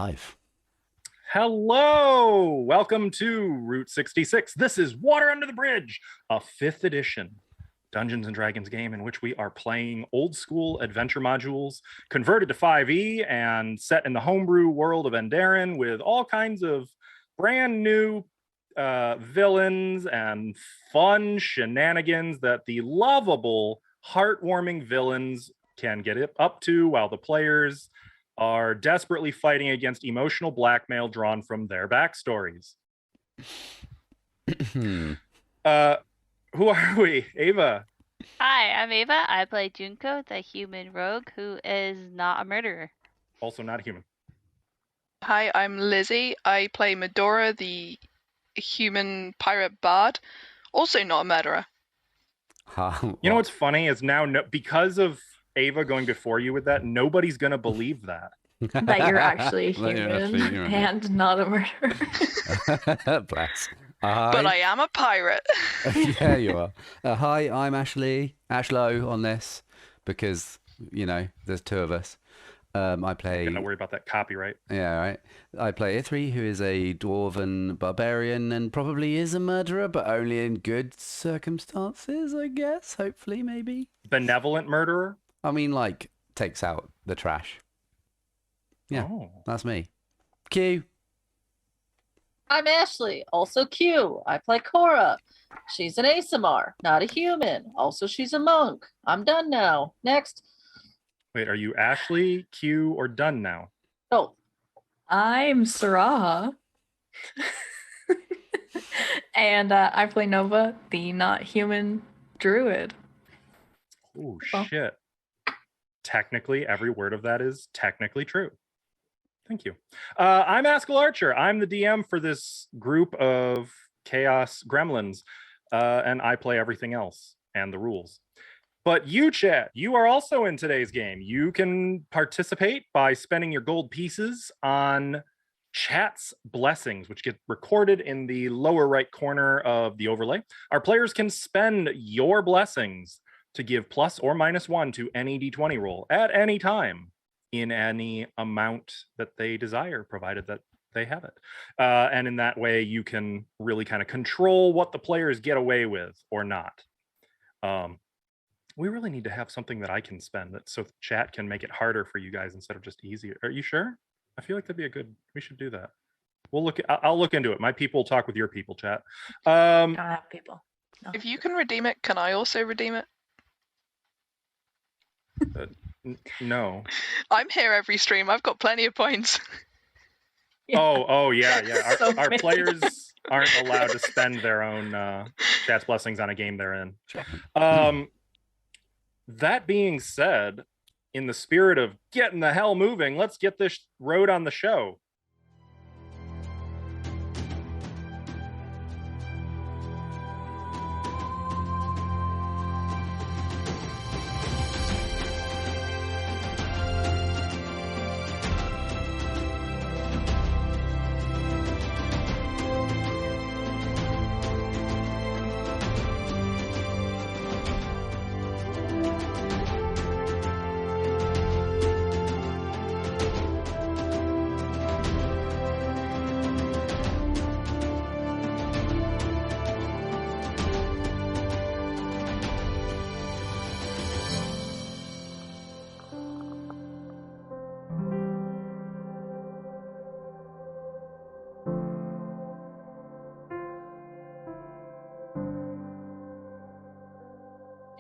live. Hello, welcome to Route 66. This is Water Under the Bridge, a 5th edition Dungeons and Dragons game in which we are playing old school adventure modules converted to 5e and set in the homebrew world of Enderan with all kinds of brand new villains and fun shenanigans that the lovable, heartwarming villains can get up to while the players are desperately fighting against emotional blackmail drawn from their backstories. Who are we? Ava. Hi, I'm Ava. I play Junko, the human rogue who is not a murderer. Also not human. Hi, I'm Lizzie. I play Medora, the human pirate bard, also not a murderer. You know what's funny is now, because of Ava going before you with that, nobody's going to believe that. That you're actually human and not a murderer. Bless. But I am a pirate. Yeah, you are. Hi, I'm Ashlow on this, because, you know, there's two of us. I play... Don't worry about that copyright. Yeah, right. I play Ithri, who is a dwarven barbarian and probably is a murderer, but only in good circumstances, I guess. Hopefully, maybe. Benevolent murderer? I mean, like, takes out the trash. Yeah, Oh. That's me. Q. I'm Ashley, also Q. I play Cora. She's an ASMR, not a human. Also, she's a monk. I'm done now. Next. Wait, are you Ashley, Q, or done now? Oh, I'm Saraha. And I play Nova, the not human druid. Oh, shit. Technically, every word of that is technically true. Thank you. I'm Askell Archer. I'm the DM for this group of chaos gremlins, and I play everything else and the rules. But you, chat, you are also in today's game. You can participate by spending your gold pieces on chat's blessings, which get recorded in the lower right corner of the overlay. Our players can spend your blessings to give plus or minus 1 to any d20 roll at any time in any amount that they desire, provided that they have it. And in that way, you can really kind of control what the players get away with or not. We really need to have something that I can spend that so chat can make it harder for you guys instead of just easier. Are you sure? I feel like that'd be a good, we should do that. I'll look into it. My people talk with your people, chat. I don't have people. No. If you can redeem it, can I also redeem it? No. I'm here every stream. I've got plenty of points. Yeah. Oh yeah. So Our many. players aren't allowed to spend their own chat's blessings on a game they're in. That being said, in the spirit of getting the hell moving, let's get this road on the show.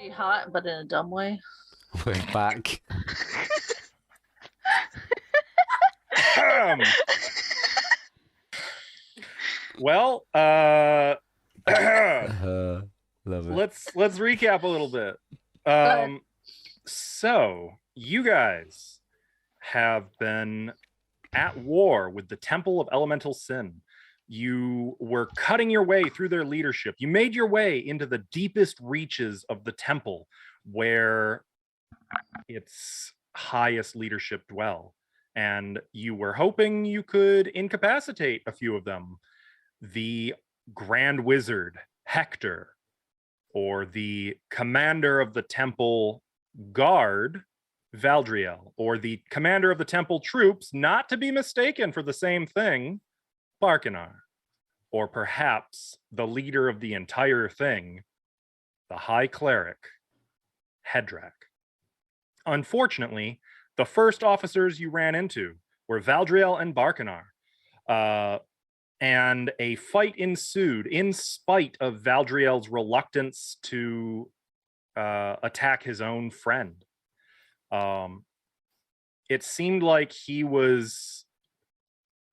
she hot, but in a dumb way. We're back. Well, Love it. let's recap a little bit. So you guys have been at war with the Temple of Elemental Sin. You were cutting your way through their leadership. You made your way into the deepest reaches of the temple where its highest leadership dwell. And you were hoping you could incapacitate a few of them. The Grand Wizard, Hector, or the commander of the temple guard, Valdriel, or the commander of the temple troops, not to be mistaken for the same thing, Barkanar, or perhaps the leader of the entire thing, the High Cleric, Hedrak. Unfortunately, the first officers you ran into were Valdriel and Barkanar, and a fight ensued in spite of Valdriel's reluctance to attack his own friend. It seemed like he was,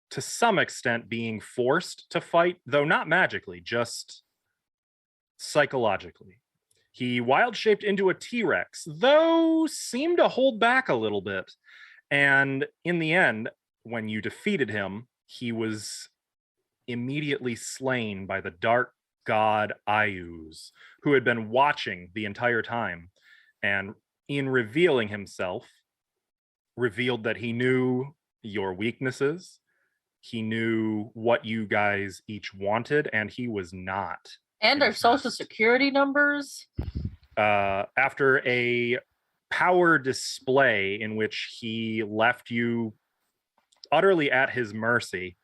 to some extent, being forced to fight, though not magically, just psychologically. He wild-shaped into a T-Rex, though seemed to hold back a little bit. And in the end, when you defeated him, he was immediately slain by the dark god Ayuz, who had been watching the entire time. And in revealing himself, revealed that he knew your weaknesses, he knew what you guys each wanted, and he was not. And our social security numbers. After a power display in which he left you utterly at his mercy,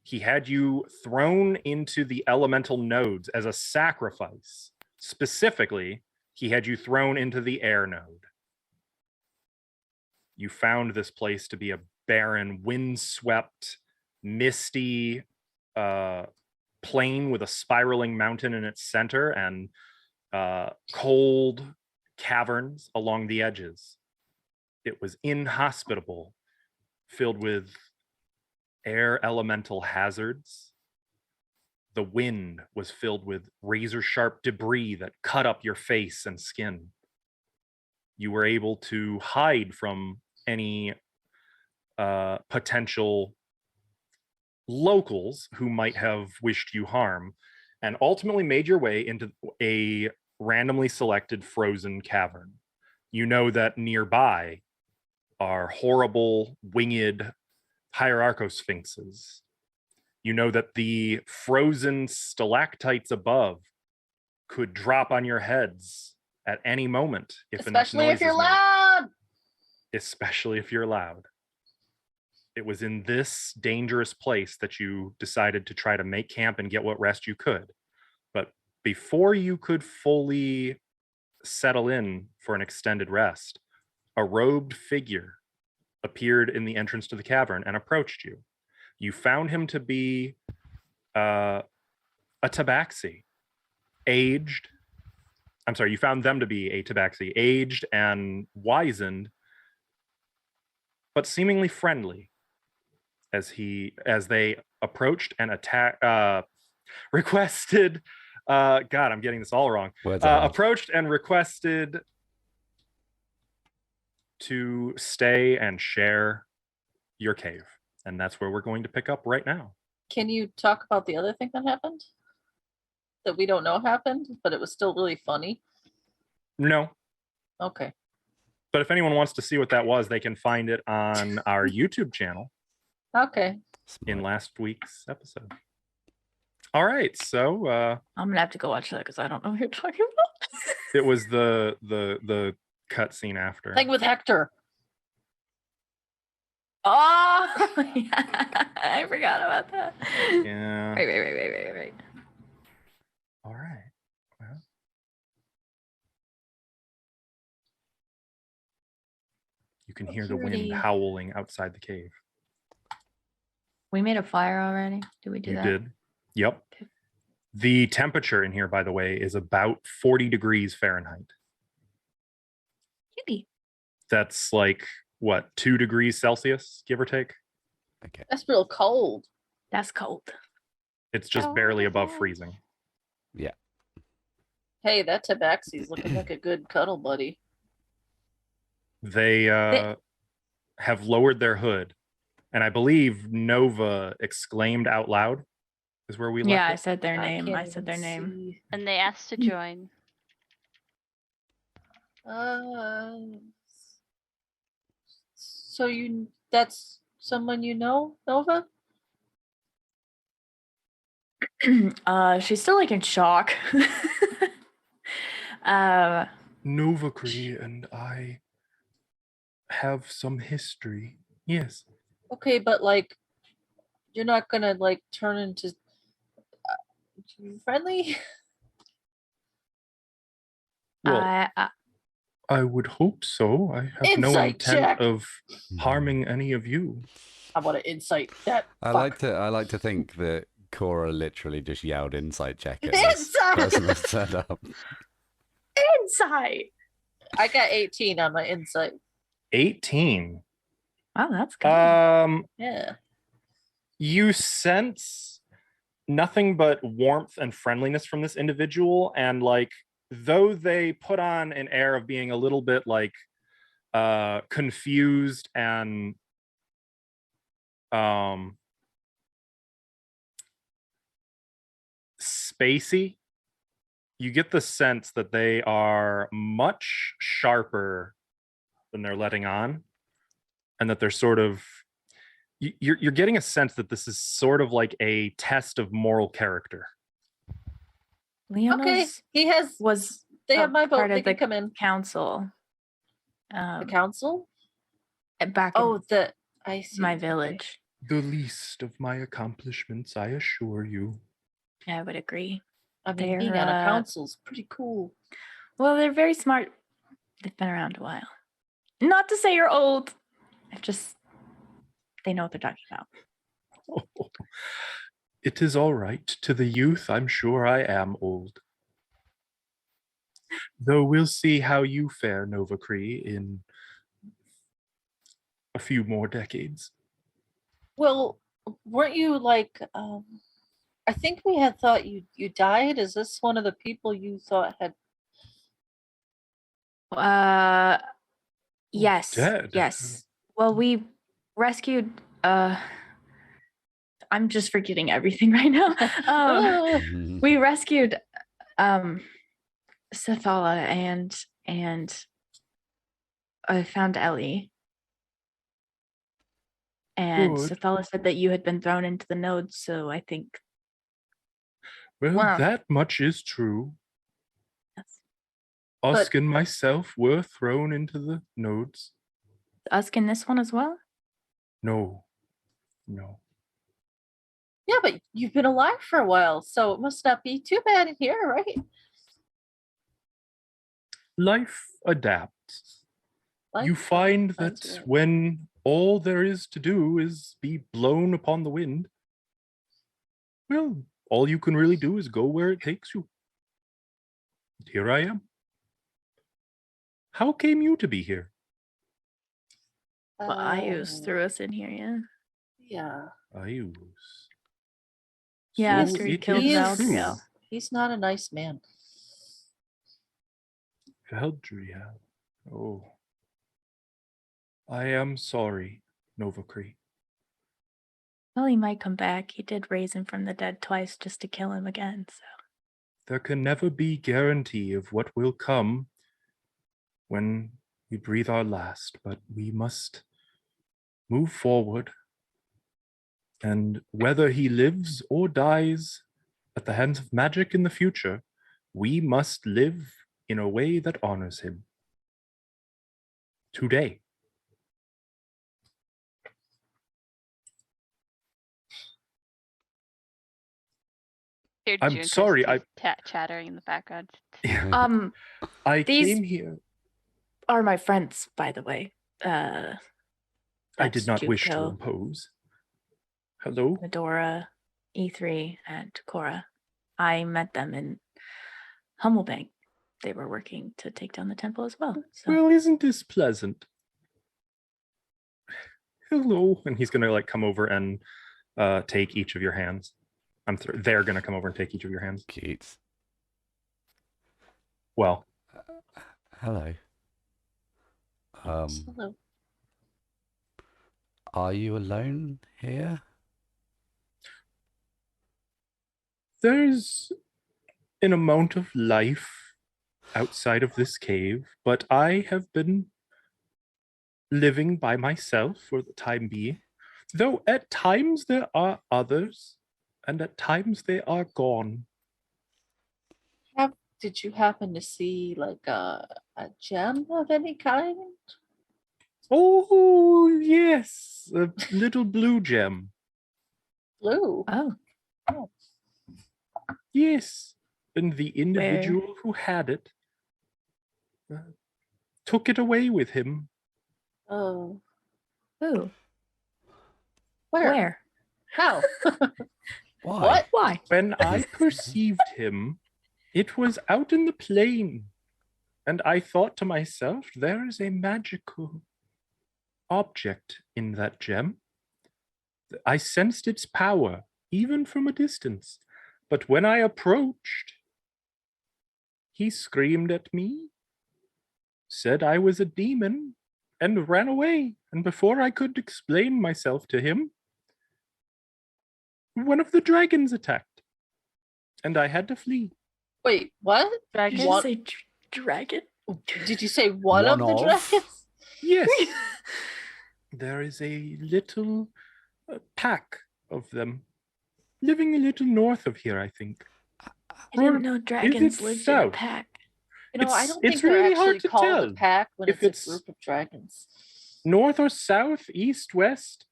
he had you thrown into the elemental nodes as a sacrifice. Specifically, he had you thrown into the air node. You found this place to be a barren, windswept, misty plain with a spiraling mountain in its center and cold caverns along the edges. It was inhospitable, filled with air elemental hazards. The wind was filled with razor-sharp debris that cut up your face and skin. You were able to hide from any potential locals who might have wished you harm, and ultimately made your way into a randomly selected frozen cavern. You know that nearby are horrible winged hierarchosphinxes. You know that the frozen stalactites above could drop on your heads at any moment if enough Especially noise if you're is made. loud. Especially if you're loud. It was in this dangerous place that you decided to try to make camp and get what rest you could. But before you could fully settle in for an extended rest, a robed figure appeared in the entrance to the cavern and approached you. You found him to be a tabaxi, aged. I'm sorry, you found them to be a tabaxi, aged and wizened, but seemingly friendly as they approached and requested. God, I'm getting this all wrong. Approached and requested to stay and share your cave. And that's where we're going to pick up right now. Can you talk about the other thing that happened? That we don't know happened, but it was still really funny. No. Okay. But if anyone wants to see what that was, they can find it on our YouTube channel. Okay. In last week's episode. All right, so I'm gonna have to go watch that because I don't know what you're talking about. it was the cut scene after. Thing with Hector. Oh, yeah. I forgot about that. Yeah. Right. All right. Well. You can hear the wind howling outside the cave. We made a fire already. Did we do that? You did. Yep. Okay. The temperature in here, by the way, is about 40 degrees Fahrenheit. Kitty. That's like, what, 2 degrees Celsius, give or take? Okay. That's real cold. That's cold. It's just barely above freezing. Yeah. Hey, that tabaxi's looking like a good cuddle buddy. They have lowered their hood. And I believe Nova exclaimed out loud is where we left Yeah, it. I said their I name. can't I said their even name. see. And they asked to join. So that's someone you know, Nova? She's still like in shock. Nova Cree and I have some history. Yes. Okay, but like, you're not gonna like turn into friendly. Well, I I would hope so. I have no Insight intent check. of harming any of you. I want to insight that. I fuck. like to think that Cora literally just yelled insight check at this Insight! person that's turned up. insight. I got 18 on my insight. 18. Wow, that's good. Yeah. You sense nothing but warmth and friendliness from this individual, and like, though they put on an air of being a little bit like confused and spacey, you get the sense that they are much sharper than they're letting on, and that they're sort of, you're getting a sense that this is sort of like a test of moral character. Leona's Okay. He has. was They a have my vote. part They of can the come in. council. The council. Back Oh, in I see. my Okay. village. The least of my accomplishments, I assure you. I would agree. I mean, being on a council's pretty cool. Well, they're very smart. They've been around a while. Not to say you're old. They know what they're talking about. Oh, it is all right. To the youth, I'm sure I am old. Though we'll see how you fare, Nova Cree, in a few more decades. Well, weren't you like? I think we had thought you died. Is this one of the people you thought had? Yes. Dead. Yes. Well, we rescued I'm just forgetting everything right now. We rescued Sethala and I found Ellie. And Good. Sethala said that you had been thrown into the nodes, so I think Well, Wow. that much is true. yes. Usk and myself were thrown into the nodes. Usk in this one as well? No. Yeah, but you've been alive for a while, so it must not be too bad in here, right? Life adapts. You Life find finds that a way. when all there is to do is be blown upon the wind, well, all you can really do is go where it takes you. And here I am. How came you to be here? Well, Ayus threw us in here, yeah. Yeah. Ayus. Yeah, So after he it killed is Valdriel. true. He's not a nice man. Valdriel. Oh. I am sorry, Nova Cree. Well, he might come back. He did raise him from the dead twice just to kill him again, so. There can never be guarantee of what will come when we breathe our last, but we must move forward. And whether he lives or dies at the hands of magic in the future, we must live in a way that honors him. Today. Hear I'm Junko's sorry, teeth I- chattering in the background. I These- came here. Are my friends, by the way. I That's did not wish to Junko, impose. Hello? Medora, E3, and Cora. I met them in Hummelbank. They were working to take down the temple as well. So Well, isn't this pleasant? Hello. And he's gonna like come over and take each of your hands. They're gonna come over and take each of your hands. Cute. Well, Hello. Hello. Are you alone here? there's an amount of life outside of this cave, but I have been living by myself for the time being. Though at times there are others, and at times they are gone. Did you happen to see like a gem of any kind? Oh, yes, a little blue gem. Blue. Oh, Yes, and the individual who had it took it away with him. Oh. ooh. Where? Where? How? Why? What? Why? When I perceived him, it was out in the plain, and I thought to myself, there is a magical object in that gem. I sensed its power, even from a distance. But when I approached, he screamed at me, said I was a demon, and ran away. And before I could explain myself to him, one of the dragons attacked, and I had to flee. Wait, what? Did you Dragon? What? say dragon? Did you say one of One the of? dragons? Yes, there is a little pack of them living a little north of here, I think. I didn't know dragons lived in a south? pack. You know, I It's- don't it's think they're really hard actually to called tell a pack when if it's it's- a group of dragons. North or south, east, west,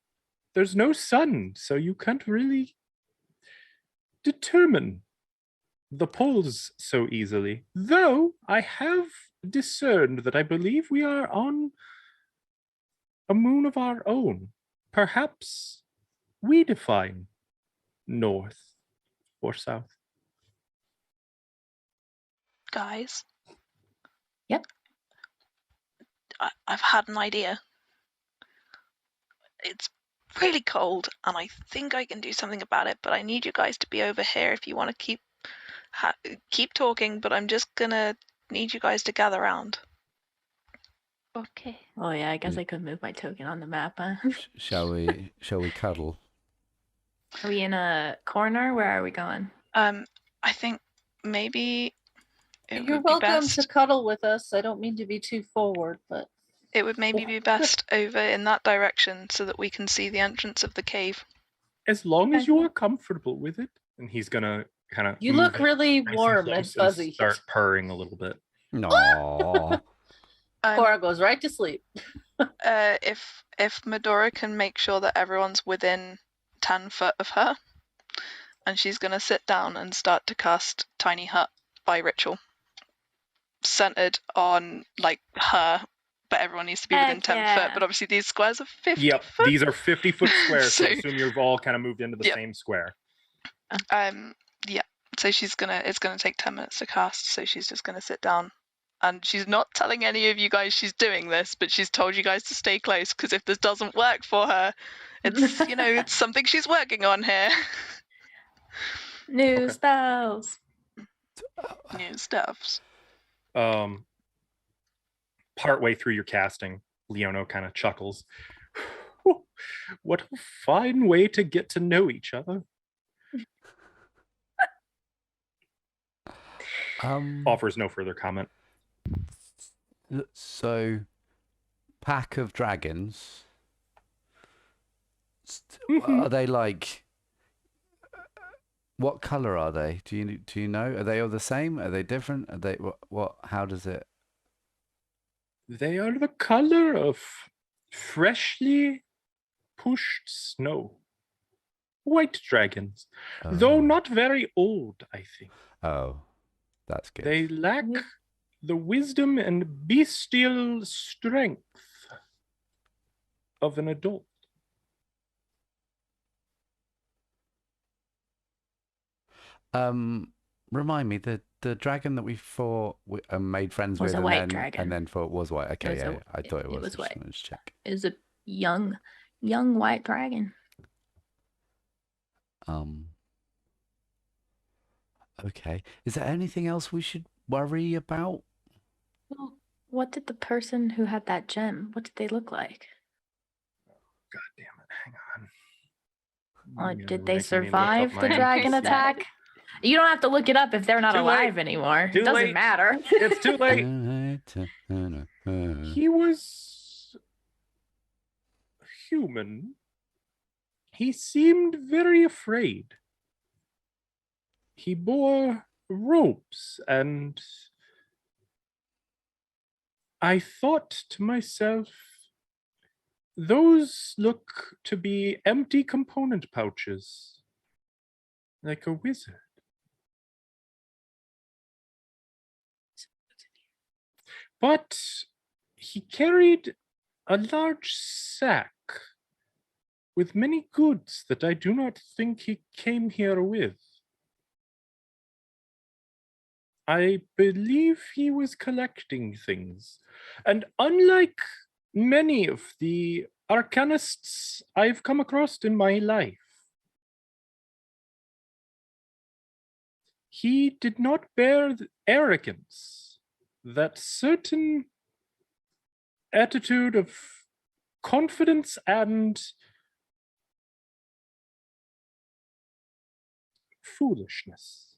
there's no sun, so you can't really determine the poles so easily. Though I have discerned that I believe we are on a moon of our own. Perhaps we define north or south. Guys. Yep. I've had an idea. It's really cold, and I think I can do something about it. But I need you guys to be over here if you want to keep talking. But I'm just gonna need you guys to gather around. Okay. Oh yeah, I guess Mm. I could move my token on the map, huh? Shall we cuddle? Are we in a corner? Where are we going? I think maybe it You're would be welcome best. to cuddle with us. I don't mean to be too forward, but It would maybe be best over in that direction so that we can see the entrance of the cave. As long as Okay. you are comfortable with it. And he's gonna kind of you look really warm and fuzzy. start purring a little bit. No. Cora goes right to sleep. If Medora can make sure that everyone's within 10 foot of her, and she's gonna sit down and start to cast Tiny Hut by ritual, centered on like her, but everyone needs to be within Heck 10 yeah. foot. But obviously these squares are 50 Yep, foot. these are 50-foot squares, so So- assume you've all kind of moved into the Yep. same square. Yeah. So it's gonna take 10 minutes to cast. So she's just gonna sit down, and she's not telling any of you guys she's doing this, but she's told you guys to stay close because if this doesn't work for her, it's it's something she's working on here. New Okay. spells. New stuffs. Partway through your casting, Leono kind of chuckles. What a fine way to get to know each other. Offers no further comment. So, pack of dragons. Mhm. Are they like? What color are they? Do you know? Are they all the same? Are they different? Are they what? How does it? They are the color of freshly pushed snow. White dragons, though Oh. not very old, I think. Oh, that's good. They lack the wisdom and bestial strength of an adult. Remind me, the dragon that we fought made friends Was with, a and white then dragon. thought was white. Okay, was yeah, a- yeah, I thought it it was. was Just white. wanted to check. Is a young white dragon. Okay. Is there anything else we should worry about? Well, what did the person who had that gem? What did they look like? God damn it! Hang on. Did they Making me look survive up the my- dragon Percent. attack? You don't have to look it up if they're not Too late. alive anymore. Too It doesn't late. matter. It's too late. He was human. He seemed very afraid. He bore ropes, and I thought to myself, Those look to be empty component pouches. Like a wizard. But he carried a large sack with many goods that I do not think he came here with. I believe he was collecting things. And unlike many of the arcanists I've come across in my life, he did not bear the arrogance, that certain attitude of confidence and foolishness.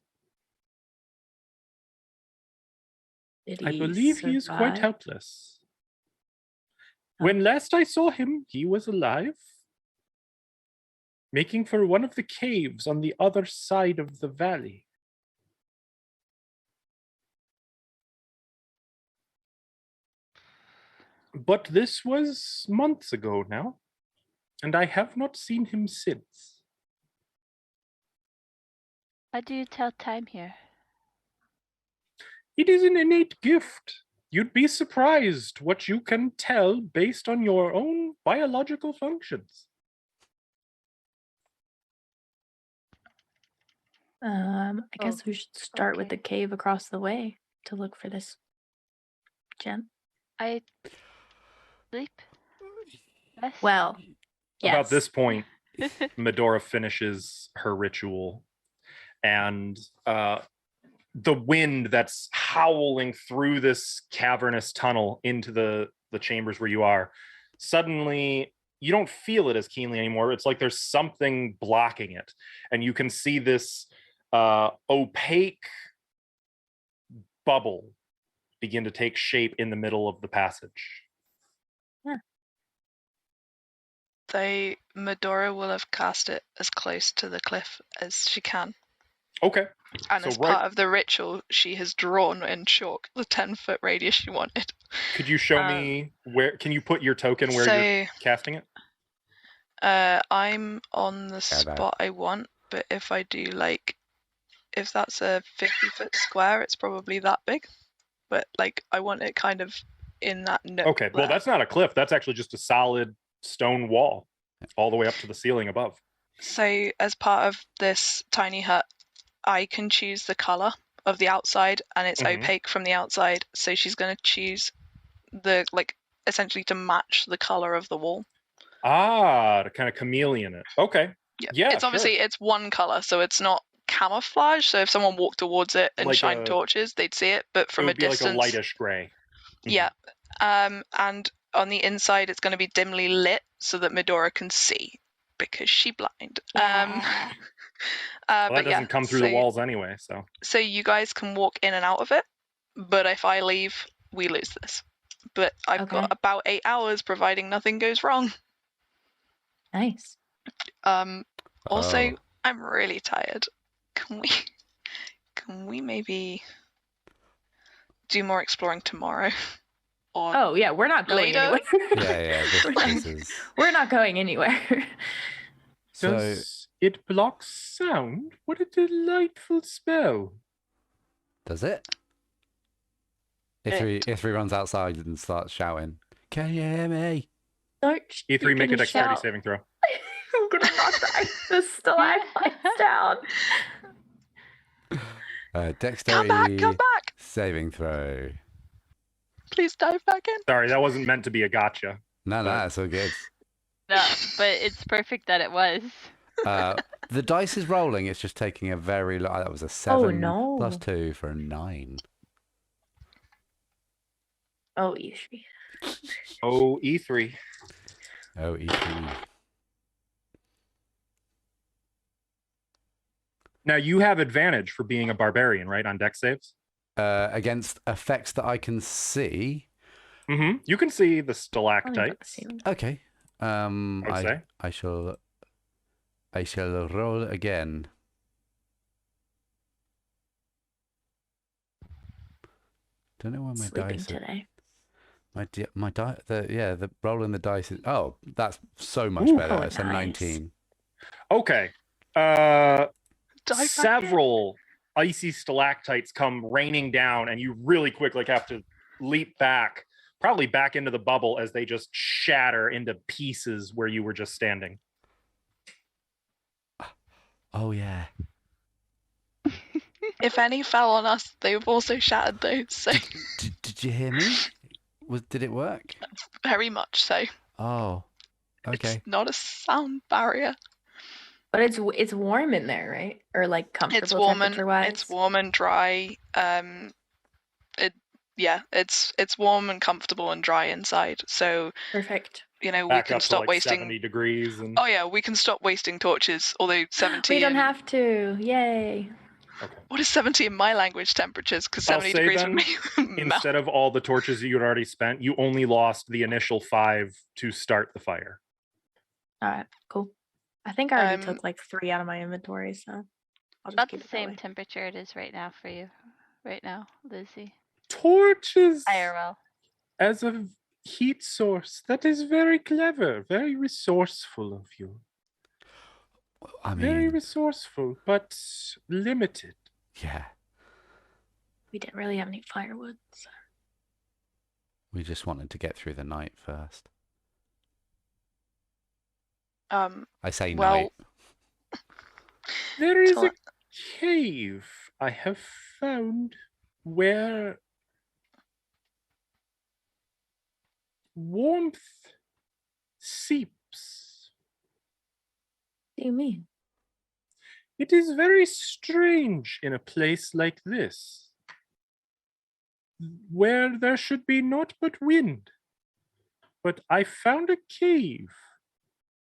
Did I he believe he is quite survive? helpless. Oh. When last I saw him, he was alive, making for one of the caves on the other side of the valley. But this was months ago now, and I have not seen him since. How do you tell time here? It is an innate gift. You'd be surprised what you can tell based on your own biological functions. I guess Oh, we should start with okay. the cave across the way to look for this gem. I sleep. Yes. Well, yes. About this point, Medora finishes her ritual, and the wind that's howling through this cavernous tunnel into the chambers where you are, suddenly you don't feel it as keenly anymore. It's like there's something blocking it, and you can see this opaque bubble begin to take shape in the middle of the passage. Medora will have cast it as close to the cliff as she can. Okay. And So as right- part of the ritual, she has drawn in chalk the 10-foot radius she wanted. Could you show me where? Can you put your token where you're casting it? I'm on the that. spot I want, but if I do if that's a 50-foot square, it's probably that big. But I want it kind of in that nook. Okay. Well, that's not a cliff. That's actually just a solid stone wall all the way up to the ceiling above. So as part of this tiny hut, I can choose the color of the outside, and it's Mhm. opaque from the outside. So she's going to choose the essentially to match the color of the wall. To kind of chameleon it. Okay. Yeah. It's obviously it's one color, so it's not camouflage. So if someone walked towards it and shined torches, they'd see it. But from it a would be distance, like a lightish gray. yeah. And on the inside, it's going to be dimly lit so that Medora can see because she's blind. Yeah. Well, that but doesn't come through the walls anyway, so. So you guys can walk in and out of it, but if I leave, we lose this. But I've got about 8 hours, providing nothing goes wrong. Nice. Also, I'm really tired. Can we maybe do more exploring tomorrow? Or Oh yeah, we're not going later? anywhere. Yeah. This is. We're not going anywhere. So Does it block sound? What a delightful spell. does it? Ithri runs outside and starts shouting, "Can you hear me?" Don't E3, make a gonna dexterity shout. saving throw. I'm gonna knock the stalagmites down. Dexterity Come back! saving throw. Please dive back in. Sorry, that wasn't meant to be a gotcha. No, it's all good. No, but it's perfect that it was. The dice is rolling. It's just taking a very long. That was a 7 no. plus 2 for a 9. Oh, E3. Oh, E3. Oh, E3. Now you have advantage for being a barbarian, right, on dex saves? Against effects that I can see. Mm-hmm. You can see the Probably stalactites. about the same. Okay. I'd say. I shall roll again. Don't know why my Sleeping dice. today. The rolling the dice is. Oh, that's so much Ooh. better. Oh, It's a nice. 19. Okay. Dive back in. Several icy stalactites come raining down, and you really quick have to leap back, probably back into the bubble as they just shatter into pieces where you were just standing. Oh yeah. If any fell on us, they've also shattered those. So Did you hear me? Did it work? very much so. Oh, okay. It's not a sound barrier. But it's warm in there, right? Or like comfortable It's warm and temperature-wise? it's warm and dry. It's warm and comfortable and dry inside. So Perfect. we Back can up to stop like wasting. 70 degrees. And... Oh yeah, we can stop wasting torches. Although 70. We don't in... have to. Yay. Okay. What is 70 in my language temperatures? Because I'll 70 say degrees then, would make melt. Instead of all the torches you had already spent, you only lost the initial 5 to start the fire. All right, cool. I think I already Um, took like 3 out of my inventory, so I'll just About keep the it that same way. temperature it is right now for you. Right now, Lizzie. Torches IRL. as a heat source. That is very clever, very resourceful of you. I Very mean, resourceful, but limited. yeah. We didn't really have any firewood. So. We just wanted to get through the night first. I say Well, night. There is So- a cave I have found where warmth seeps. What do you mean? It is very strange in a place like this, where there should be naught but wind. But I found a cave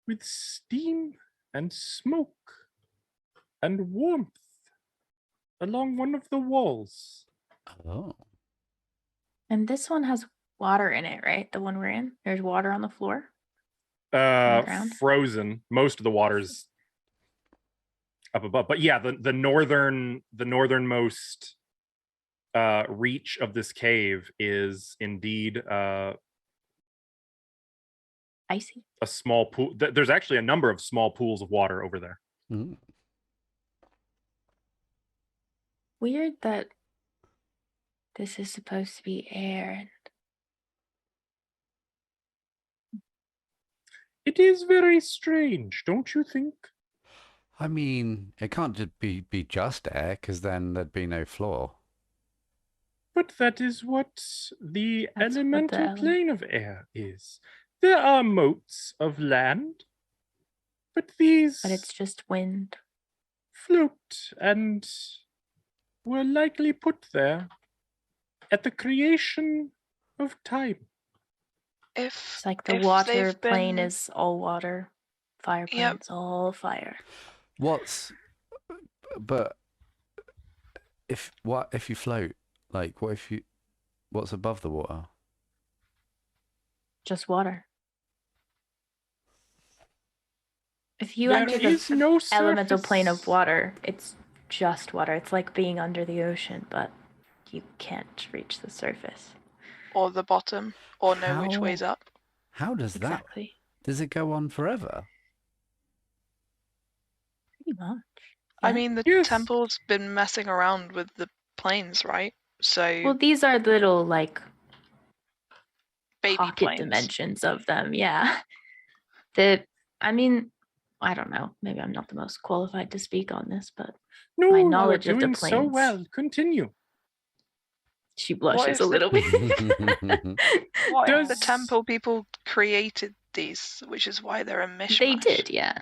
with steam and smoke and warmth along one of the walls. Oh. And this one has water in it, right? The one we're in? There's water on the floor? the ground? Frozen. Most of the water's up above, but yeah, the northernmost reach of this cave is indeed Icy. a small pool. There's actually a number of small pools of water over there. Mm. Weird that this is supposed to be air. It is very strange, don't you think? I mean, it can't just be just air, because then there'd be no floor. But that is what the That's what the elemental plane of air is. There are moats of land, but these But it's just wind. float and were likely put there at the creation of time. If It's like the if water they've plane been- is all water. Fire Yep. plane's all fire. But if you float? Like, what's above the water? Just water. If you There enter is the no elemental plane of surface. water, it's just water. It's like being under the ocean, but you can't reach the surface. or the bottom, or know which How- way's up. How does that? Exactly. Does it go on forever? Pretty much. I Yeah. mean, the Yes. temple's been messing around with the planes, right? So Well, these are little like baby pocket planes. dimensions of them. Yeah. I mean, I don't know. Maybe I'm not the most qualified to speak on this, but No, my you are knowledge of the doing so planes. well. Continue. she blushes if a the- little bit. What if the Does- temple people created these, which is why they're a mishmash? They did, yeah.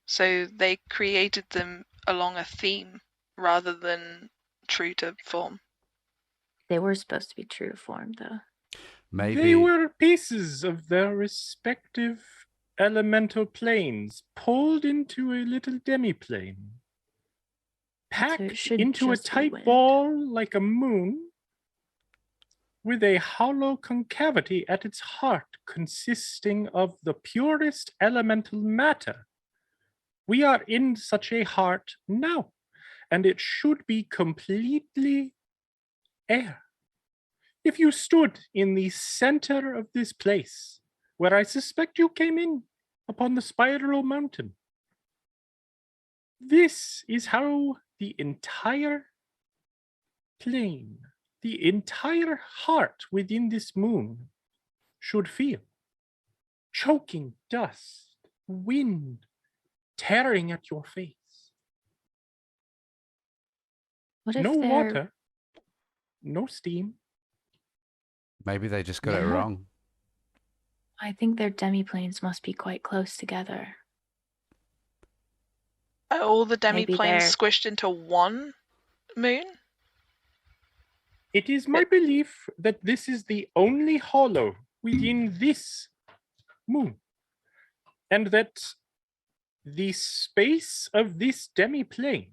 So they created them along a theme rather than true to form. They were supposed to be true to form, though. Maybe. They were pieces of their respective elemental planes pulled into a little demiplane, packed it should into a just be tight wind. ball like a moon, with a hollow concavity at its heart consisting of the purest elemental matter. We are in such a heart now, and it should be completely air. if you stood in the center of this place, where I suspect you came in upon the spiral mountain, this is how the entire plane, the entire heart within this moon should feel. Choking dust, wind tearing at your face. What if No they're water, no steam. Maybe they just got it Yeah. wrong. I think their demiplanes must be quite close together. Are all the Maybe demiplanes they're- squished into one moon? It is my belief that this is the only hollow within this moon, and that the space of this demiplane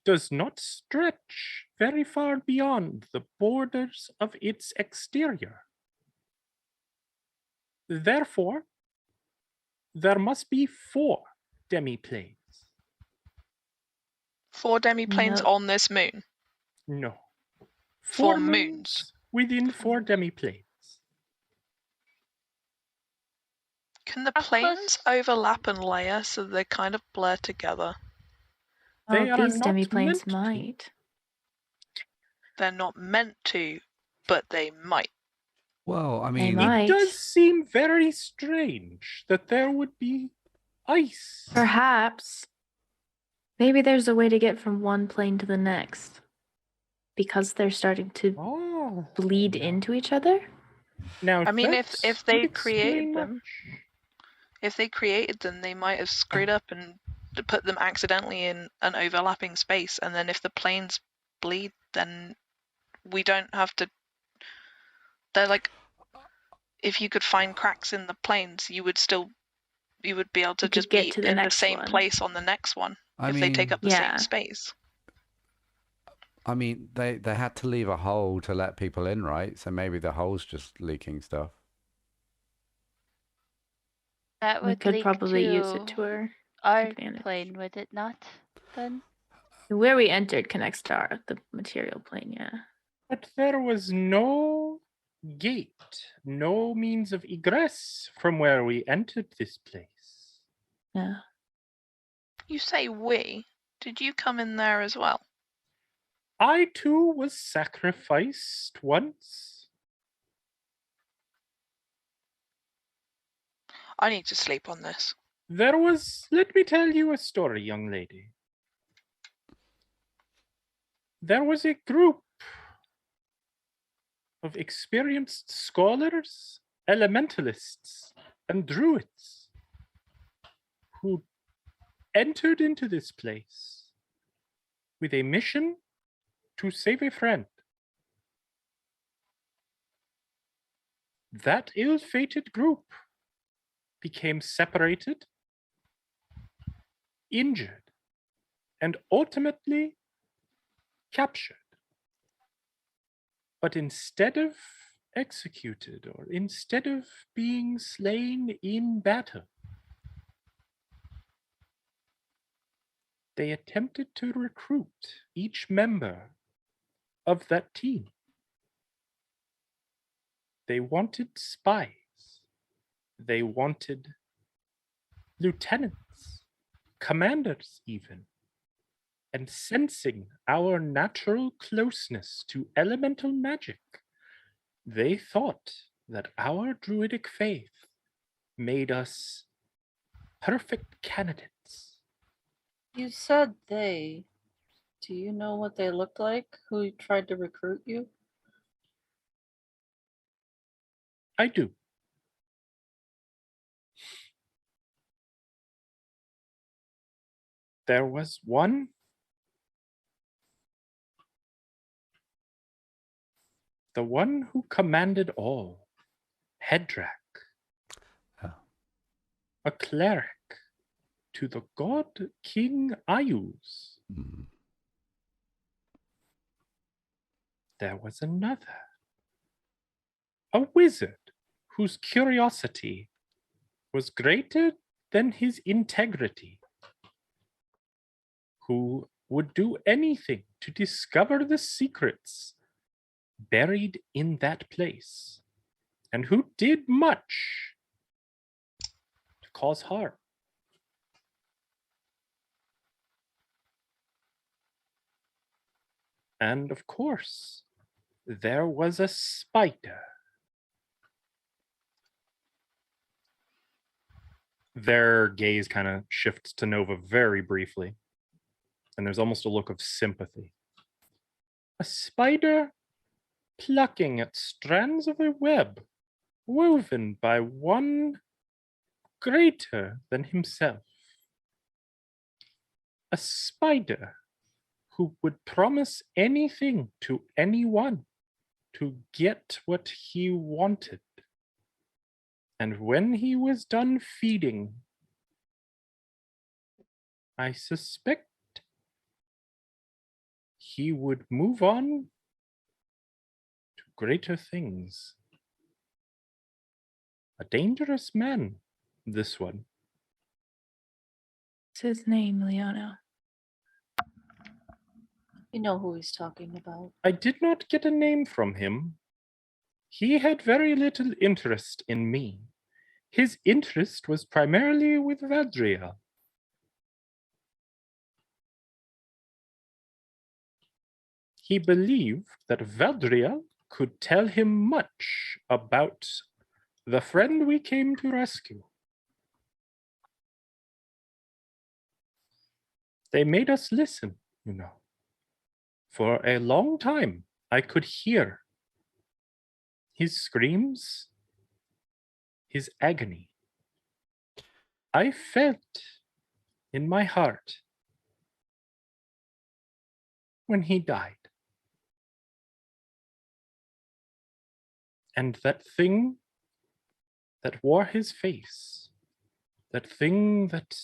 does not stretch very far beyond the borders of its exterior. Therefore, there must be 4 demiplanes. 4 demiplanes No. on this moon. No. 4 4 moons. within 4 demiplanes. Can the How planes close- overlap and layer so they kind of blur together? They Oh, are these not demiplanes meant to. might. They're not meant to, but they might. Well, I They mean, might. It does seem very strange that there would be ice. Perhaps. Maybe there's a way to get from one plane to the next. Because they're starting to Oh, bleed into each other? now I mean, that if they would created explain them, much. if they created them, they might have screwed up and put them accidentally in an overlapping space. And then if the planes bleed, then we don't have to. They're like, if you could find cracks in the planes, you would be able to You could just get be to the in the next same one. place on the next one I if they take mean- up the Yeah. same space. I mean, they had to leave a hole to let people in, right? So maybe the hole's just leaking stuff. That We would could leak probably use it to our our advantage. plane, would it not? Then Where we entered connects to the material plane, yeah. But there was no gate, no means of egress from where we entered this place. Yeah. You say we. Did you come in there as well? I too was sacrificed once. I need to sleep on this. There was, let me tell you a story, young lady. There was a group of experienced scholars, elementalists, and druids who entered into this place with a mission to save a friend. That ill-fated group became separated, injured, and ultimately captured. But instead of executed or instead of being slain in battle, they attempted to recruit each member of that team. They wanted spies. They wanted lieutenants, commanders even. And sensing our natural closeness to elemental magic, they thought that our druidic faith made us perfect candidates. You said they. Do you know what they looked like? Who tried to recruit you? I do. There was one. The one who commanded all, Hedrak, Oh. a cleric to the god King Ayuz. Mm. There was another, a wizard whose curiosity was greater than his integrity, who would do anything to discover the secrets buried in that place, and who did much to cause harm. And of course, there was a spider. Their gaze kind of shifts to Nova very briefly, and there's almost a look of sympathy. A spider plucking at strands of a web woven by one greater than himself. A spider who would promise anything to anyone to get what he wanted. And when he was done feeding, I suspect he would move on to greater things. A dangerous man, this one. What's his name, Leona? You know who he's talking about. I did not get a name from him. He had very little interest in me. His interest was primarily with Valdria. He believed that Valdria could tell him much about the friend we came to rescue. They made us listen, you know. For a long time, I could hear his screams, his agony. I felt in my heart when he died. And that thing that wore his face, that thing that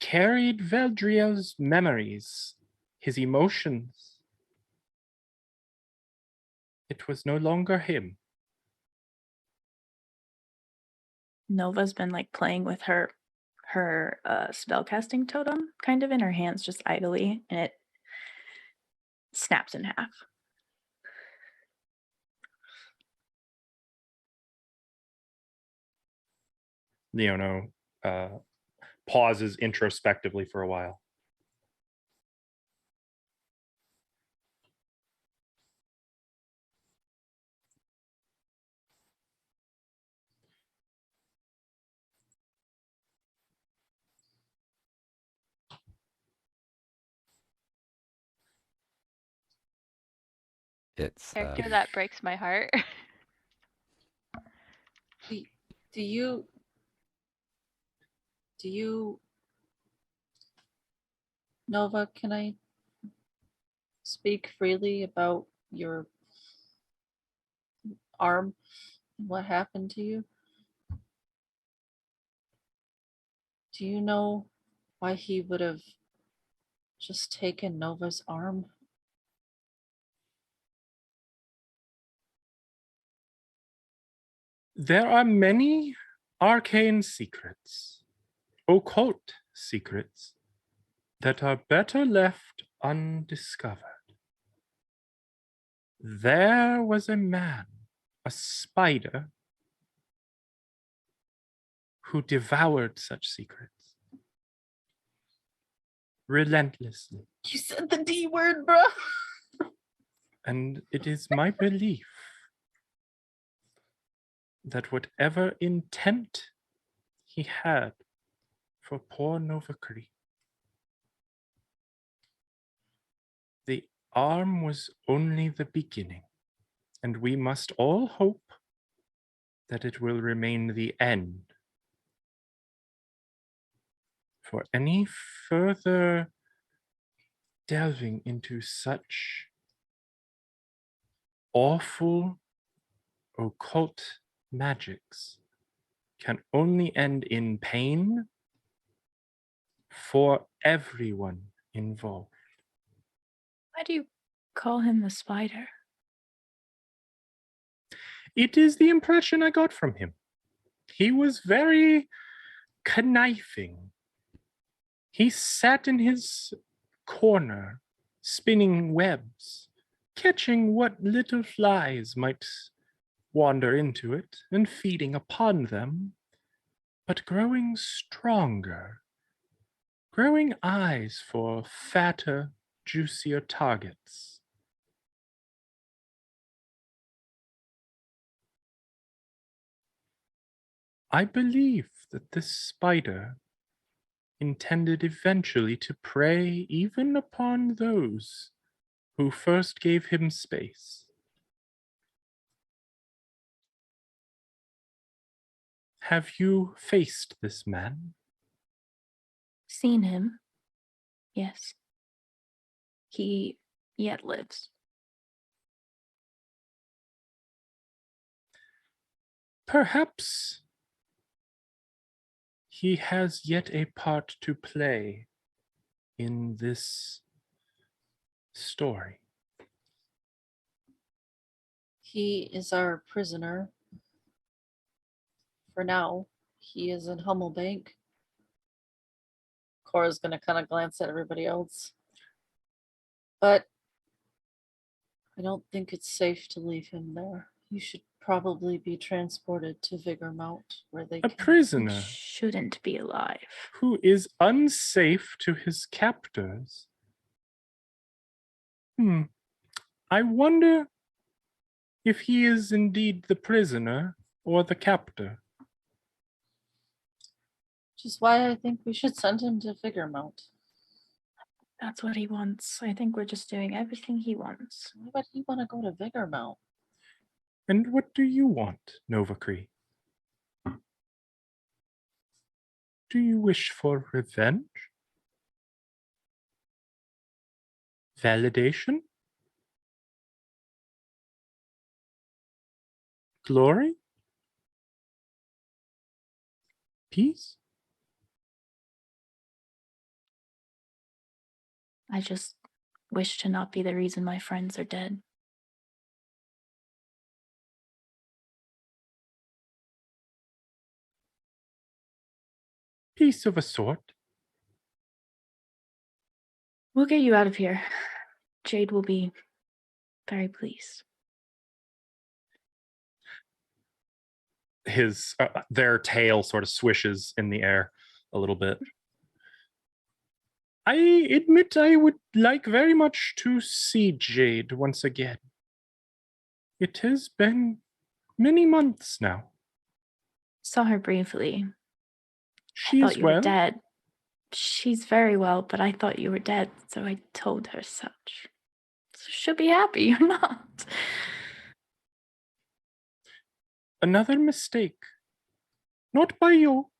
carried Valdria's memories, his emotions, it was no longer him. Nova's been like playing with her spellcasting totem kind of in her hands just idly, and it snaps in half. Leono pauses introspectively for a while. It's Character that breaks my heart. Do you Nova, can I speak freely about your arm and what happened to you? Do you know why he would have just taken Nova's arm? There are many arcane secrets, occult secrets, that are better left undiscovered. There was a man, a spider, who devoured such secrets relentlessly. You said the D word, bro. And it is my belief that whatever intent he had for poor Nova Cree, the arm was only the beginning, and we must all hope that it will remain the end. For any further delving into such awful occult magics can only end in pain for everyone involved. Why do you call him the spider? It is the impression I got from him. He was very conniving. He sat in his corner, spinning webs, catching what little flies might wander into it and feeding upon them, but growing stronger, growing eyes for fatter, juicier targets. I believe that this spider intended eventually to prey even upon those who first gave him space. Have you faced this man? Seen him. Yes. He yet lives. Perhaps he has yet a part to play in this story. He is our prisoner. For now, he is in Hummelbank. Cora's gonna kind of glance at everybody else. But I don't think it's safe to leave him there. He should probably be transported to Vigor Mount, where they A can. He prisoner shouldn't be alive. who is unsafe to his captors. I wonder if he is indeed the prisoner or the captor. Which is why I think we should send him to Vigor Mount. That's what he wants. I think we're just doing everything he wants. Why would he want to go to Vigor Mount? And what do you want, Novacree? Do you wish for revenge? Validation? Glory? Peace? I just wish to not be the reason my friends are dead. Peace of a sort. We'll get you out of here. Jade will be very pleased. Their tail sort of swishes in the air a little bit. I admit I would like very much to see Jade once again. It has been many months now. Saw her briefly. She I is thought you were well. dead. She's very well, but I thought you were dead, so I told her such. So she'll be happy you're not. Another mistake. Not by you,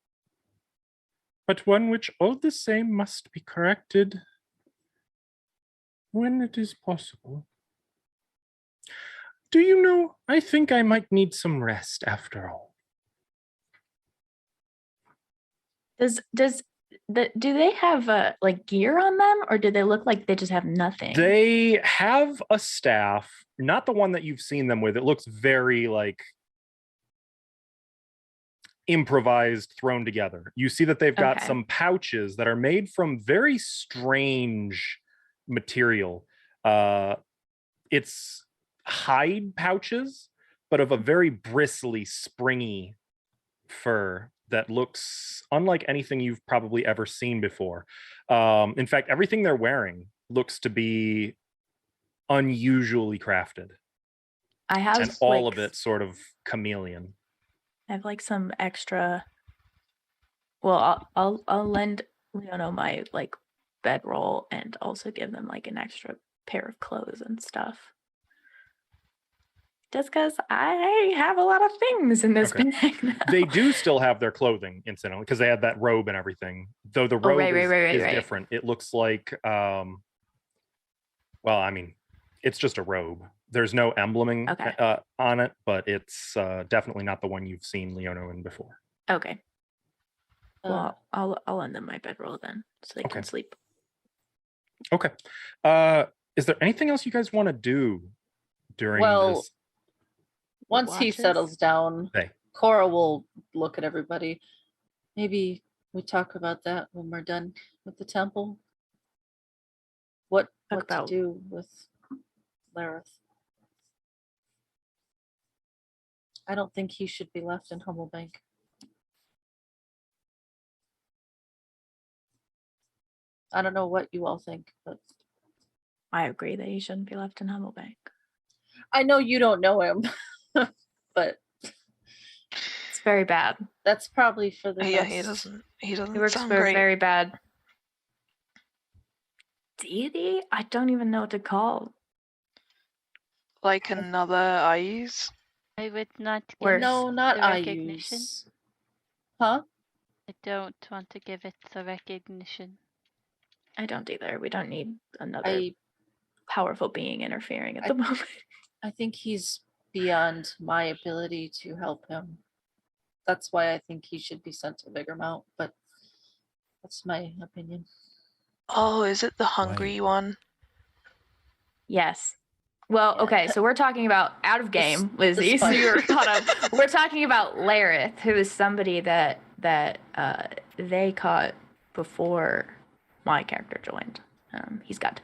but one which all the same must be corrected when it is possible. Do you know, I think I might need some rest after all. Do they have like gear on them, or do they look like they just have nothing? They have a staff, not the one that you've seen them with. It looks very like improvised, thrown together. You see that they've got Okay. some pouches that are made from very strange material. It's hide pouches, but of a very bristly, springy fur that looks unlike anything you've probably ever seen before. In fact, everything they're wearing looks to be unusually crafted, I have and all like, of it sort of chameleon. I have like some extra. Well, I'll lend Leono my like bedroll and also give them like an extra pair of clothes and stuff. Just because I have a lot of things in this Okay. bag now. They do still have their clothing, incidentally, because they had that robe and everything. Though the robe right, is right. different. It looks like, well, I mean, it's just a robe. There's no embleming Okay. on it, but it's definitely not the one you've seen Leono in before. Okay. Uh, Well, I'll lend them my bedroll then, so they Okay. can sleep. Okay. Is there anything else you guys want to do during Well, this? once he watches? settles down, Hey. Cora will look at everybody. Maybe we talk about that when we're done with the temple. What Talk to about- do with Lareth. I don't think he should be left in Humblebank. I don't know what you all think, but I agree that he shouldn't be left in Humblebank. I know you don't know him, but It's very bad. that's probably for the Yeah, best. he doesn't He works sound for a great. very bad deity. I don't even know what to call. Like another Ayes. I would not give Worse. No, not the recognition. Ayus. Huh? I don't want to give it the recognition. I don't either. We don't need another I powerful being interfering at the moment. I think he's beyond my ability to help him. That's why I think he should be sent to Vigormount, but that's my opinion. Oh, is it the hungry one? Yes. Well, Yeah. okay, so we're talking about out of game, Lizzie. So sponge. you were caught up. We're talking about Lareth, who is somebody that they caught before my character joined. He's got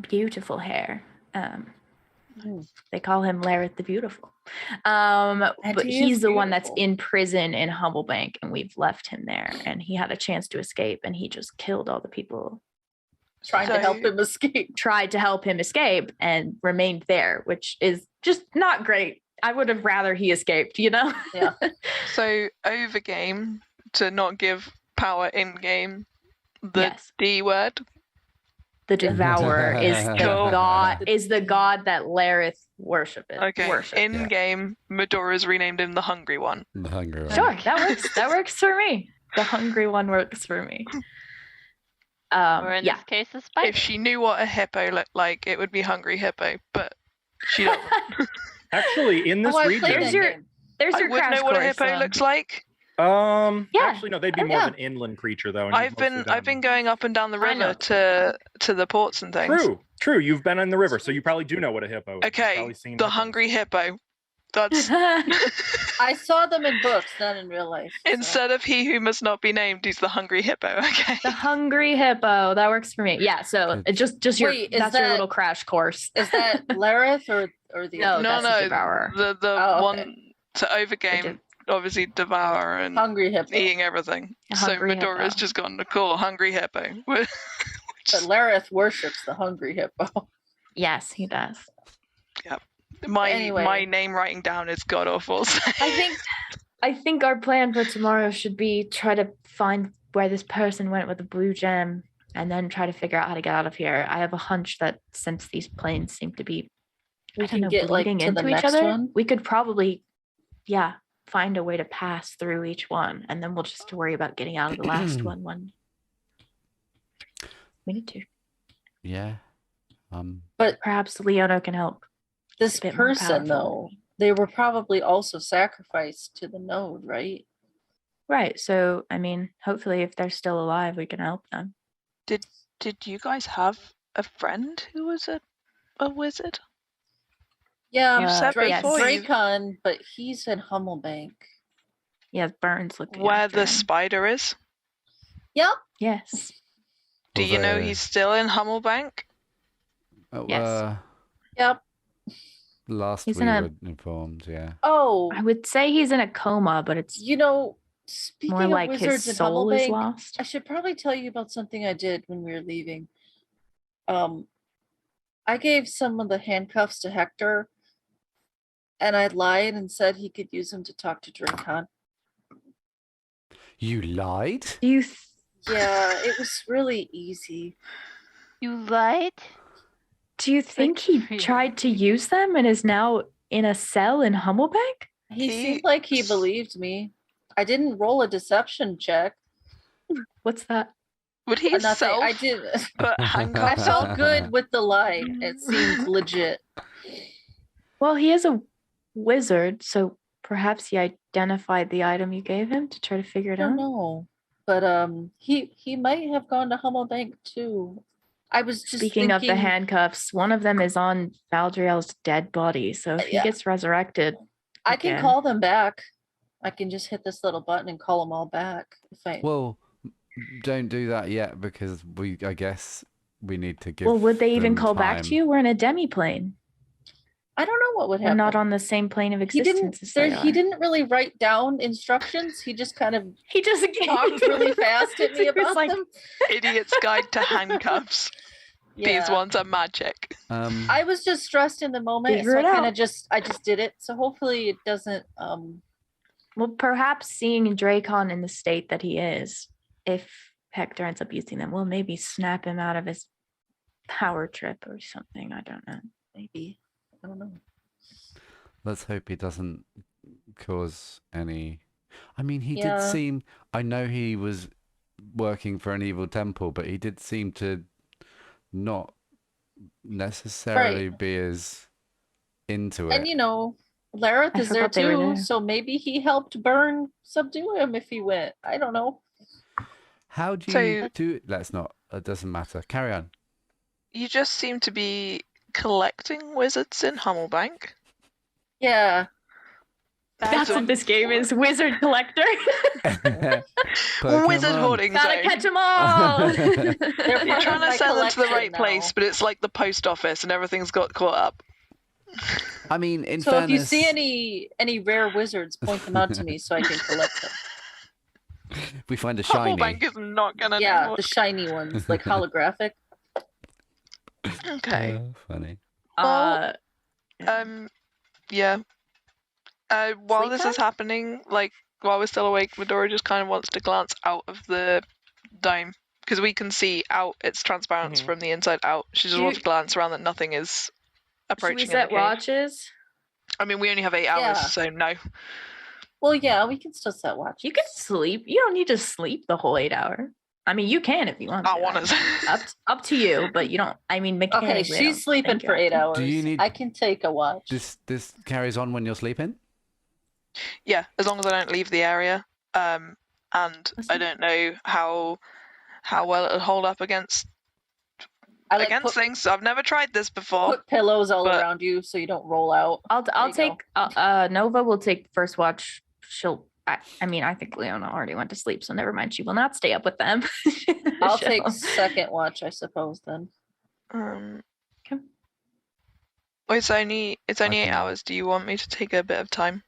beautiful hair. Mm. They call him Lareth the Beautiful. But he he's is the one that's beautiful. in prison in Humblebank, and we've left him there. And he had a chance to escape, and he just killed all the people. Trying to help So- him escape. Tried to help him escape and remained there, which is just not great. I would have rather he escaped, you know? Yeah. So over game, to not give power in game, the Yes. D word. The Devourer is the Cool. god that Lareth worships. Okay. In Yeah. game, Medora's renamed him the Hungry One. The hungry one. Sure, that works. That works for me. The hungry one works for me. Or in Yeah. this case, a spider. If she knew what a hippo looked like, it would be Hungry Hippo, but she doesn't. Actually, in this Oh, I region, played There's that your- game. There's I your would crash know what a course, hippo looks like. Yeah. actually no, they'd be Oh, more yeah. of an inland creature though. and you've I've been mostly I've been done- going up and down the I know. river to the ports and things. True. You've been in the river, so you probably do know what a hippo is. You've Okay, probably seen the hippos. Hungry Hippo. That's I saw them in books, not in real life. so- instead of he who must not be named, he's the Hungry Hippo. Okay. The hungry hippo. That works for me. Yeah, so Good. it just your Wait, is that's your that- little crash course. Is that Lareth or the No, other that's guy? the Devourer. the Oh, okay. one to overgame, obviously devour and Hungry Hippo? eating everything. A So hungry Medora's hippo. just gone to call Hungry Hippo. But Lareth worships the Hungry Hippo. Yes, he does. my Anyway. my name writing down is god awful. I think our plan for tomorrow should be try to find where this person went with the blue gem and then try to figure out how to get out of here. I have a hunch that since these planes seem to be We I don't can know, get like bleeding to the into each next other, one. we could probably find a way to pass through each one, and then we'll just worry about getting out of the last one when we need to. Yeah. Perhaps Leona can help. This bit more person, though, powerful. they were probably also sacrificed to the node, right? Right. So, I mean, hopefully, if they're still alive, we can help them. Did you guys have a friend who was a wizard? Yeah, You Uh, said yes. before you, Dracon, but he's in Humblebank. Yeah, Burns looking where after the him. spider is. Yep. Yes. Do you know Although- he's still in Humblebank? Yes. Yep. Last He's we in a- were informed, yeah. Oh, I would say he's in a coma, but it's you know, speaking more of like wizards his in soul is Humblebank, lost. I should probably tell you about something I did when we were leaving. I gave some of the handcuffs to Hector, and I lied and said he could use them to talk to Dracon. You lied? Do you Yeah, it was really easy. You lied? do you think he really tried to use them and is now in a cell in Humblebank? He He- seemed like he believed me. I didn't roll a deception check. What's that? Would he Nothing. self I did. put I handcuffs felt on? good with the lie. It seemed legit. Well, he is a wizard, so perhaps he identified the item you gave him to try to figure I it don't out. know, but he might have gone to Humblebank too. I was just Speaking of the thinking- handcuffs, one of them is on Valdriel's dead body. So if he Yeah. gets resurrected, I can again. call them back. I can just hit this little button and call them all back. If I Well, don't do that yet because I guess we need to give well, would they even them call back time. to you? We're in a demi plane. I don't know what would We're happen. not on the same plane of he existence didn't. as they He are. didn't really write down instructions. He just kind of He just talked really fast at me He was about like, them. Idiot's Guide to Handcuffs. These Yeah. ones are magic. I was just stressed in the moment, Figure so it I kind out. of I just did it. So hopefully it doesn't. Well, perhaps seeing Dracon in the state that he is, if Hector ends up using them, will maybe snap him out of his power trip or something. I don't know. Maybe. I don't know. Let's hope he doesn't cause any. I mean, he did Yeah. seem. I know he was working for an evil temple, but he did seem to not necessarily be as into it. And you know, Lareth I is there forgot they were too, there. so maybe he helped subdue him if he went. I don't know. How do So- you do? Let's not. It doesn't matter. Carry on. You just seem to be collecting wizards in Hummelbank. Yeah. That's what this game is, Wizard Collector. Wizard Pokemon. hoarding Gotta zone. catch them all. They're You're part trying of to my sell them to the collection right place, now. but it's like the post office and everything's got caught up. I mean, in So fairness, if you see any rare wizards, point them out to me so I can collect them. if we find a shiny. Hummelbank is not gonna Yeah, know. the shiny ones, like holographic. Okay. Funny. uh, Yeah. While Sleep this time? is happening, like while we're still awake, Medora just kind of wants to glance out of the dome because we can see out its transparency Mhm. from the inside out. She just Do wants you- to glance around that nothing is should approaching. we in the set cage. watches? I mean, we only have 8 hours, Yeah. so no. Well, yeah, we can still set watch. You can sleep. You don't need to sleep the whole 8 hour. I mean, you can if you want. I to. want to. Up to you, but you don't. I mean, Okay, mechanically, I don't she's sleeping think you for have 8 to. hours. Do you need- I can take a watch. This carries on when you're sleeping. Yeah, as long as I don't leave the area. And That's I fine. don't know how well it'll hold up against I like against things. I've never tried this before. put pillows all but- around you so you don't roll out. I'll you take. Nova will take first watch. She'll. I mean, I think Leona already went to sleep, so never mind. She will not stay up with them. I'll take She'll- second watch, I suppose. Then Okay. Well, it's only 8 Okay. hours. Do you want me to take a bit of time?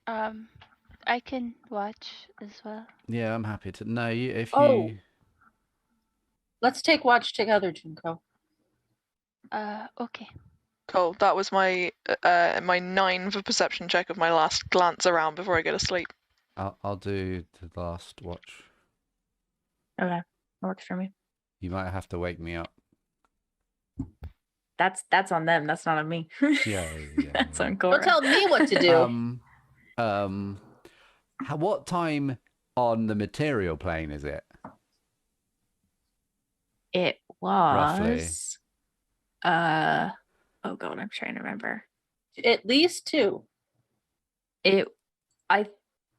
I can watch as well. Yeah, I'm happy to. No, if Oh. you. let's take watch together, Junko. Okay. Cool. That was my my 9 for perception check of my last glance around before I go to sleep. I'll do the last watch. Okay, that works for me. You might have to wake me up. That's on them. That's not on me. Yeah. That's on Don't Cora. tell me what to do. What time on the material plane is it? It Roughly. was. Oh god, I'm trying to remember. At least 2.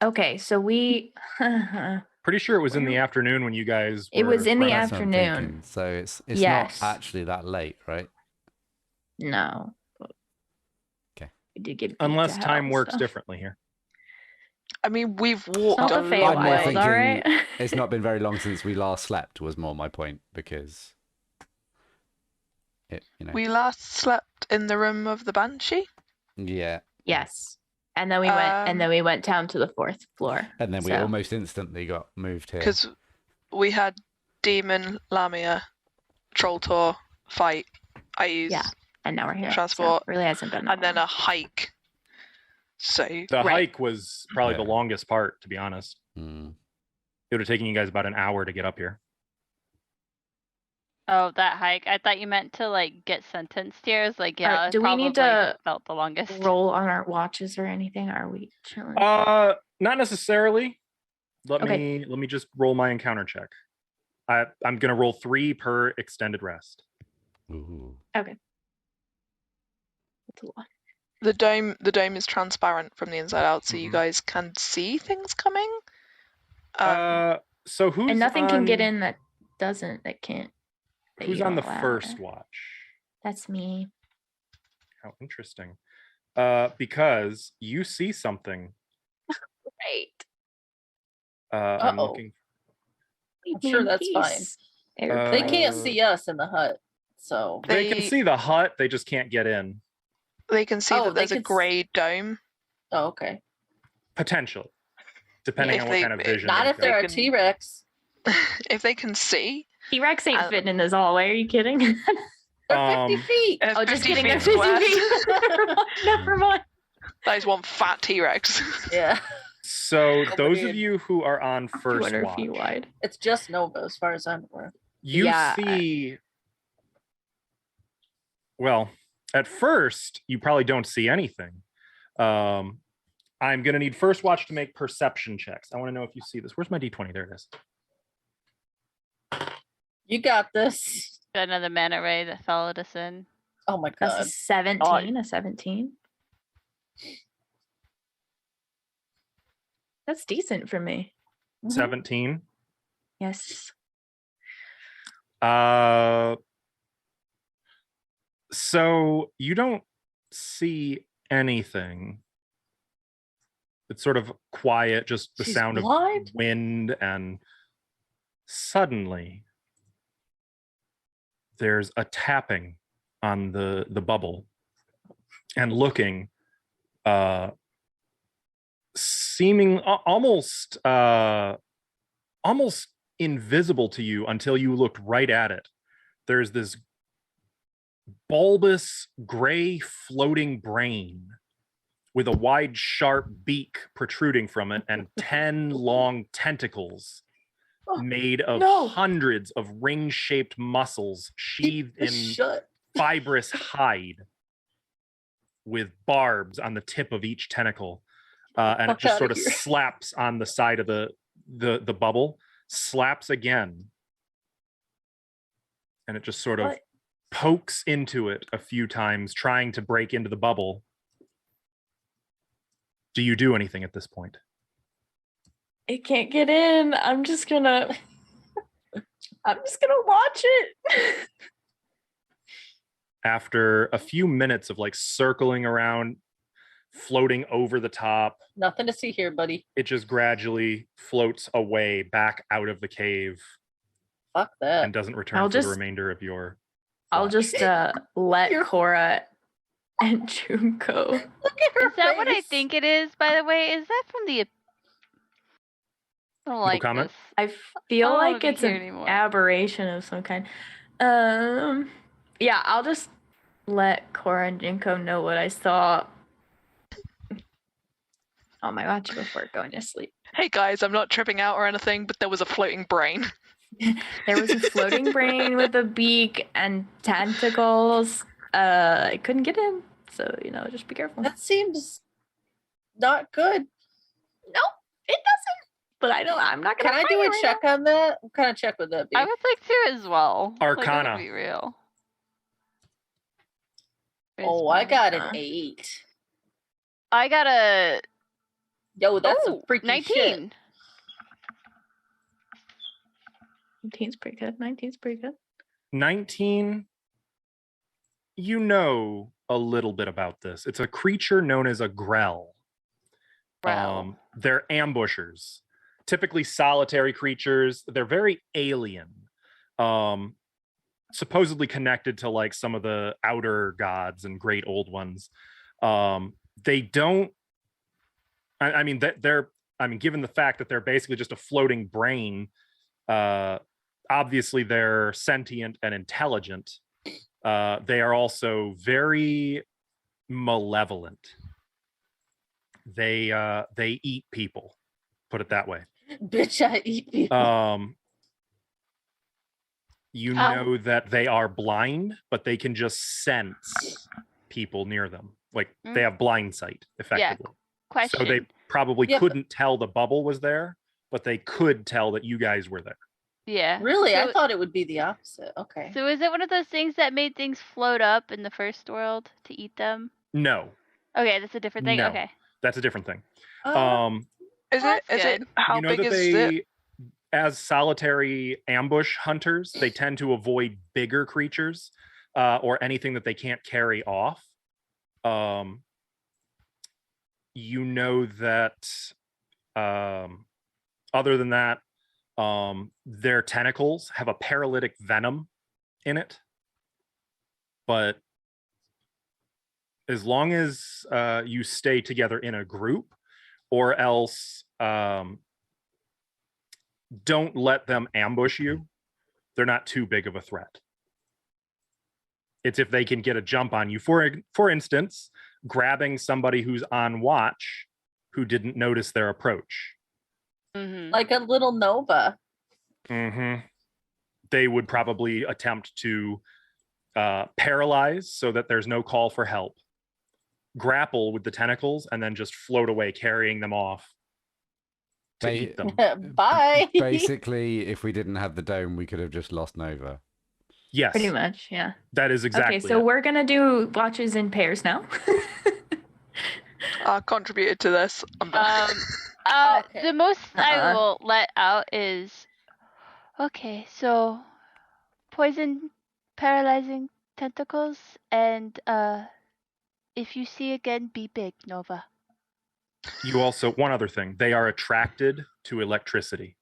Okay, so we. Pretty sure it was in the afternoon when you guys. It was were in the running. That's what I'm afternoon. thinking. So it's Yes. not actually that late, right? No. Okay. We did get Unless pizza time Hut works stuff. differently here. I mean, we've It's walked not a the long I'm more Feywild, way. all right? thinking It's not been very long since we last slept. Was more my point because it, We last slept in the room of the Banshee. yeah, Yes. And then we went down to the 4th floor. and then we So- almost instantly got moved here. Because we had Demon, Lamia, Troll Tour, fight. I used, Yeah. And now we're here. Transport, So it really hasn't been that and then long. a hike. So The Right. hike was probably the Yeah. longest part, to be honest. Mm. It would have taken you guys about an hour to get up here. Oh, that hike. I thought you meant to like get sentenced here. I was like, Alright, yeah, it do we need probably to felt the longest. roll on our watches or anything? Are we chilling? Not necessarily. Let Okay. me just roll my encounter check. I'm gonna roll 3 per extended rest. Ooh. That's a lot. the dome is transparent from the inside out, so you Mhm. guys can see things coming. So who's And nothing can get on- in that can't. that Who's you on the don't allow first there. watch? That's me. How interesting. Because you see something. Right. I'm Uh-oh. looking. Leave I'm me sure in that's fine. peace, They airplane. can't see us in the hut, so They can They- see the hut. They just can't get in. They can see Oh, that they there's a can s- grey dome. Oh, okay. Potentially, depending If on what they- kind of vision. Not they've if they're got. a can- T-Rex. If they can see, T-Rex ain't Uh, fitting in this hallway. Are you kidding? They're 50 feet. Oh, just 50 kidding. They're feet 50 square. feet. Never mind. That is one fat T-Rex. Yeah. So Nobody those of in. you who are on first 200 watch, feet wide. It's just Nova as far as I'm aware. you Yeah. see. Well, at first, you probably don't see anything. I'm going to need first watch to make perception checks. I want to know if you see this. Where's my d20? There it is. You got this. Got another mana ray that followed us in. Oh my That's a god. 17. A 17. That's decent for me. Mhm. 17. Yes. So you don't see anything. It's sort of quiet, just the She's sound blind? of wind, and suddenly there's a tapping on the bubble, and looking, seeming almost invisible to you until you looked right at it. There's this bulbous gray floating brain with a wide sharp beak protruding from it and 10 long tentacles made of no. hundreds of ring-shaped muscles sheathed in Shut. fibrous hide with barbs on the tip of each tentacle, and it Fuck just outta sort of here. slaps on the side of the bubble, slaps again, and it just sort of What? pokes into it a few times, trying to break into the bubble. Do you do anything at this point? It can't get in. I'm just gonna watch it. After a few minutes of like circling around, floating over the top, Nothing to see here, buddy. it just gradually floats away back out of the cave Fuck that. and doesn't return I'll for the just- remainder of your I'll watch. just let You're- Cora and Junko. Look at her Is that what I face. think it is, by the way? Is that from the... I don't like comment? this. I feel don't wanna like be it's here an anymore. aberration of some kind. Yeah, I'll just let Cora and Junko know what I saw on my watch before going to sleep. Hey guys, I'm not tripping out or anything, but there was a floating brain. There was a floating brain with a beak and tentacles. I couldn't get in, so just be careful. That seems not good. Nope, it doesn't. But I'm not gonna. Can I find do it a right check on that? What kind of check would that be? I would like to as well. Like, Arcana. let's be real. Oh, Where's I got Uh, an 8. I got a... Yo, that's some Oh, freaky 19. shit. 19's pretty good. 19's pretty good. 19, you know a little bit about this. It's a creature known as a grell. Wow. They're ambushers, typically solitary creatures. They're very alien, supposedly connected to like some of the outer gods and great old ones. They don't, I mean, given the fact that they're basically just a floating brain, obviously they're sentient and intelligent. They are also very malevolent. They eat people, put it that way. Bitch, I eat people. You Ow. know that they are blind, but they can just sense people near them. Like they have blind sight, effectively. Question. So they probably Yeah, but- couldn't tell the bubble was there, but they could tell that you guys were there. Yeah. Really? So, I thought it would be the opposite. Okay. so is it one of those things that made things float up in the first world to eat them? No, Okay, that's a different thing. No. Okay. that's a different thing. Oh, Is That's it? Is it? good. How you know big that is they, it? as solitary ambush hunters, they tend to avoid bigger creatures or anything that they can't carry off. You know that other than that, their tentacles have a paralytic venom in it, but as long as you stay together in a group, or else don't let them ambush you. They're not too big of a threat. It's if they can get a jump on you. For instance, grabbing somebody who's on watch who didn't notice their approach. Like a little Nova. They would probably attempt to paralyze so that there's no call for help, grapple with the tentacles, and then just float away, carrying them off to eat them. Bye. Basically, if we didn't have the dome, we could have just lost Nova. Yes, Pretty much, yeah. that is exactly. Okay, so it. we're gonna do watches in pairs now. I contributed to this. I'm done. Okay. The most I Uh-uh. will let out is okay. So poison, paralyzing tentacles, and if you see again, be big, Nova. You also, one other thing, they are attracted to electricity.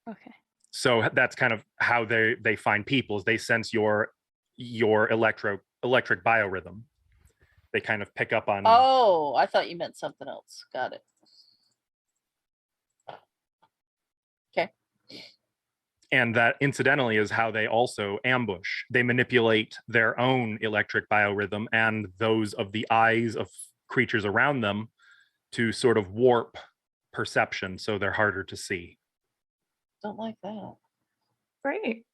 Okay. So that's kind of how they find people, is they sense your electric biorhythm. They kind of pick up on. Oh, I thought you meant something else. Got it. Okay. And that incidentally is how they also ambush. They manipulate their own electric biorhythm and those of the eyes of creatures around them to sort of warp perception, so they're harder to see. Don't like that. Great.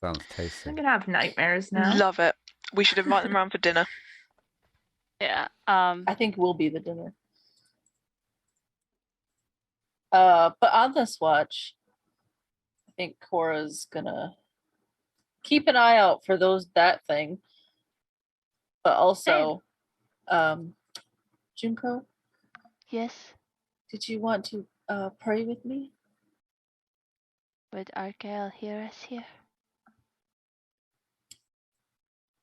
Sounds tasty. I'm gonna have nightmares now. Love it. We should invite them around for dinner. Yeah. I think we'll be the dinner. But on this watch, I think Cora's gonna keep an eye out for that thing. But also, Junko, Yes. did you want to pray with me? Would Argyle hear us here?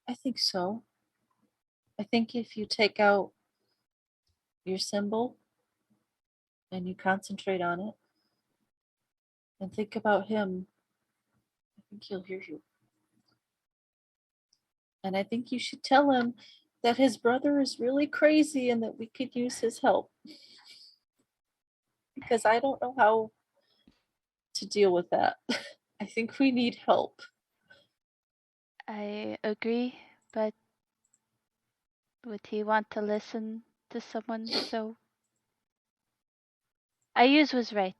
I think so. I think if you take out your symbol and you concentrate on it and think about him, I think he'll hear you. And I think you should tell him that his brother is really crazy and that we could use his help. Because I don't know how to deal with that. I think we need help. I agree, but would he want to listen to someone so? Ayuz was right,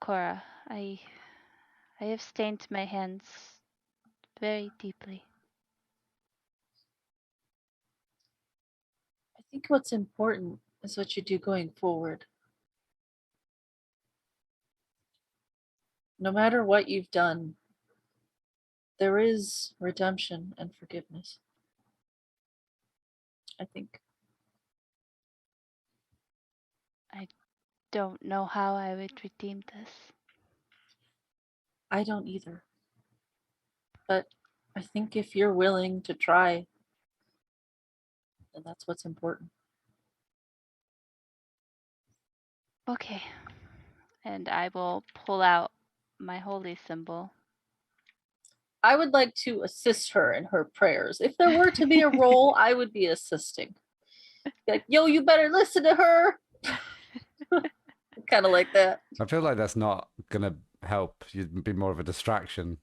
Cora. I have stained my hands very deeply. I think what's important is what you do going forward. No matter what you've done, there is redemption and forgiveness. I think. Don't know how I would redeem this. I don't either. But I think if you're willing to try, then that's what's important. Okay. And I will pull out my holy symbol. I would like to assist her in her prayers. If there were to be a role, I would be assisting. Like, yo, you better listen to her. Kind of like that. I feel like that's not gonna help. You'd be more of a distraction.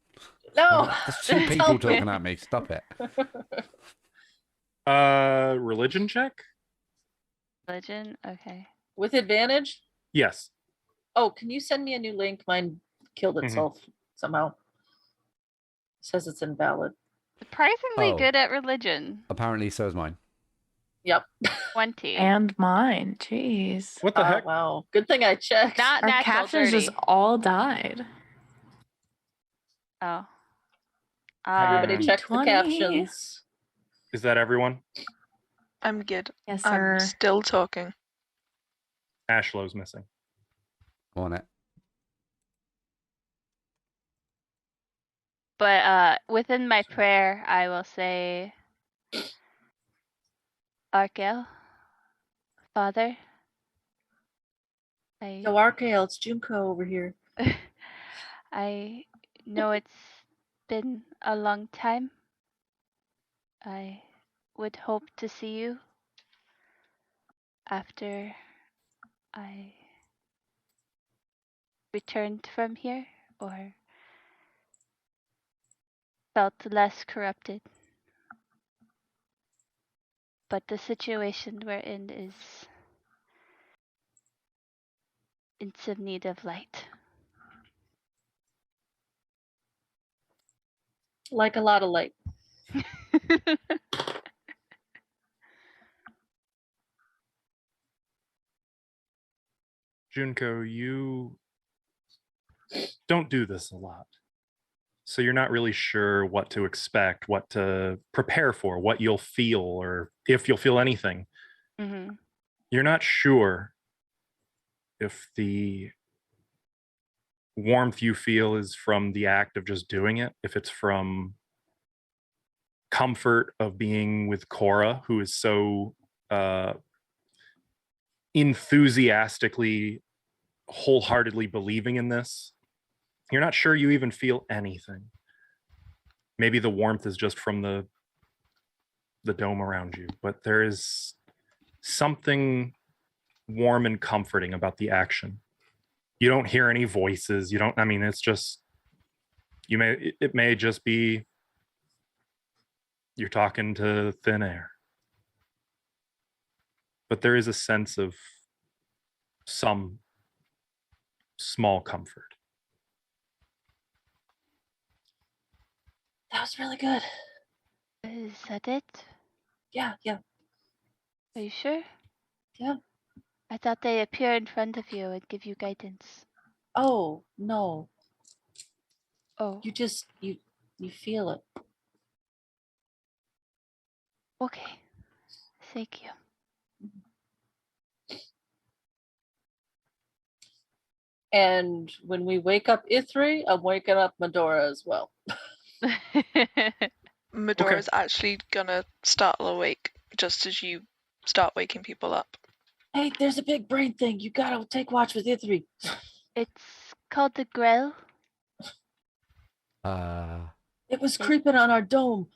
No, There's two that's people helping. talking at me. Stop it. Religion check? Religion? Okay. With advantage? Yes. Oh, can you send me a new link? Mine killed itself somehow. Says it's invalid. Surprisingly Oh. good at religion. Apparently, so is mine. Yep. 20. And mine. Jeez. What the heck? Wow. Good thing I checked. Not Our natural captions 30. just all died. Oh. Everybody check the 20. captions. Is that everyone? I'm good. Yes, sir. I'm still talking. Ashlow's missing. On it. But within my prayer, I will say, Arkel, Father, Yo, Arkael, it's Junko over here. I know it's been a long time. I would hope to see you after I returned from here, or felt less corrupted. But the situation we're in is in some need of light. Like a lot of light. Junko, you don't do this a lot. So you're not really sure what to expect, what to prepare for, what you'll feel, or if you'll feel anything. Mm-hmm. You're not sure if the warmth you feel is from the act of just doing it, if it's from comfort of being with Cora, who is so enthusiastically, wholeheartedly believing in this. You're not sure you even feel anything. Maybe the warmth is just from the dome around you, but there is something warm and comforting about the action. You don't hear any voices. You don't, I mean, it's just, it may just be you're talking to thin air. But there is a sense of some small comfort. That was really good. Is that it? Yeah. Are you sure? Yeah. I thought they appear in front of you and give you guidance. Oh, no. Oh, You just, you feel it. okay. Thank you. And when we wake up Ithri, I'm waking up Medora as well. Medora's actually gonna startle awake just as you start waking people up. Hey, there's a big brain thing. You gotta take watch with Ithri. It's called the Grell. It was creeping on our dome.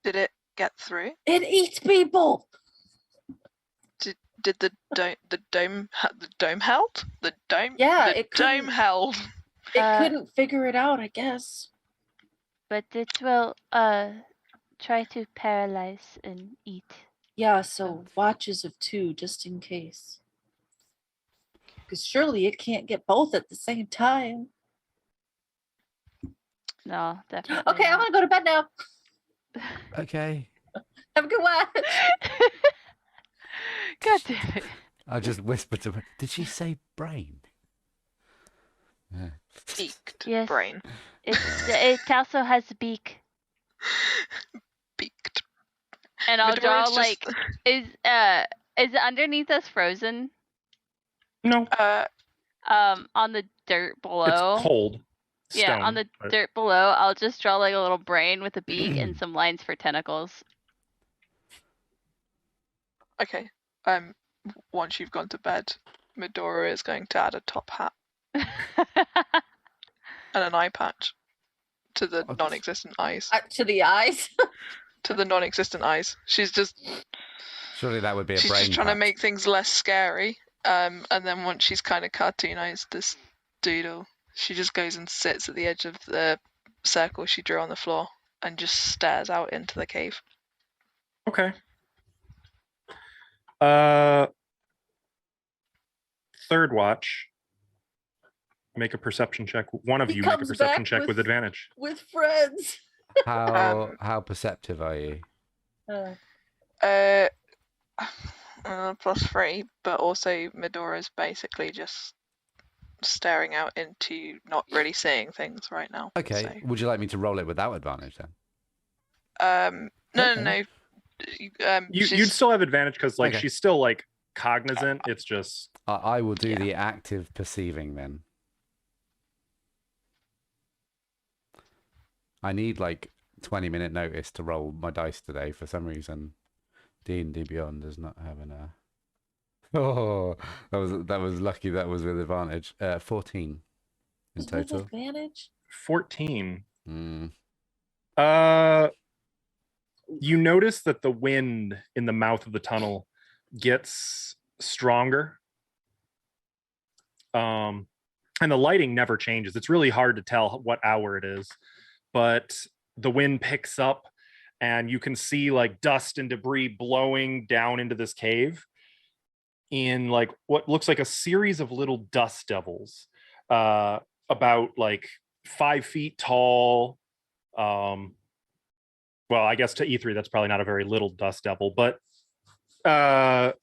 Did it get through? It eats people. Did the dome held? The dome? Yeah, the it dome couldn't- held. It couldn't figure it out, I guess. But it will try to paralyze and eat. Yeah, so watches of 2 just in case. Because surely it can't get both at the same time. No, definitely. Okay, I'm not. gonna go to bed now. Okay. Have a good one. God damn it. I just whispered to her, did she say brain? Yeah. Beaked Yes. brain. It also has a beak. Beaked. And I'll draw Medora's like just- is it underneath us frozen? No, On the dirt below. it's cold. Yeah, on stone, the but- dirt below, I'll just draw like a little brain with a beak and some lines for tentacles. Okay. Once you've gone to bed, Medora is going to add a top hat and an eye patch to the Okay. non-existent eyes. To the eyes. To the non-existent eyes. She's just Surely that would be a she's brain just trying to patch. make things less scary. And then once she's kind of cartoonized this doodle, she just goes and sits at the edge of the circle she drew on the floor and just stares out into the cave. Okay. Third watch. Make a perception check. One of He you make a comes perception back check with with- advantage. With friends. How perceptive are you? +3, but also Medora's basically just staring out into not really seeing things right now. Okay. So, Would you like me to roll it without advantage then? no. Okay. You'd She's- still have advantage because like Okay. she's still like cognizant. It's just I will do Yeah. the active perceiving then. I need like 20-minute notice to roll my dice today for some reason. D&D Beyond does not have an Oh, that was lucky. That was with advantage. 14 in With total. advantage. 14. Mm. You notice that the wind in the mouth of the tunnel gets stronger. And the lighting never changes. It's really hard to tell what hour it is, but the wind picks up and you can see like dust and debris blowing down into this cave in like what looks like a series of little dust devils, about like 5 feet tall. Well, I guess to E3, that's probably not a very little dust devil, but they're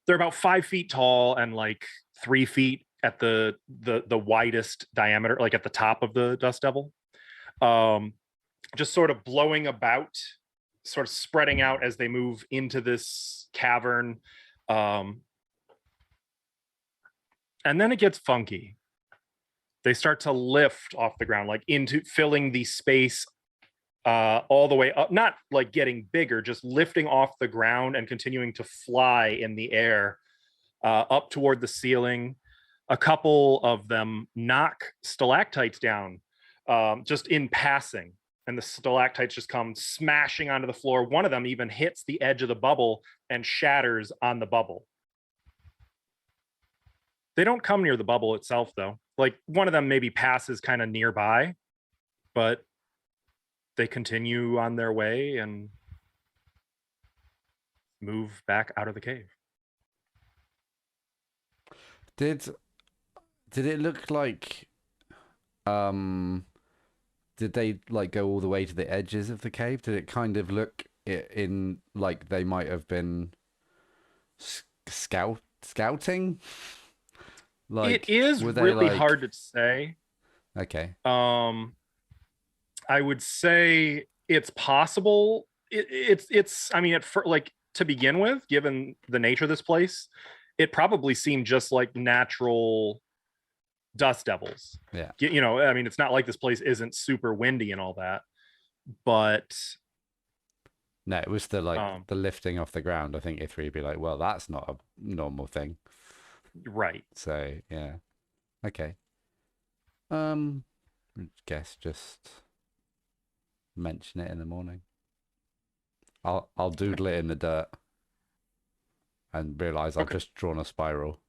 about 5 feet tall and like 3 feet at the widest diameter, like at the top of the dust devil. Just sort of blowing about, sort of spreading out as they move into this cavern. And then it gets funky. They start to lift off the ground, like into filling the space all the way up, not like getting bigger, just lifting off the ground and continuing to fly in the air up toward the ceiling. A couple of them knock stalactites down just in passing, and the stalactites just come smashing onto the floor. One of them even hits the edge of the bubble and shatters on the bubble. They don't come near the bubble itself, though. Like one of them maybe passes kind of nearby, but they continue on their way and move back out of the cave. Did it look like did they like go all the way to the edges of the cave? Did it kind of look in like they might have been scouting? Like, it is really like... hard to say. Okay. I would say it's possible. It's I mean, like to begin with, given the nature of this place, it probably seemed just like natural dust devils. Yeah. You know, I mean, it's not like this place isn't super windy and all that, but no, it was the like the lifting off the ground. I think E3 would be like, well, that's not a normal thing. Right. So yeah. Okay. Guess just mention it in the morning. I'll doodle it in the dirt and realize I've just drawn a spiral.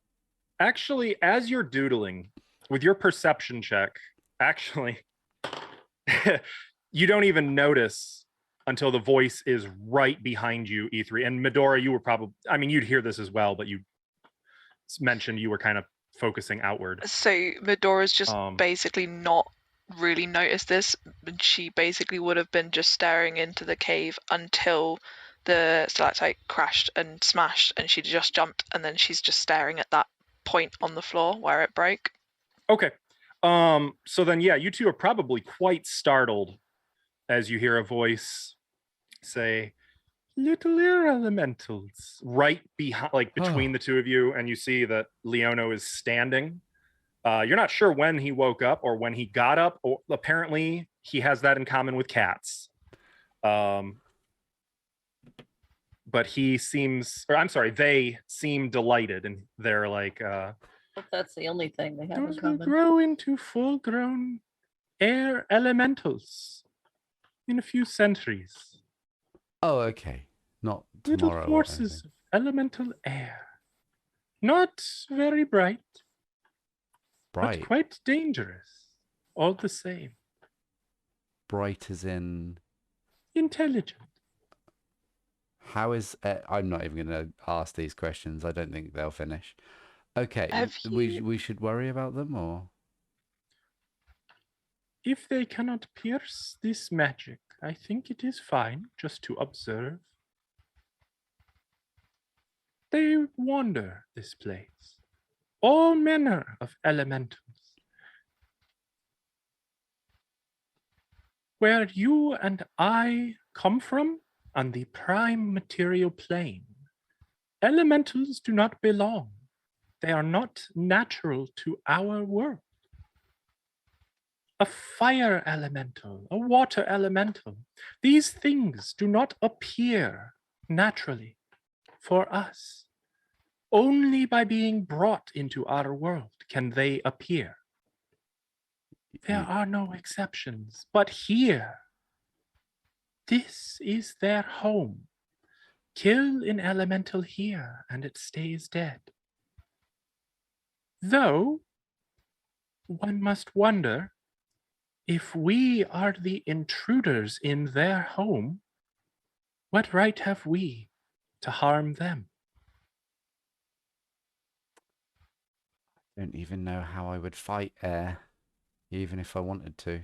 Actually, as you're doodling with your perception check, actually you don't even notice until the voice is right behind you, E3. And Medora, you were probably, I mean, you'd hear this as well, but you mentioned you were kind of focusing outward. So Medora's just basically not really noticed this. She basically would have been just staring into the cave until the stalactite crashed and smashed, and she just jumped, and then she's just staring at that point on the floor where it broke. Okay. So then, yeah, you two are probably quite startled as you hear a voice say, "Little air elementals," right behind, like between the two of you, and you see that Leono is standing. You're not sure when he woke up or when he got up, or apparently he has that in common with cats. But he seems, or I'm sorry, they seem delighted, and they're like, that's the only thing they have in those common. will grow into full-grown air elementals in a few centuries. Oh, okay. Not tomorrow. Little forces of elemental air. Not very bright. But quite dangerous, all the same. Bright as in? Intelligent. How is... I'm not even going to ask these questions. I don't think they'll finish. Okay, we should worry about them, or? If they cannot pierce this magic, I think it is fine just to observe. They wander this place. All manner of elementals. Where you and I come from, on the prime material plane, elementals do not belong. They are not natural to our world. A fire elemental, a water elemental, these things do not appear naturally for us. Only by being brought into our world can they appear. There are no exceptions, but here, this is their home. Kill an elemental here, and it stays dead. Though, one must wonder, if we are the intruders in their home, what right have we to harm them? Don't even know how I would fight air, even if I wanted to.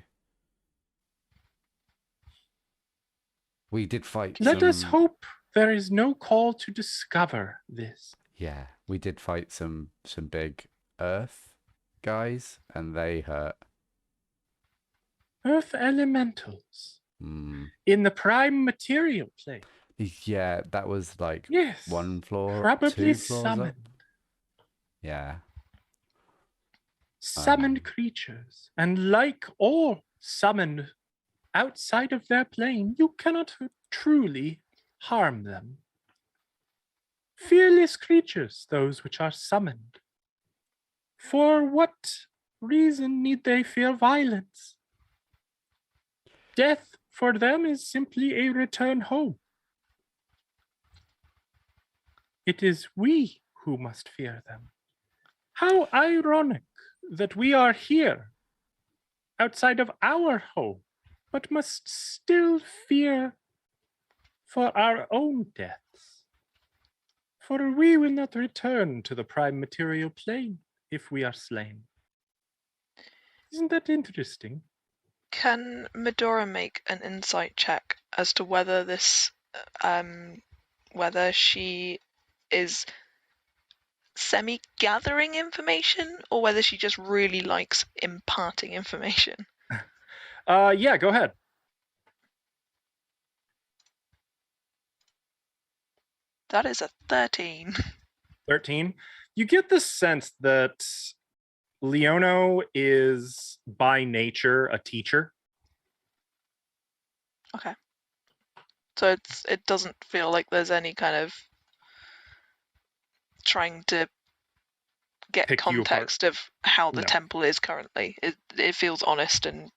We did fight Let us some- hope there is no call to discover this. Yeah, we did fight some big Earth guys, and they hurt. Earth elementals Hmm. in the prime material plane. Yeah, that was like Yes. one floor, Probably two floors summoned. up. Yeah. Summoned creatures. And like all summoned outside of their plane, you cannot truly harm them. Fearless creatures, those which are summoned. For what reason need they fear violence? Death for them is simply a return home. It is we who must fear them. How ironic that we are here, outside of our home, but must still fear for our own deaths. For we will not return to the prime material plane if we are slain. Isn't that interesting? Can Medora make an insight check as to whether this, whether she is semi-gathering information or whether she just really likes imparting information? Yeah, go ahead. That is a 13. 13. You get the sense that Leono is by nature a teacher. Okay. So it doesn't feel like there's any kind of trying to get Pick you apart. context of how the No. temple is currently. It feels honest and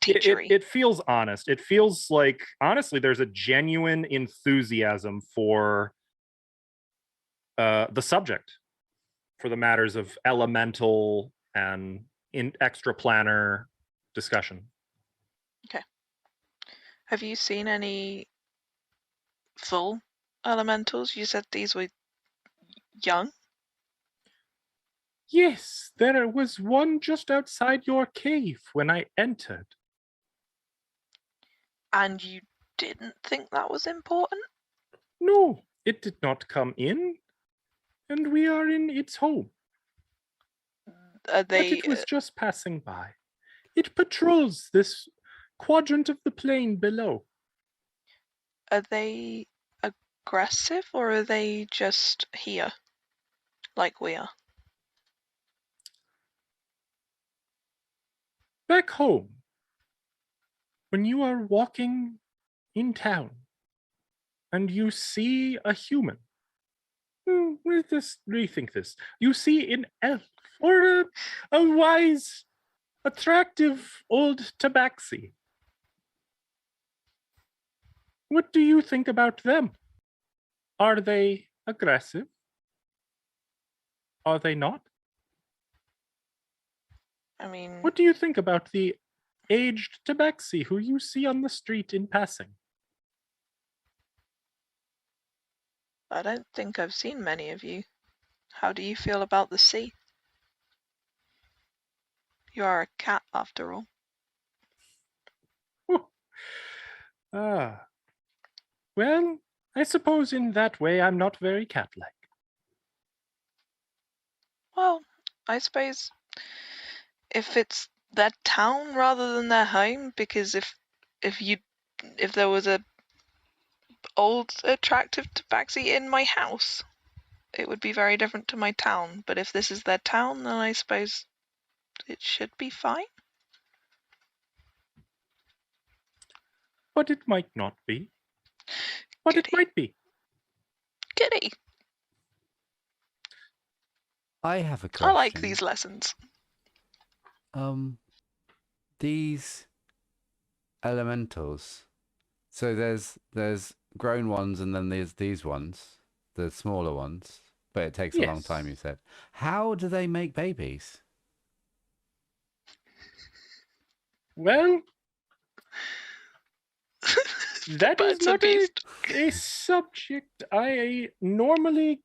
It, teachery. it feels honest. It feels like, honestly, there's a genuine enthusiasm for the subject, for the matters of elemental and in extra planar discussion. Have you seen any full elementals? You said these were young. Yes, there was one just outside your cave when I entered. And you didn't think that was important? No, it did not come in, and we are in its home. Are But they it was just passing by. It patrols this quadrant of the plane below. aggressive or are they just here like we are? Back home, when you are walking in town and you see a human, let's just rethink this. You see an elf or a wise, attractive old tabaxi. What do you think about them? Are they aggressive? Are they not? I mean, What do you think about the aged tabaxi who you see on the street in passing? I don't think I've seen many of you. How do you feel about the sea? You are a cat after all. Ah. Well, I suppose in that way I'm not very cat-like. Well, I suppose if it's their town rather than their home, because if there was a old attractive tabaxi in my house, it would be very different to my town. But if this is their town, then I suppose it should be fine. But it might not be. But it Goody. might be. Giddy. I have a question. I like these lessons. These elementals. So there's grown ones, and then there's these ones, the smaller ones. But it takes a long time, you Yes. said. How do they make babies? Well, that is Birds and not a, beast. a subject I normally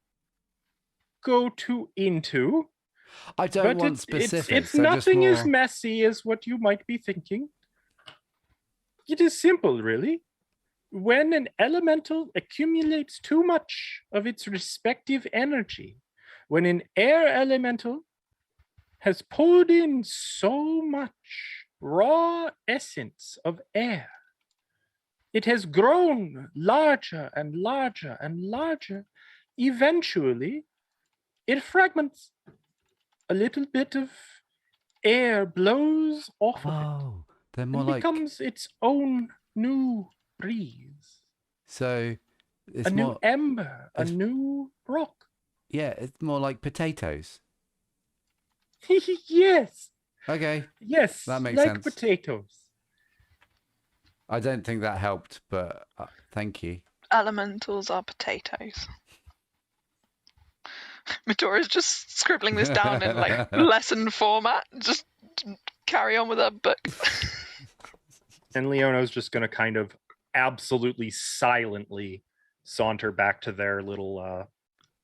go too into. I don't But want it's specifics. So just nothing as more. messy as what you might be thinking. It is simple, really. When an elemental accumulates too much of its respective energy, when an air elemental has pulled in so much raw essence of air, it has grown larger and larger and larger. Eventually, it fragments. A little bit of air blows off of it Oh, they're more and like. becomes its own new breeze. So it's A new more. ember, a it's- new rock. Yeah, it's more like potatoes. Yes, Okay, yes, that makes like sense. potatoes. I don't think that helped, but thank you. Elementals are potatoes. Midori's just scribbling this down in like lesson format. Just carry on with her book. And Leono's just going to kind of absolutely silently saunter back to their little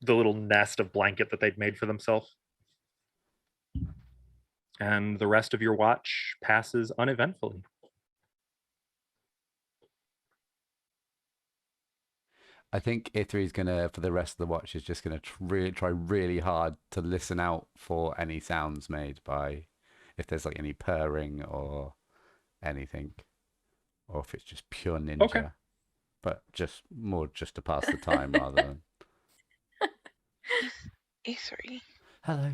the little nest of blanket that they'd made for themselves. And the rest of your watch passes uneventfully. I think Ithri's gonna, for the rest of the watch, is just gonna try really hard to listen out for any sounds made by, if there's like any purring or anything, or if it's just pure ninja. Okay. But just to pass the time rather than. E3. Hello.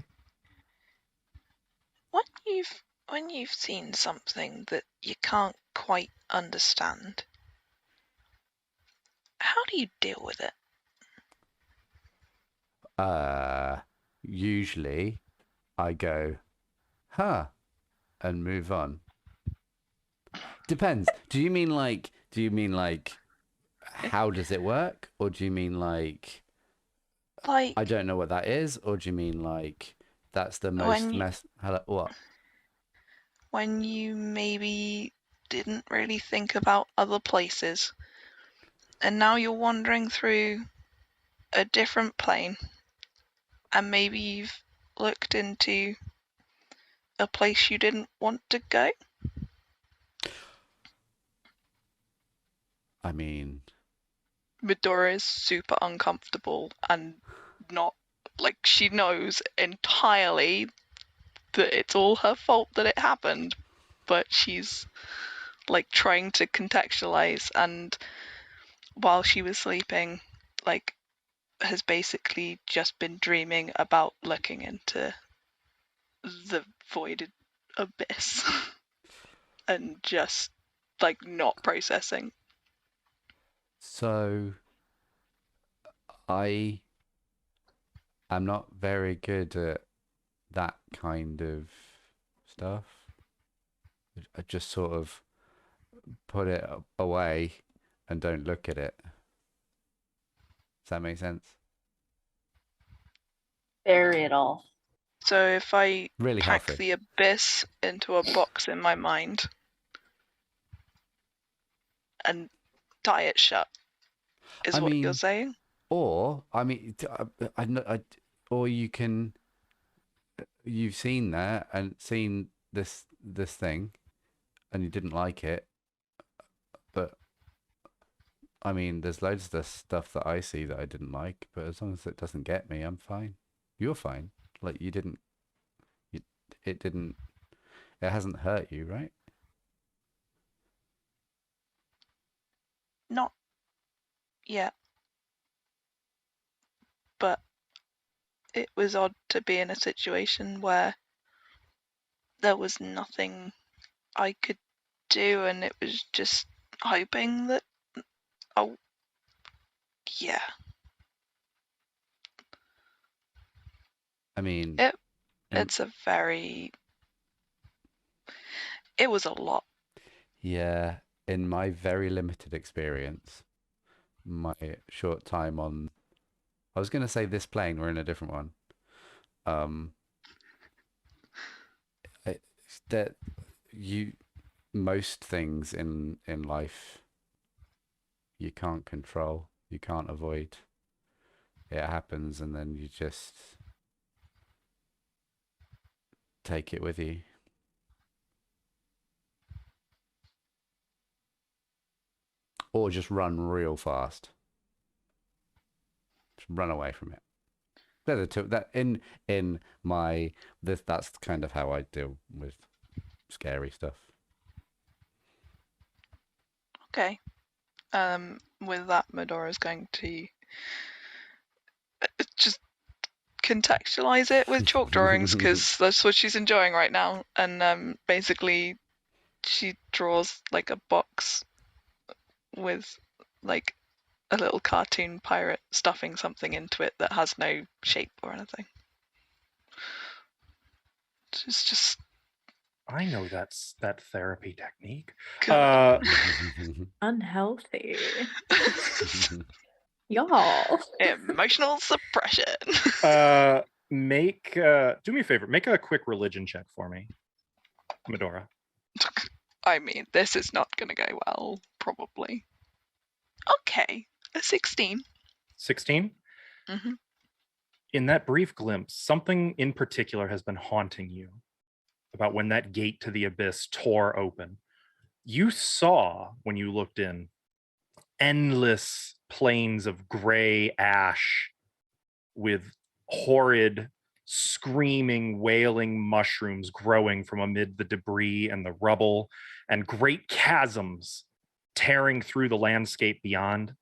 When you've seen something that you can't quite understand, how do you deal with it? Usually I go, huh, and move on. Depends. Do you mean like how does it work? Or do you mean like Like I don't know what that is? Or do you mean like that's the most When you- what? when you maybe didn't really think about other places, and now you're wandering through a different plane, and maybe you've looked into a place you didn't want to go? I mean, Midora is super uncomfortable and not like she knows entirely that it's all her fault that it happened, but she's like trying to contextualize, and while she was sleeping, like has basically just been dreaming about looking into the voided abyss and just like not processing. so I am not very good at that kind of stuff. I just sort of put it away and don't look at it. Does that make sense? Bury it all. So if I Really pack healthy. the abyss into a box in my mind and tie it shut, is I what mean, you're saying? Or I mean, or you can. You've seen that and seen this thing, and you didn't like it, but I mean, there's loads of the stuff that I see that I didn't like, but as long as it doesn't get me, I'm fine. You're fine. Like you didn't. It didn't. It hasn't hurt you, right? Not yet. But it was odd to be in a situation where there was nothing I could do, and it was just hoping that, oh, yeah. I mean, It Um, it's a very, it was a lot. yeah. In my very limited experience, my short time on. I was going to say this plane. We're in a different one. That most things in life you can't control, you can't avoid. It happens, and then you just take it with you. Or just run real fast. Just run away from it. They're the two that in my that's kind of how I deal with scary stuff. Okay. With that, Medora's going to just contextualize it with chalk drawings because that's what she's enjoying right now. And basically, she draws like a box with like a little cartoon pirate stuffing something into it that has no shape or anything. It's just I know that's that therapy technique. good. Unhealthy. Y'all. Emotional suppression. Do me a favor, make a quick religion check for me, Medora. I mean, this is not going to go well, probably. Okay, a 16. 16. Mm-hmm. In that brief glimpse, something in particular has been haunting you about when that gate to the abyss tore open. You saw, when you looked in, endless plains of gray ash with horrid, screaming, wailing mushrooms growing from amid the debris and the rubble, and great chasms tearing through the landscape beyond.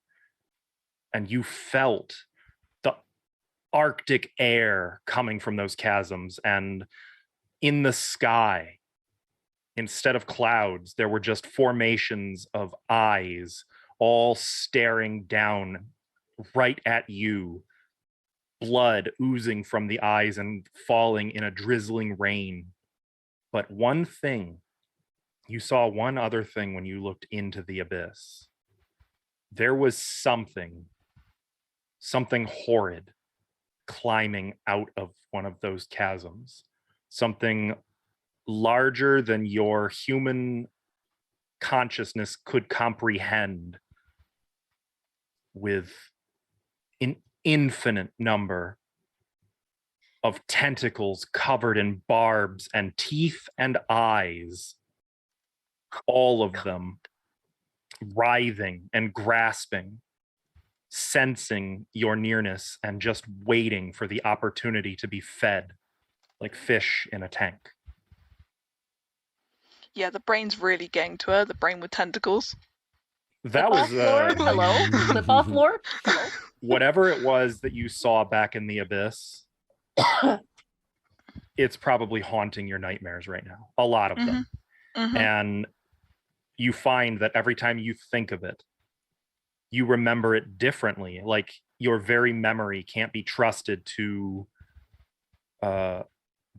And you felt the Arctic air coming from those chasms, and in the sky, instead of clouds, there were just formations of eyes all staring down right at you, blood oozing from the eyes and falling in a drizzling rain. But one thing, you saw one other thing when you looked into the abyss. There was something horrid climbing out of one of those chasms. Something larger than your human consciousness could comprehend, with an infinite number of tentacles covered in barbs and teeth and eyes, all of them writhing and grasping, sensing your nearness and just waiting for the opportunity to be fed like fish in a tank. Yeah, the brain's really getting to her, the brain with tentacles. That was Hello? Clip off lore? Hello? whatever it was that you saw back in the abyss. It's probably haunting your nightmares right now, a lot of them. Mm-hmm. And you find that every time you think of it, you remember it differently. Like your very memory can't be trusted to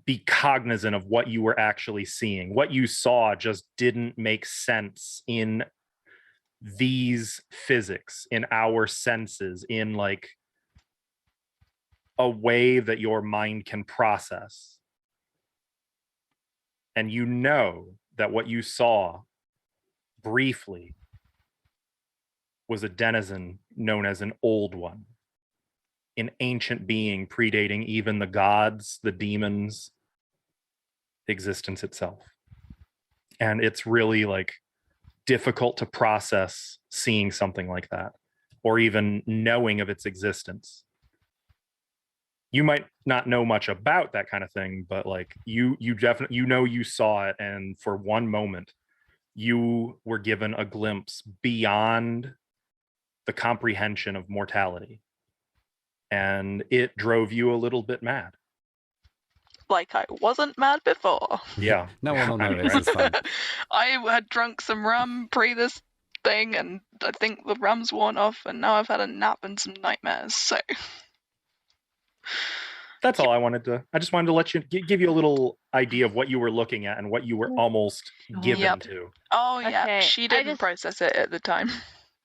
be cognizant of what you were actually seeing. What you saw just didn't make sense in these physics, in our senses, in like a way that your mind can process. And you know that what you saw briefly was a denizen known as an Old One, an ancient being predating even the gods, the demons, existence itself. And it's really like difficult to process seeing something like that, or even knowing of its existence. You might not know much about that kind of thing, but like you definitely, you saw it, and for one moment you were given a glimpse beyond the comprehension of mortality, and it drove you a little bit mad. Like I wasn't mad before. Yeah. No one will I mean, notice. right? It's fine. I had drunk some rum pre this thing, and I think the rum's worn off, and now I've had a nap and some nightmares, so... That's all I wanted to. I just wanted to let you give you a little idea of what you were looking at and what you were almost given Yep. to. Oh, yeah, Okay, she I didn't just- process it at the time.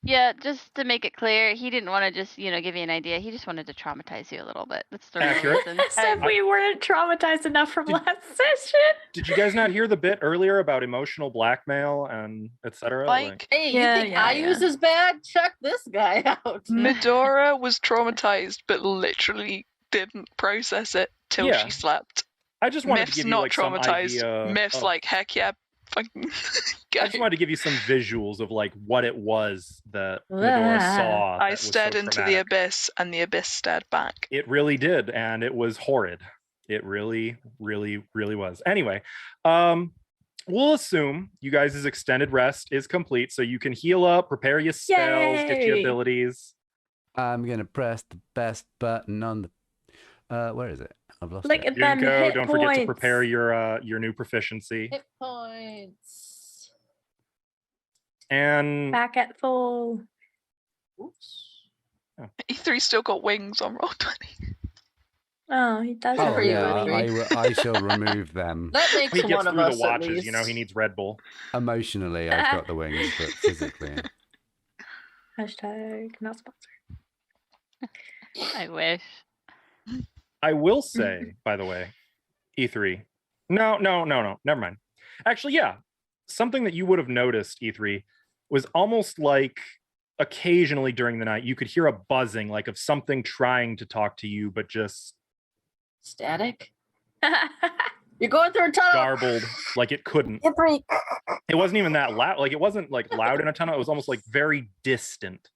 Yeah, just to make it clear, he didn't want to just, give you an idea. He just wanted to traumatize you a little bit. That's the real Accurate. reason. As if we weren't traumatized enough from Did- last session. Did you guys not hear the bit earlier about emotional blackmail and etc.? Like, Hey, you Yeah, think yeah, Ayus yeah. is bad? Check this guy out. Medora was traumatized, but literally didn't process it till Yeah. she slept. I just wanted to Myth's give you not like some traumatized. idea. Myth's of- like, heck yeah, fucking I just wanted to give you some visuals of like what it was that Medora Ah. saw. I that was so stared into the traumatic. abyss, and the abyss stared back. It really did, and it was horrid. It really, really, really was. Anyway, we'll assume you guys' extended rest is complete, so you can heal up, prepare your spells, get your Yay. abilities. I'm gonna press the best button on the. Where is it? I've lost Look it. at them Junko, hit don't points. forget to prepare your new proficiency. Hit points. And Back at full. Oops. E3 still got wings on roll 20. Oh, he does Good Oh have for a you, yeah, Idri. I shall remove them. That makes he gets one of through the us at watches. least. You know, he needs Red Bull. Emotionally, I've got the wings, but physically, Hashtag not sponsored. I wish. I will say, by the way, E3. No, never mind. Actually, yeah. Something that you would have noticed, E3, was almost like occasionally during the night, you could hear a buzzing, like of something trying to talk to you, but just Static. You're going through a tunnel. garbled, like it couldn't. Idri. It wasn't even that loud. Like it wasn't like loud in a tunnel. It was almost like very distant.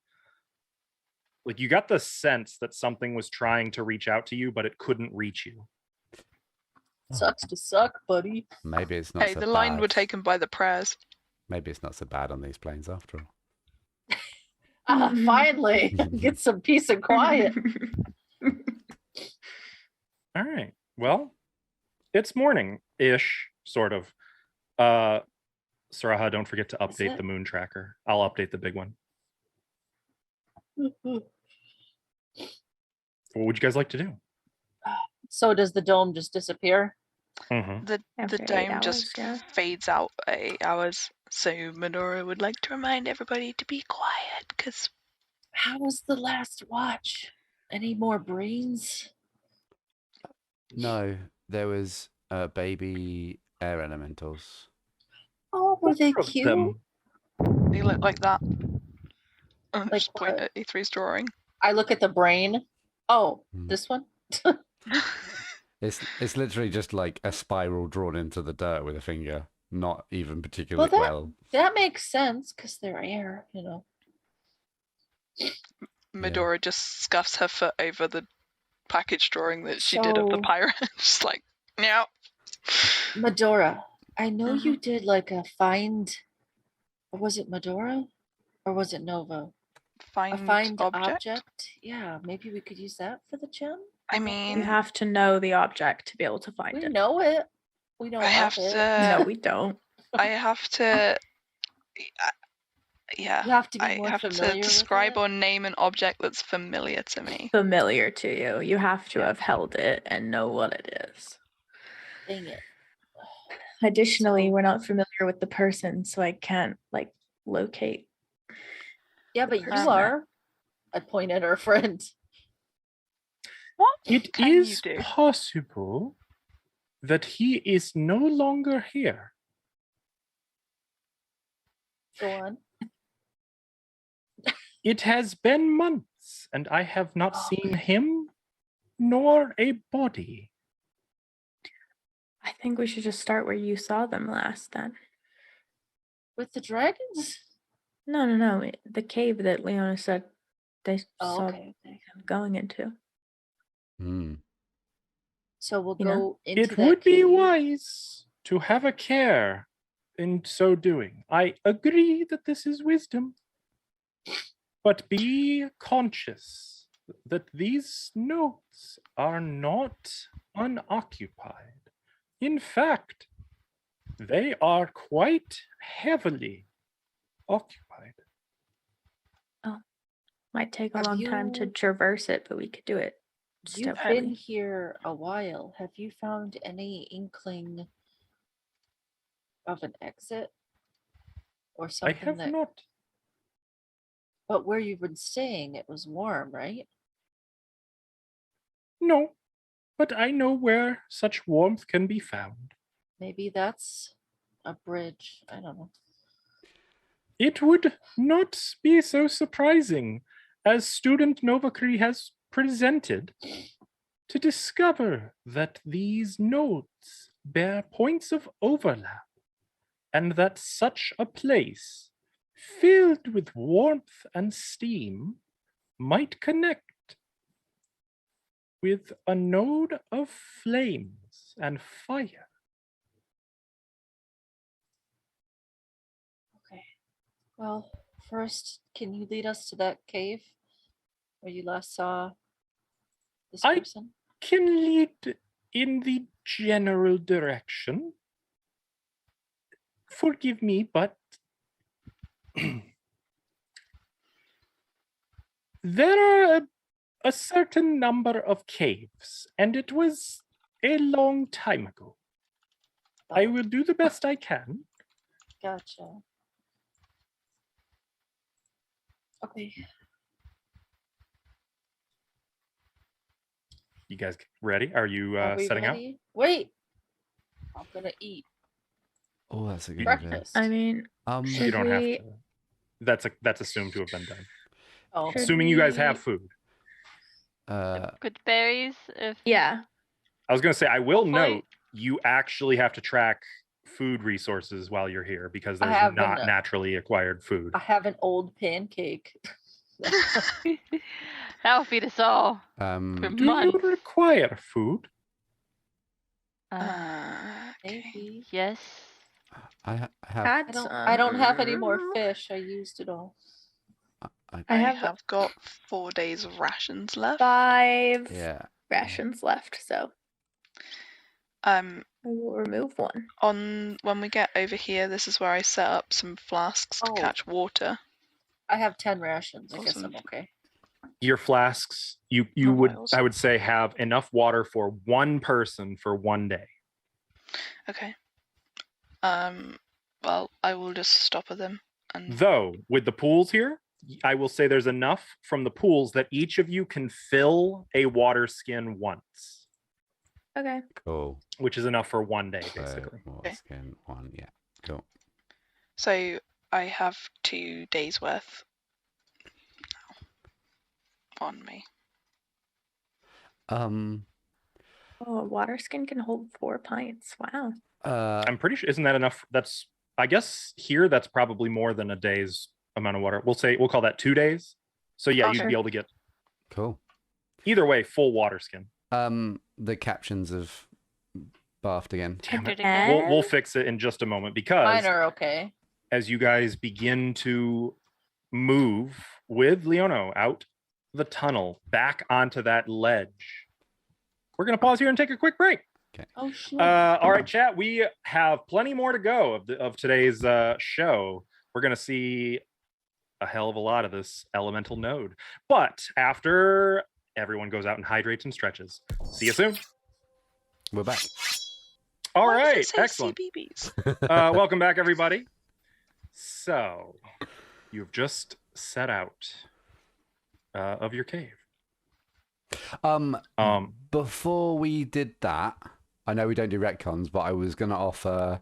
Like you got the sense that something was trying to reach out to you, but it couldn't reach you. Sucks to suck, buddy. maybe it's not Hey, so the line bad. were taken by the prayers. Maybe it's not so bad on these planes after all. Finally, get some peace and quiet. All right. Well, it's morning-ish, sort of. Saraha, don't forget to update it? the moon tracker. I'll update the big one. What would you guys like to do? So does the dome just disappear? Mhm. The After 8 dome just hours, yeah. fades out at 8 hours. So Medora would like to remind everybody to be quiet, because How was the last watch? Any more brains? No, there was baby air elementals. Oh, were they Of cute? them. they look like that. Like Just point what? at E3's drawing. I look at the brain. Oh, Hmm. this one? It's literally just like a spiral drawn into the dirt with a finger, not even particularly that- well. That makes sense because they're air, you know. Medora just scuffs her foot over the package drawing that she did of the So- pirate. Just like, no. Medora, I know you did like a find. Or was it Medora? Or was it Nova? A find object? Yeah, maybe we could use that for the gem. I mean, You have to know the object to be able to find We it. know it. We know I have of it. No, to. we don't. I have to. Yeah. You have to be I more have familiar to with describe it. or name an object that's familiar to me. Familiar to you. You have to have held it and know what it is. Dang it. Additionally, So- we're not familiar with the person, so I can't like locate. Yeah, but you person. are. I point at our friend. What It can you is do? possible that he is no longer here. Go on. It has been months, and I have not seen him nor a body. I think we should just start where you saw them last then. With the dragons? No. The cave that Leona said they Oh, saw okay. him going into. Hmm. So we'll You know, go into It that would be cave. wise to have a care in so doing. I agree that this is wisdom. But be conscious that these notes are not unoccupied. In fact, they are quite heavily occupied. Might take a Have long time to you- traverse it, but we could do it. You've step been by. here a while. Have you found any inkling of an exit? Or I something have that not. But where you've been staying, it was warm, right? No, but I know where such warmth can be found. Maybe that's a bridge. I don't know. It would not be so surprising, as student Novacree has presented, to discover that these nodes bear points of overlap, and that such a place, filled with warmth and steam, might connect with a node of flames and fire. Okay. Well, first, can you lead us to that cave where you last saw this I- person? Can lead in the general direction. Forgive me, but there are a certain number of caves, and it was a long time ago. I Oh, will do the best I can. Gotcha. Okay. You guys ready? Are you Are we setting out? ready? Wait. I'm gonna eat Oh, that's a good idea. breakfast. I mean, You Should don't have we- to. That's assumed to have been done. Oh, Should Assuming you guys have we- food. Good berries. If yeah. I was going to say, I will Point. note you actually have to track food resources while you're here because I there's have not been, naturally acquired food. I have an old pancake. that will feed us all for Um, Do months. you require food? Okay. Maybe. Yes. I have. Had I don't have any more some. fish. I used it all. I I have have got 4 days of rations left. 5 Yeah. rations left, so Um, I will remove one. when we get over here, this is where I set up some flasks to Oh. catch water. I have 10 rations. I guess Awesome. I'm okay. Your flasks, you Oh, would, miles. I would say, have enough water for one person for one day. Okay. Well, I will just stop at them and Though, with the pools here, I will say there's enough from the pools that each of you can fill a water skin once, Okay. Cool. which is enough for one day, So, basically. more Okay. skin, one. Yeah. Cool. so I have 2 days worth on me. Oh, a water skin can hold 4 pints. Wow. I'm pretty sure, isn't that enough? That's, I guess here, that's probably more than a day's amount of water. We'll call that 2 days. So yeah, you'd Okay. be able to get, cool. either way, full water skin. The captions have barfed again. Damn it. Entered again. We'll fix it in just a moment because Mine are okay. as you guys begin to move with Leono out the tunnel back onto that ledge, we're going to pause here and take a quick break. Oh, shoot. All right, chat. We have plenty more to go of today's show. We're going to see a hell of a lot of this elemental node. But after everyone goes out and hydrates and stretches, see you soon. We're back. All Why does right, it say excellent. CBBS? Welcome back, everybody. So, you've just set out of your cave. Before we did that, I know we don't do retcons, but I was going to offer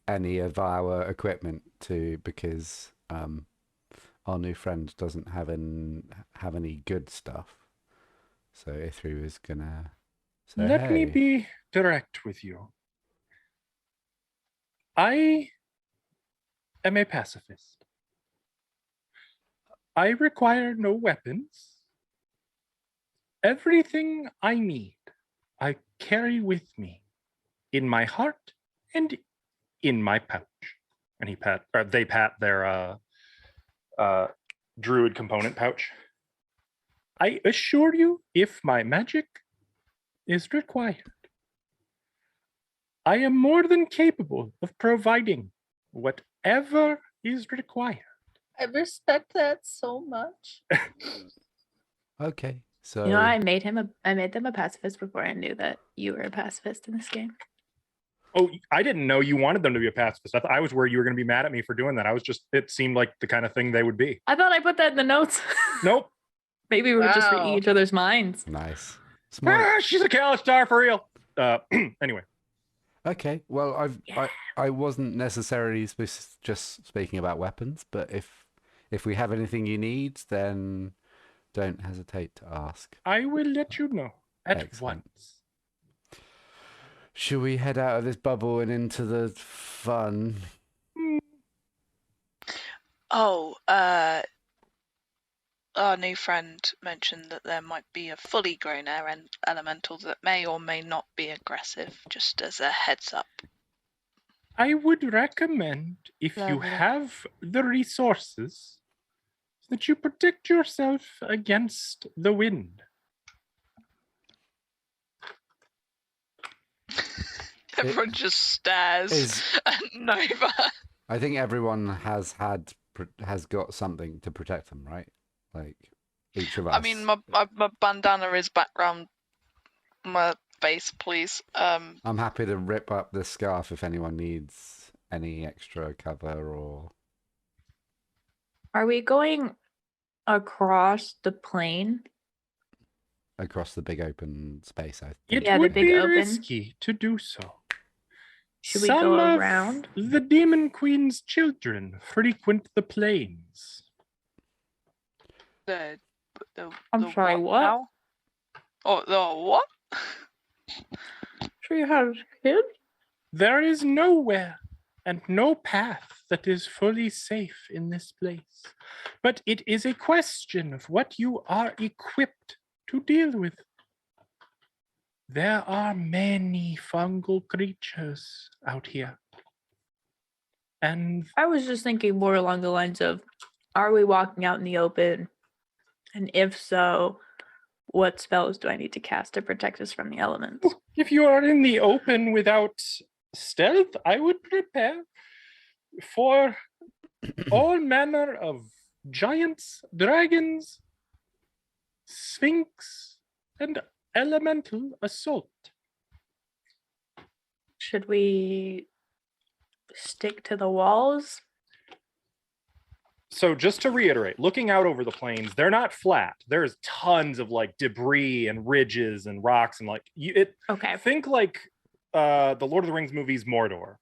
any of our equipment to because our new friend doesn't have any good stuff. So Ithri was gonna say, Let me "Hey." be direct with you. I am a pacifist. I require no weapons. Everything I need, I carry with me in my heart and in my pouch. And they pat their druid component pouch. I assure you, if my magic is required, I am more than capable of providing whatever is required. I respect that so much. Okay, so You know, I made them a pacifist before I knew that you were a pacifist in this game. Oh, I didn't know you wanted them to be a pacifist. I was worried you were going to be mad at me for doing that. It seemed like the kind of thing they would be. I thought I put that in the notes. Nope. Maybe we were just reading Wow. each other's minds. Nice. Smart. She's a Kalistar for real. Anyway. Okay. Well, Yeah. I wasn't necessarily just speaking about weapons, but if we have anything you need, then don't hesitate to ask. I will let you know at Excellent. once. Should we head out of this bubble and into the fun? Oh, our new friend mentioned that there might be a fully grown air elemental that may or may not be aggressive, just as a heads up. I would recommend, if you Lovely. have the resources, that you protect yourself against the wind. Everyone just stares at Nova. I think everyone has got something to protect them, right? Like each of us. I mean, my bandana is background my face, please. I'm happy to rip up the scarf if anyone needs any extra cover or. Are we going across the plane? Across the big open space, I think. It Yeah, the would big be open. risky to do so. Should we Some go of around? The Demon Queen's children frequent the plains. the I'm sorry, what? now? Oh, the what? She has kids? There is nowhere and no path that is fully safe in this place. But it is a question of what you are equipped to deal with. There are many fungal creatures out here. And I was just thinking more along the lines of, are we walking out in the open? And if so, what spells do I need to cast to protect us from the elements? if you are in the open without stealth, I would prepare for all manner of giants, dragons, sphinx, and elemental assault. Should we stick to the walls? So just to reiterate, looking out over the plains, they're not flat. There's tons of like debris and ridges and rocks and like Okay. think like the Lord of the Rings movies Mordor.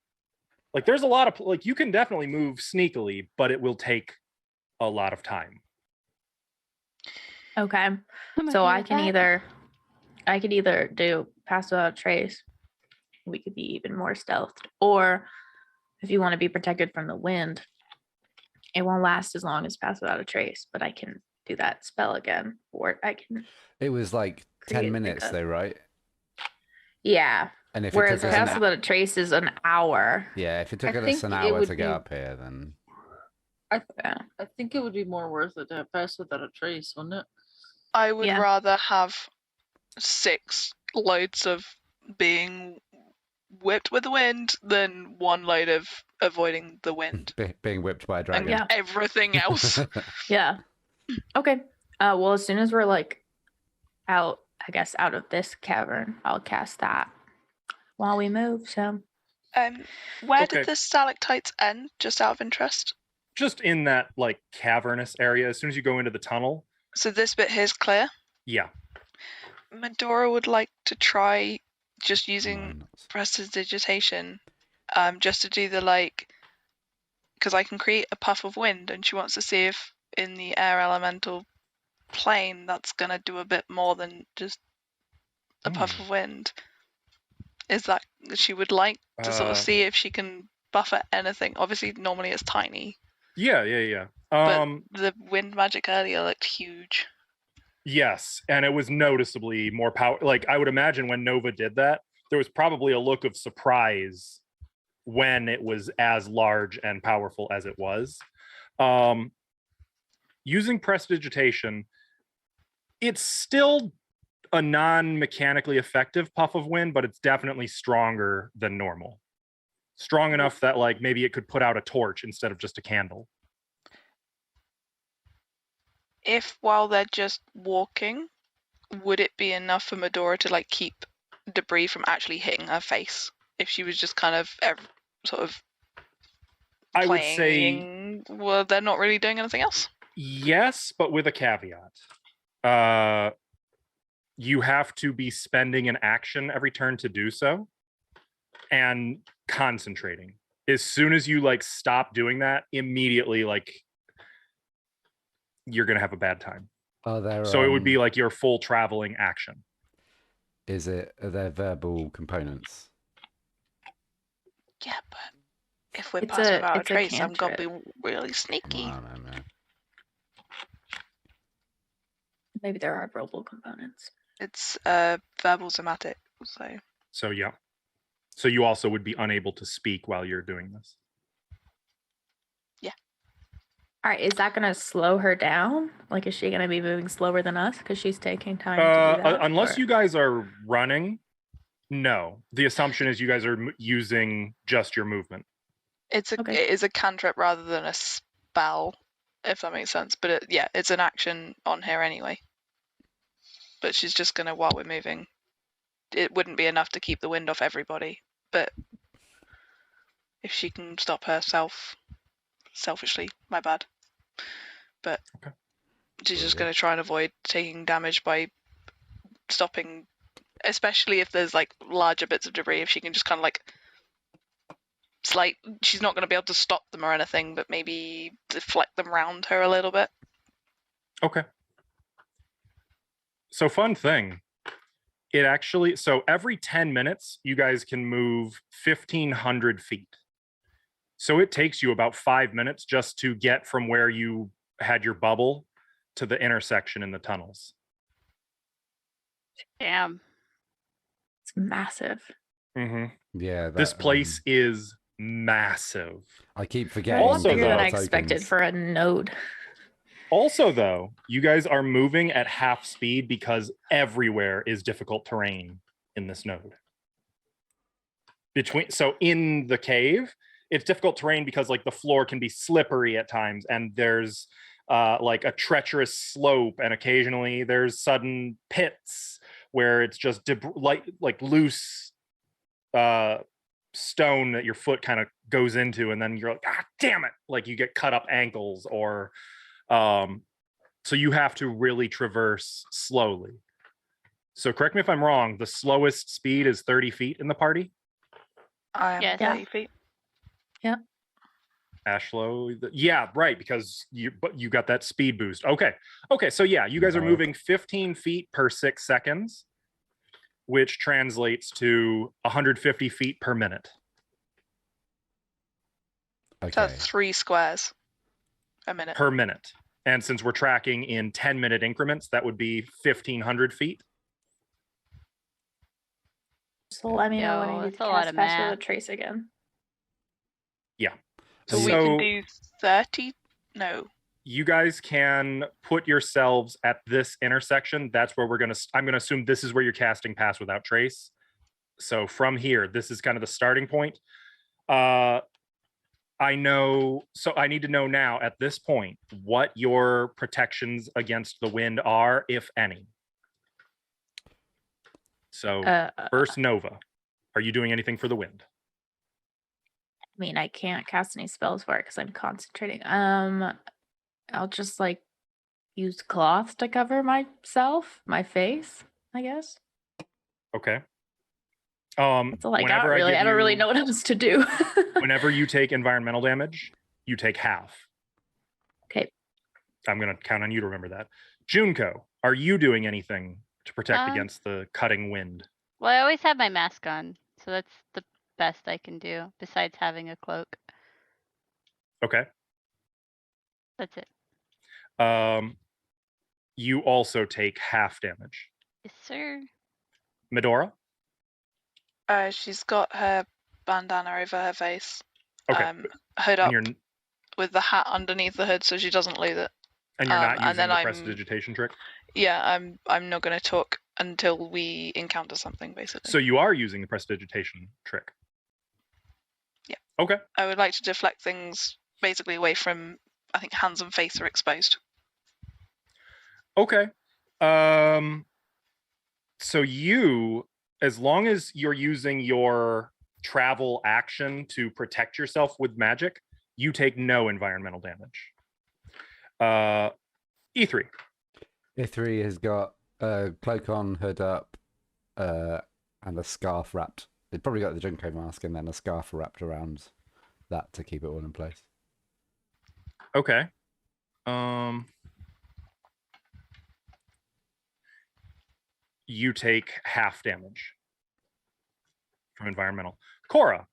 Like there's a lot of like you can definitely move sneakily, but it will take a lot of time. Okay. I'm So okay I with can that. either do pass without a trace. We could be even more stealthed. Or if you want to be protected from the wind, it won't last as long as pass without a trace, but I can do that spell again. Or I can It was like 10 create minutes like a- though, right? Yeah. And if Whereas it took us pass without a trace is an hour. yeah, if it took I us think an it hour would to be- get up here, then Yeah. I think it would be more worth it to have pass without a trace, wouldn't it? I would Yeah. rather have 6 loads of being whipped with the wind than 1 load of avoiding the wind. being whipped by a And dragon. Yeah. everything else. Yeah. Okay. Well, as soon as we're like out, I guess, out of this cavern, I'll cast that while we move. So Where Okay. did the stalactites end, just out of interest? Just in that like cavernous area, as soon as you go into the tunnel. So this bit here's clear. Yeah. Medora would like to try just No, using I'm not- prestidigitation, just to do the because I can create a puff of wind, and she wants to see if in the air elemental plane that's gonna do a bit more than just a puff of wind. Is that she would like to sort of see if she can buffer anything? Obviously, normally it's tiny. Yeah. But the wind magic earlier looked huge. Yes, and it was noticeably more power. Like I would imagine when Nova did that, there was probably a look of surprise when it was as large and powerful as it was. Using prestidigitation, it's still a non-mechanically effective puff of wind, but it's definitely stronger than normal. Strong enough that like maybe it could put out a torch instead of just a candle. If while they're just walking, would it be enough for Medora to like keep debris from actually hitting her face? if she was just kind of sort of I would say playing, well, they're not really doing anything else. yes, but with a caveat. You have to be spending an action every turn to do so and concentrating. As soon as you like stop doing that, immediately like you're gonna have a bad time. Are there? So it would be like your full traveling action. Are there verbal components? Yeah, but if we're It's passing a- without a it's a trace, I'm gonna be cantrip. really sneaky. I don't know, man. Maybe there are verbal components. It's verbal somatic, so So yeah. So you also would be unable to speak while you're doing this. All right, is that gonna slow her down? Like, is she gonna be moving slower than us because she's taking time to do that? Unless or- you guys are running, no. The assumption is you guys are using just your movement. it Okay. is a cantrip rather than a spell, if that makes sense. But it's an action on her anyway. But she's just gonna, while we're moving, it wouldn't be enough to keep the wind off everybody. But if she can stop herself, selfishly, my bad. But Okay. she's Cool, just yeah. gonna try and avoid taking damage by stopping, especially if there's like larger bits of debris. If she can just kind of like she's not going to be able to stop them or anything, but maybe deflect them around her a little bit. Okay. So fun thing. It actually, so every 10 minutes, you guys can move 1,500 feet. So it takes you about 5 minutes just to get from where you had your bubble to the intersection in the tunnels. Damn. It's massive. Yeah. This place is massive. I keep forgetting. Also, bigger than though- I expected tokens. for a node. Also, though, you guys are moving at half speed because everywhere is difficult terrain in this node. So in the cave, it's difficult terrain because like the floor can be slippery at times, and there's like a treacherous slope, and occasionally there's sudden pits where it's just like loose stone that your foot kind of goes into, and then you're like, ah, damn it, like you get cut up ankles, or so you have to really traverse slowly. So correct me if I'm wrong, the slowest speed is 30 feet in the party. I am Yes. 30 feet. Ashlow, yeah, right, because you got that speed boost. Okay, so yeah, you guys are moving 15 feet per 6 seconds, which translates to 150 feet per minute. So Okay. that's 3 squares a minute. Per minute. And since we're tracking in 10-minute increments, that would be 1,500 feet. So let me know when Yo, I need that's to a lot cast of Pass Without math. Trace again. So we can do 30? No. You guys can put yourselves at this intersection. That's where I'm gonna assume this is where you're casting Pass Without Trace. So from here, this is kind of the starting point. I need to know now at this point what your protections against the wind are, if any. So first, Nova, are you doing anything for the wind? I mean, I can't cast any spells for it because I'm concentrating. I'll just like use cloth to cover myself, my face, I guess. Okay. That's all I got, whenever really. give I don't really you- know what else to do. Whenever you take environmental damage, you take half. Okay. I'm going to count on you to remember that. Junko, are you doing anything to protect against the cutting wind? Well, I always have my mask on, so that's the best I can do besides having a cloak. Okay. That's it. You also take half damage. Yes, sir. Medora? She's got her bandana over her face. Okay. Hood up and with the hat underneath the hood so she doesn't lose it. you're not and using then the I'm- prestidigitation trick? Yeah, I'm not going to talk until we encounter something, basically. So you are using the prestidigitation trick? Yeah. Okay. I would like to deflect things basically away from, I think hands and face are exposed. Okay. So you, as long as you're using your travel action to protect yourself with magic, you take no environmental damage. E3. Ithri has got a cloak on, hood up, and a scarf wrapped. They've probably got the Junko mask and then a scarf wrapped around that to keep it all in place. Okay. You take half damage from environmental. Cora.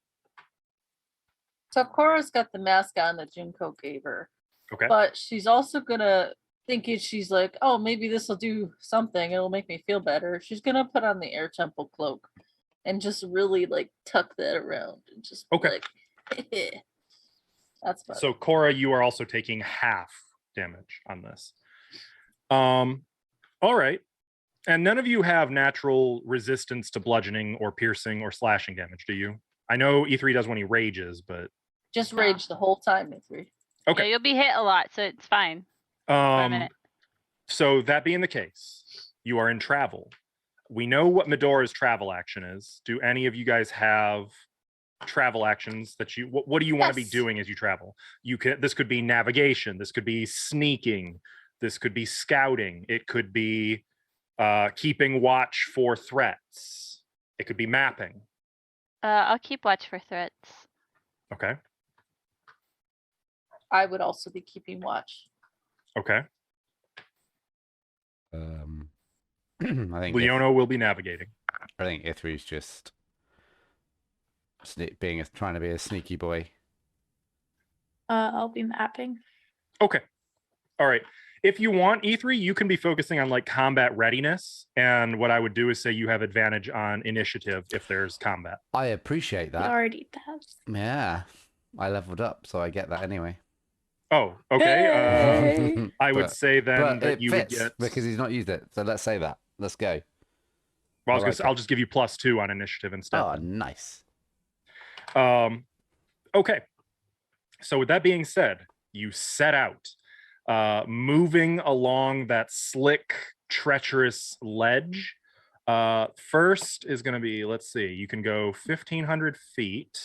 So Cora's got the mask on that Junko gave her, Okay. but she's also gonna thinking she's like, oh, maybe this will do something. It'll make me feel better. She's gonna put on the air temple cloak and just really like tuck that around and just be Okay. like, that's fun. So Cora, you are also taking half damage on this. All right. And none of you have natural resistance to bludgeoning or piercing or slashing damage, do you? I know E3 does when he rages, but Just rage the whole time, E3. okay. Yeah, you'll be hit a lot, so it's fine. For a minute. So that being the case, you are in travel. We know what Medora's travel action is. Do any of you guys have travel actions that you what do you want to be Yes. doing as you travel? You can this could be navigation, this could be sneaking, this could be scouting, it could be keeping watch for threats, it could be mapping. I'll keep watch for threats. Okay. I would also be keeping watch. Okay. I think Leono will be navigating. I think Ithri's just trying to be a sneaky boy. I'll be mapping. Okay. All right. If you want E3, you can be focusing on like combat readiness. And what I would do is say you have advantage on initiative if there's combat. I appreciate He that. already does. Yeah, I leveled up, so I get that anyway. Oh, okay. I would But- say then But that it you would fits get. because he's not used it. So let's say that. Let's go. Well, I was I gonna like say, it. I'll just give you +2 on initiative instead. Oh, nice. Okay. So with that being said, you set out, moving along that slick, treacherous ledge. First is going to be, let's see, you can go 1,500 feet.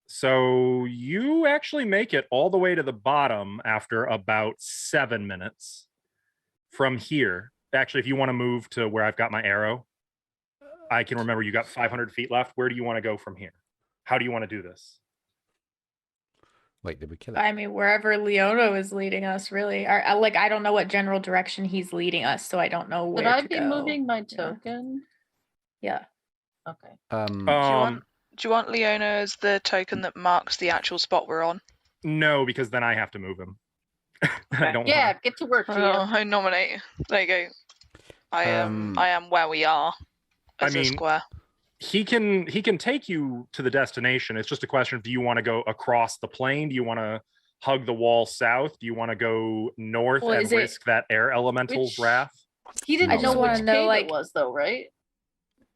So you actually make it all the way to the bottom after about 7 minutes from here. Actually, if you want to move to where I've got my arrow, I can remember you got 500 feet left. Where do you want to go from here? How do you want to do this? Wait, did we kill it? I mean, wherever Leono is leading us, really. Like, I don't know what general direction he's leading us, so I don't know where Would I to be go. moving my Yeah. token? Yeah. Okay. Do you want Leona as the token that marks the actual spot we're on? No, because then I have to move him. I don't Yeah, want get to work, Oh, GM. I nominate. There you go. I am where we are as I a mean, square. he can take you to the destination. It's just a question of, do you want to go across the plain? Do you want to hug the wall south? Do you want to go north Well, and is it- risk that air elemental's Which- wrath? He didn't I know just which wanna know, cave like- it was, though, right?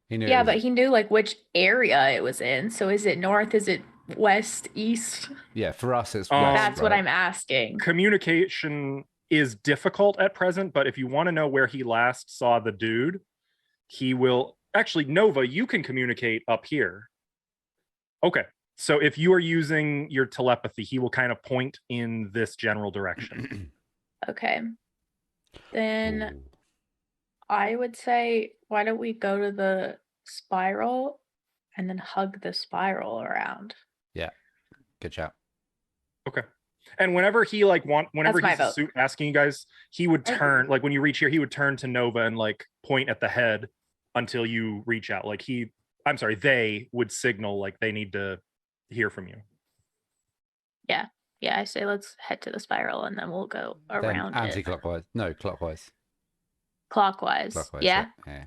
He knew it Yeah, was- but he knew like which area it was in. So is it north? Is it west, east? yeah, for us it's Um, west, That's what right? I'm asking. Communication is difficult at present, but if you want to know where he last saw the dude, he will actually. Nova, you can communicate up here. Okay, so if you are using your telepathy, he will kind of point in this general direction. Okay. Then Ooh. I would say, why don't we go to the spiral and then hug the spiral around? Good shout. Okay. And whenever he whenever my he's vote. asking you guys, he would I turn, agree. like when you reach here, he would turn to Nova and like point at the head until you reach out. Like they would signal like they need to hear from you. Yeah, I say let's head to the spiral and then we'll go Then around it. anti-clockwise. No, clockwise. Clockwise. Clockwise. Yeah. Yeah.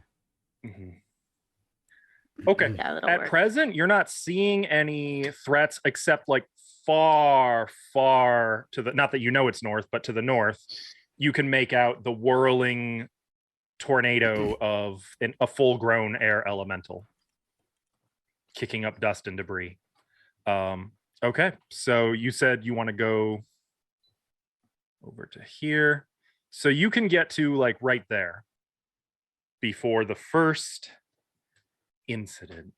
Okay. Yeah, that'll At work. present, you're not seeing any threats except like far, far to the, not that you know it's north, but to the north, you can make out the whirling tornado of a full-grown air elemental kicking up dust and debris. Okay, so you said you want to go over to here. So you can get to like right there before the first incident.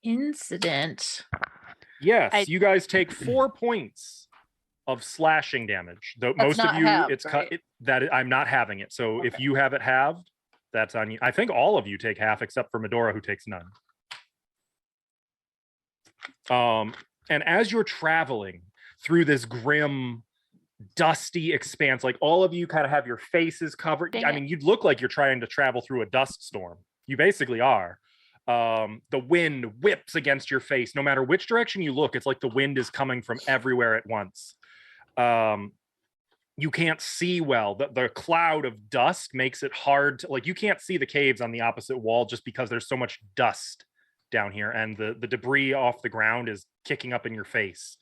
Incident. Yes, you guys take 4 points of slashing damage. Though That's most of not you, halved, it's cut. right? I'm not having it. So if Okay. you have it halved, that's on you. I think all of you take half except for Medora, who takes none. And as you're traveling through this grim, dusty expanse, like all of you kind of have your faces covered. Dang I it. mean, you'd look like you're trying to travel through a dust storm. You basically are. The wind whips against your face. No matter which direction you look, it's like the wind is coming from everywhere at once. You can't see well. The cloud of dust makes it hard to, like, you can't see the caves on the opposite wall just because there's so much dust down here, and the debris off the ground is kicking up in your face.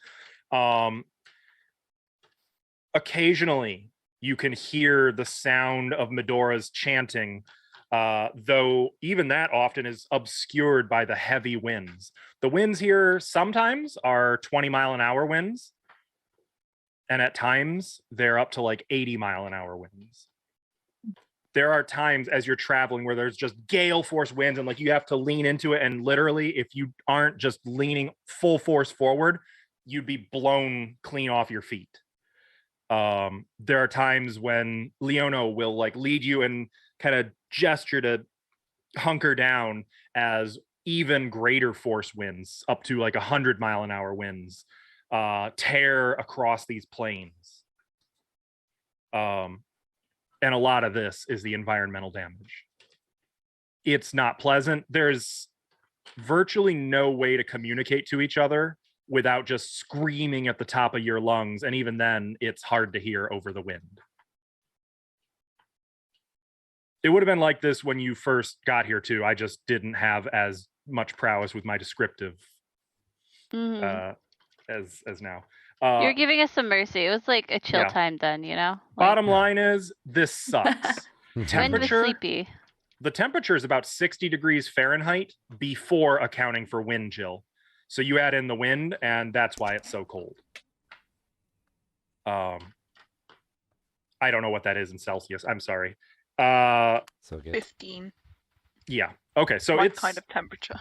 Occasionally you can hear the sound of Medora's chanting, though even that often is obscured by the heavy winds. The winds here sometimes are 20-mile-an-hour winds, and at times they're up to like 80-mile-an-hour winds. There are times as you're traveling where there's just gale force winds, and like you have to lean into it, and literally if you aren't just leaning full force forward, you'd be blown clean off your feet. There are times when Leono will like lead you and kind of gesture to hunker down as even greater force winds, up to like 100-mile-an-hour winds, tear across these plains. And a lot of this is the environmental damage. It's not pleasant. There's virtually no way to communicate to each other without just screaming at the top of your lungs, and even then it's hard to hear over the wind. It would have been like this when you first got here too. I just didn't have as much prowess with my descriptive Mhm. as now. You're giving us some mercy. It was like a chill yeah. time then, you know? Like, Bottom line is, this sucks. wind was Temperature, sleepy. the temperature is about 60 degrees Fahrenheit before accounting for wind chill. So you add in the wind, and that's why it's so cold. I don't know what that is in Celsius. I'm sorry. So good. 15. Yeah. Okay. So My it's kind of temperature.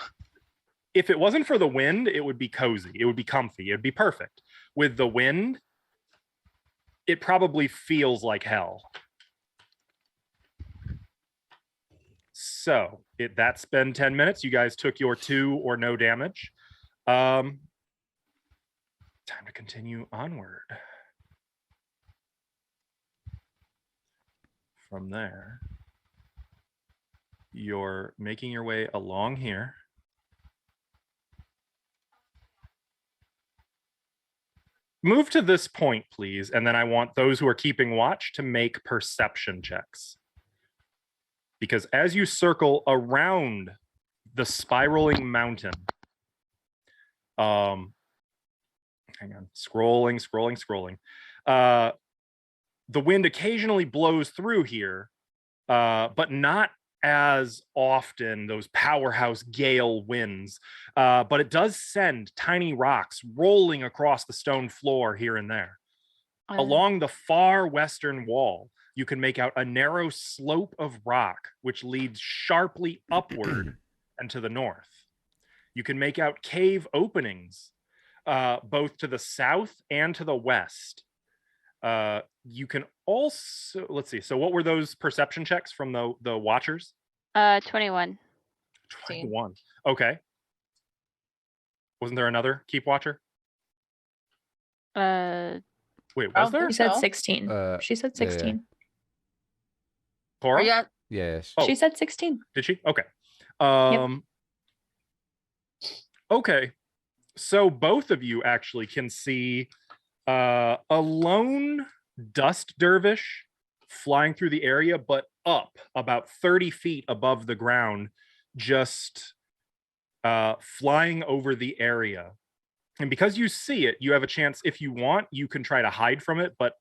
If it wasn't for the wind, it would be cozy. It would be comfy. It would be perfect. With the wind, it probably feels like hell. So that's been 10 minutes. You guys took your 2 or no damage. Time to continue onward. From there, you're making your way along here. Move to this point, please, and then I want those who are keeping watch to make perception checks. Because as you circle around the spiraling mountain, hang on, scrolling. The wind occasionally blows through here, but not as often, those powerhouse gale winds. But it does send tiny rocks rolling across the stone floor here and there. Along the far western wall, you can make out a narrow slope of rock which leads sharply upward and to the north. You can make out cave openings both to the south and to the west. You can also, let's see, so what were those perception checks from the watchers? 21. 21. Okay. Wasn't there another keep watcher? Wait, was there? She said So? 16. She said yeah, yeah. 16. Cora? Are you Yes. Oh. She said 16. Did she? Okay. Okay. So both of you actually can see a lone dust dervish flying through the area, but up about 30 feet above the ground, just flying over the area. And because you see it, you have a chance, if you want, you can try to hide from it, but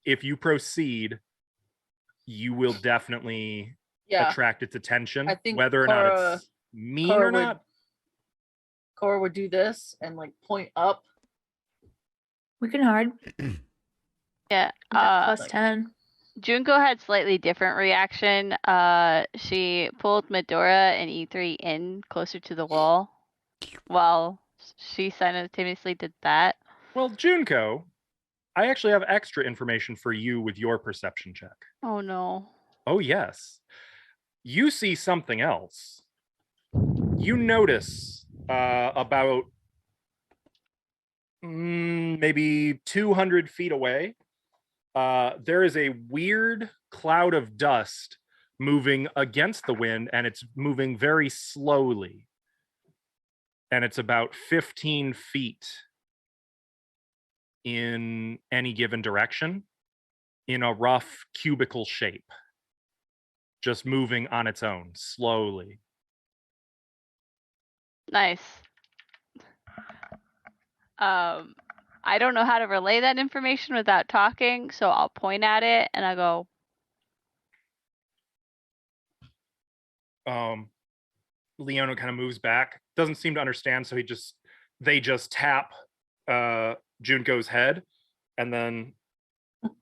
if you proceed, you will definitely attract its attention, I think whether or not it's mean or not. Cora would do this and like point up. We can hide. Yeah. Plus 10. Junko had slightly different reaction. She pulled Medora and E3 in closer to the wall while she simultaneously did that. Well, Junko, I actually have extra information for you with your perception check. Oh no. Oh, yes. You see something else. You notice about maybe 200 feet away, there is a weird cloud of dust moving against the wind, and it's moving very slowly. And it's about 15 feet in any given direction in a rough cubical shape, just moving on its own slowly. Nice. I don't know how to relay that information without talking, so I'll point at it and I go, Leona kind of moves back, doesn't seem to understand, so they just tap Junko's head and then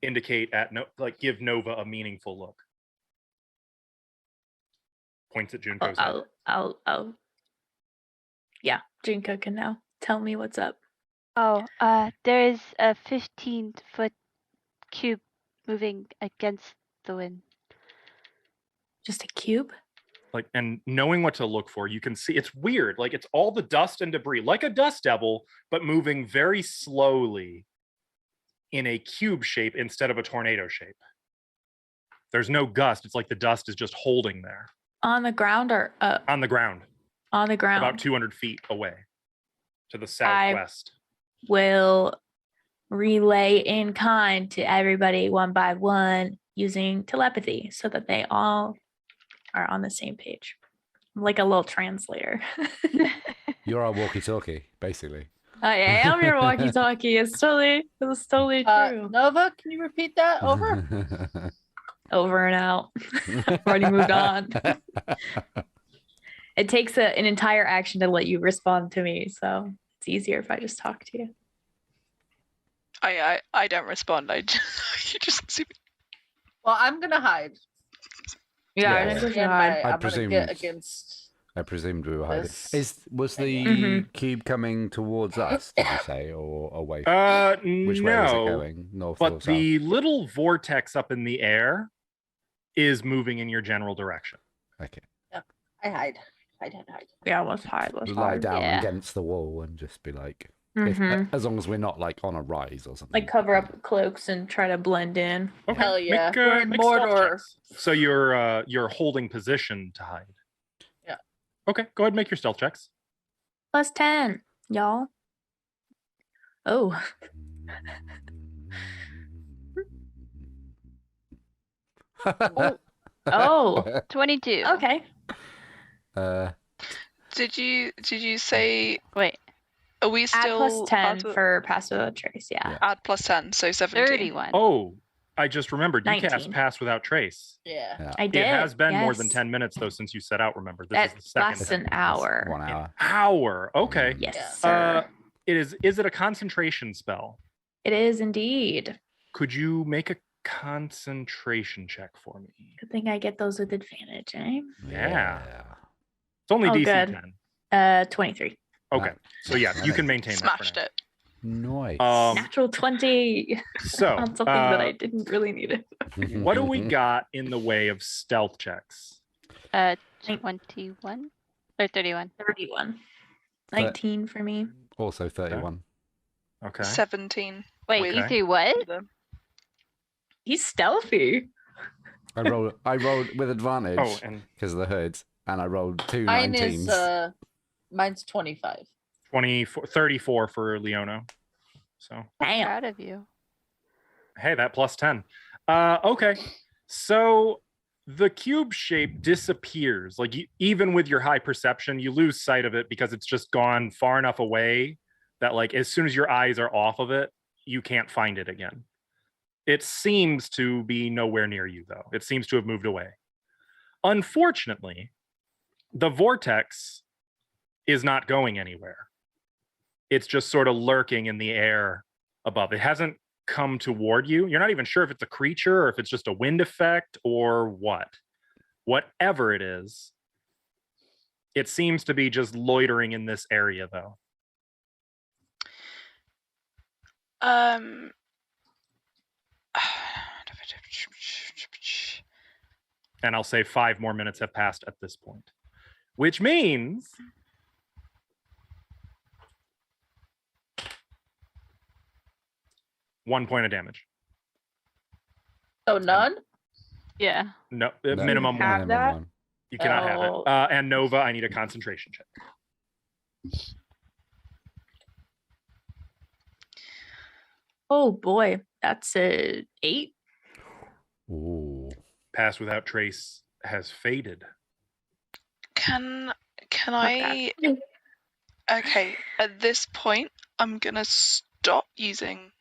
indicate at give Nova a meaningful look. Points at Junko's head. I'll yeah, Junko can now tell me what's up. oh, there is a 15-foot cube moving against the wind. Just a cube? And knowing what to look for, you can see it's weird. Like, it's all the dust and debris, like a dust devil, but moving very slowly in a cube shape instead of a tornado shape. There's no gust. It's like the dust is just holding there. On the ground or On the ground, on the ground? about 200 feet away to the southwest. Will relay in kind to everybody one by one using telepathy so that they all are on the same page. I'm like a little translator. You're our walkie-talkie, basically. I am your walkie-talkie. It's totally true. Nova, can you repeat that? Over. Over and out. I've already moved on. It takes an entire action to let you respond to me, so it's easier if I just talk to you. I don't respond. You just see me. Well, I'm gonna hide. Yeah, Yeah, I think we should And hide. I'm presume- gonna get against. I presumed we were hiding. This- Was the Mhm. cube coming towards us, did you say, or away? Which No, way was it going? North or but south? the little vortex up in the air is moving in your general direction. Okay. I hide. Hide. Yeah, let's hide. Let's Lie hide. down Yeah. against the wall and just be like, Mhm. as long as we're not like on a rise or something. Like cover up with cloaks and try to blend in. Okay. Hell yeah. Make, We're in make stealth Mordor. checks. So you're holding position to hide. Yeah. Okay, go ahead and make your stealth checks. Plus 10, y'all. Oh, oh, 22. okay. Did you say Wait, are we Add still plus 10 part of- for pass without trace. Yeah. Yeah. add plus 10, so 17. 31. Oh, I just remembered you cast 19. Pass Without Trace. Yeah. I did. It has been more than yes. 10 minutes though since you set out. Remember, this At is the second less time. an hour. 1 An hour. hour. Okay. Yes, Yeah. sir. It is. Is it a concentration spell? It is indeed. Could you make a concentration check for me? Good thing I get those with advantage, eh? Yeah. It's only Oh, DC good. 10. 23. Okay. So yeah, you can maintain Smashed that. it. Nice. Natural 20 So on something that I didn't really need it. what do we got in the way of stealth checks? 21 or 31. 31. 19 for me. Also 31. Okay. 17. Wait, With Okay. E3 what? the- He's stealthy. I rolled with advantage Oh, and because of the hoods, and I rolled two Mine 19s. is mine's 25. 34 for Leona. So Damn. Proud of you. hey, that plus 10. Okay. So the cube shape disappears. Like even with your high perception, you lose sight of it because it's just gone far enough away that like as soon as your eyes are off of it, you can't find it again. It seems to be nowhere near you though. It seems to have moved away. Unfortunately, the vortex is not going anywhere. It's just sort of lurking in the air above. It hasn't come toward you. You're not even sure if it's a creature or if it's just a wind effect or what. Whatever it is, it seems to be just loitering in this area, though. Um. And I'll say 5 more minutes have passed at this point, which means one point of damage. Oh, none? Yeah. No, No, minimum one. have that? one. You cannot have Oh. it. And Nova, I need a concentration check. Oh boy, that's a 8. Ooh. Pass without trace has faded. Can Fuck I? that. Okay, at this point, I'm gonna stop using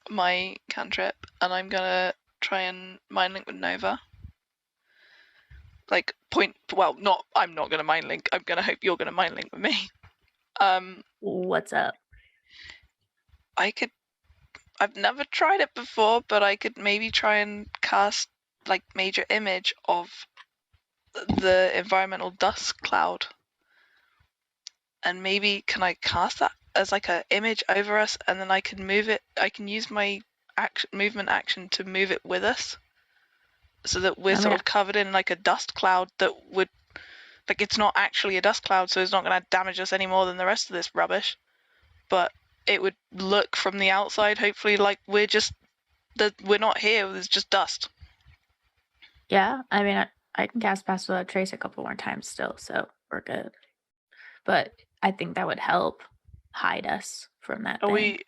my cantrip, and I'm gonna try and mind link with Nova. Like point. Well, not. I'm not gonna mind link. I'm gonna hope you're gonna mind link with me. What's up? I've never tried it before, but I could maybe try and cast like major image of the environmental dust cloud. And maybe can I cast that as like a image over us, and then I can move it. I can use my movement action to move it with us, so that we're sort of covered in like a dust cloud that would, like, it's not actually a dust cloud, so it's not going to damage us any more than the rest of this rubbish. But it would look from the outside, hopefully, like we're not here. There's just dust. Yeah, I mean, I can cast Pass Without Trace a couple more times still, so we're good. But I think that would help hide us from that thing.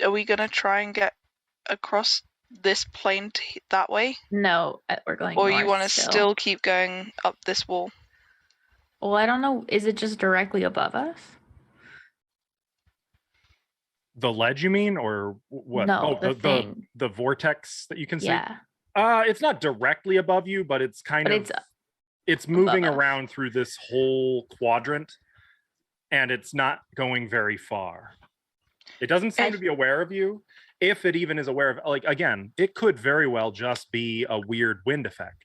Are we gonna try and get across this plane that way, No, we're going or north you want to still. still keep going up this wall? Well, I don't know. Is it just directly above us? The ledge, you mean, or what? No, Oh, the thing. the vortex that you can see. Yeah, It's not directly above you, but it's kind but of. it's It's moving above us. around through this whole quadrant, and it's not going very far. It doesn't seem to be aware of you. If it even is aware of, like, again, it could very well just be a weird wind effect.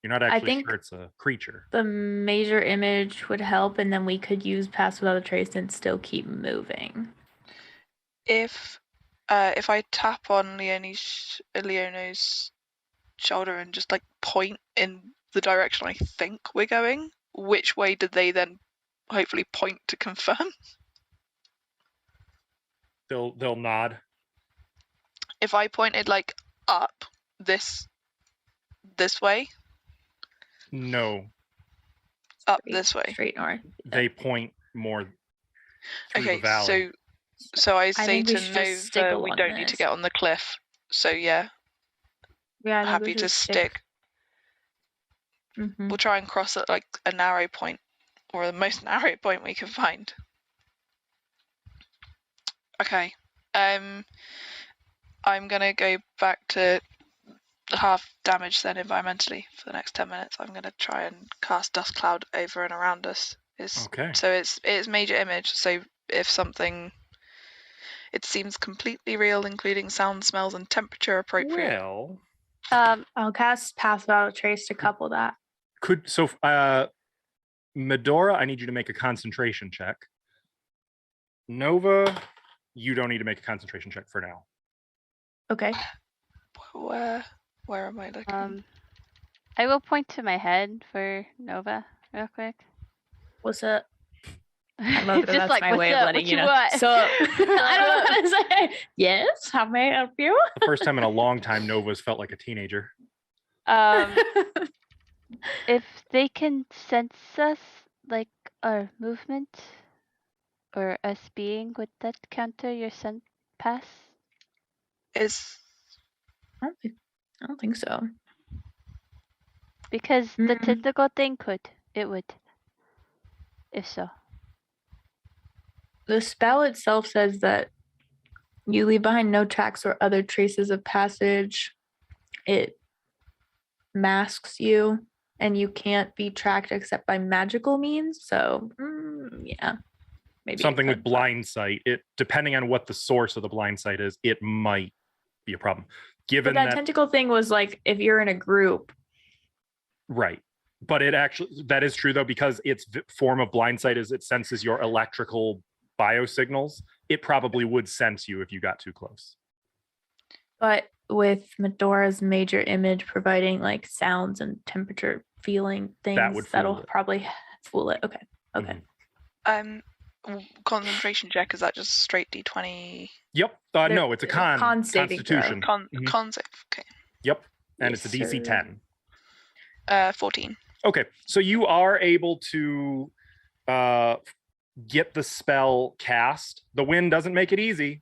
You're not actually think- sure it's a creature. the major image would help, and then we could use Pass Without a Trace and still keep moving. If I tap on Leono's shoulder and just like point in the direction I think we're going, which way did they then hopefully point to confirm? They'll nod. If I pointed like up this way, No, up this way. Straight north. they point more through Okay, the valley. so I say think we to should just stick Nova, we along don't need to this. get on the cliff. So yeah, Yeah, I think we happy should to stick. Mhm. We'll try and cross at like a narrow point, or the most narrow point we can find. Okay. I'm gonna go back to half damage then environmentally for the next 10 minutes. I'm gonna try and cast dust cloud over and around us. Okay. So it's major image. So if something, it seems completely real, including sound, smells, and temperature appropriate. Well, I'll cast Pass Without a Trace to couple that. Medora, I need you to make a concentration check. Nova, you don't need to make a concentration check for now. Okay. Where am I looking? I will point to my head for Nova real quick. What's up? I love that Just that's like, my what's way up? of letting What you know. want? So I don't know what to say. Yes, how may I help you? The first time in a long time Nova's felt like a teenager. If they can sense us, like our movement, or us being, would that counter your scent pass? Is I don't think so. Because the Mm. tentacle thing could. It would. If so. The spell itself says that you leave behind no tracks or other traces of passage. It masks you, and you can't be tracked except by magical means. So, yeah. maybe it something with could, but- blind sight. It depending on what the source of the blind sight is, it might be a problem. Given But that that tentacle thing was like if you're in a group. right. But it actually that is true though, because its form of blind sight is it senses your electrical biosignals. It probably would sense you if you got too close. But with Medora's major image providing like sounds and temperature feeling things, would fool that'll it. probably fool it. Okay. Okay. Mhm. Concentration check, is that just straight D20 Yep. There- No, it's a con saving throw. constitution. con Mhm. save? Okay. Yep. And Yes, it's a DC sir. 10. 14. Okay. So you are able to get the spell cast. The wind doesn't make it easy,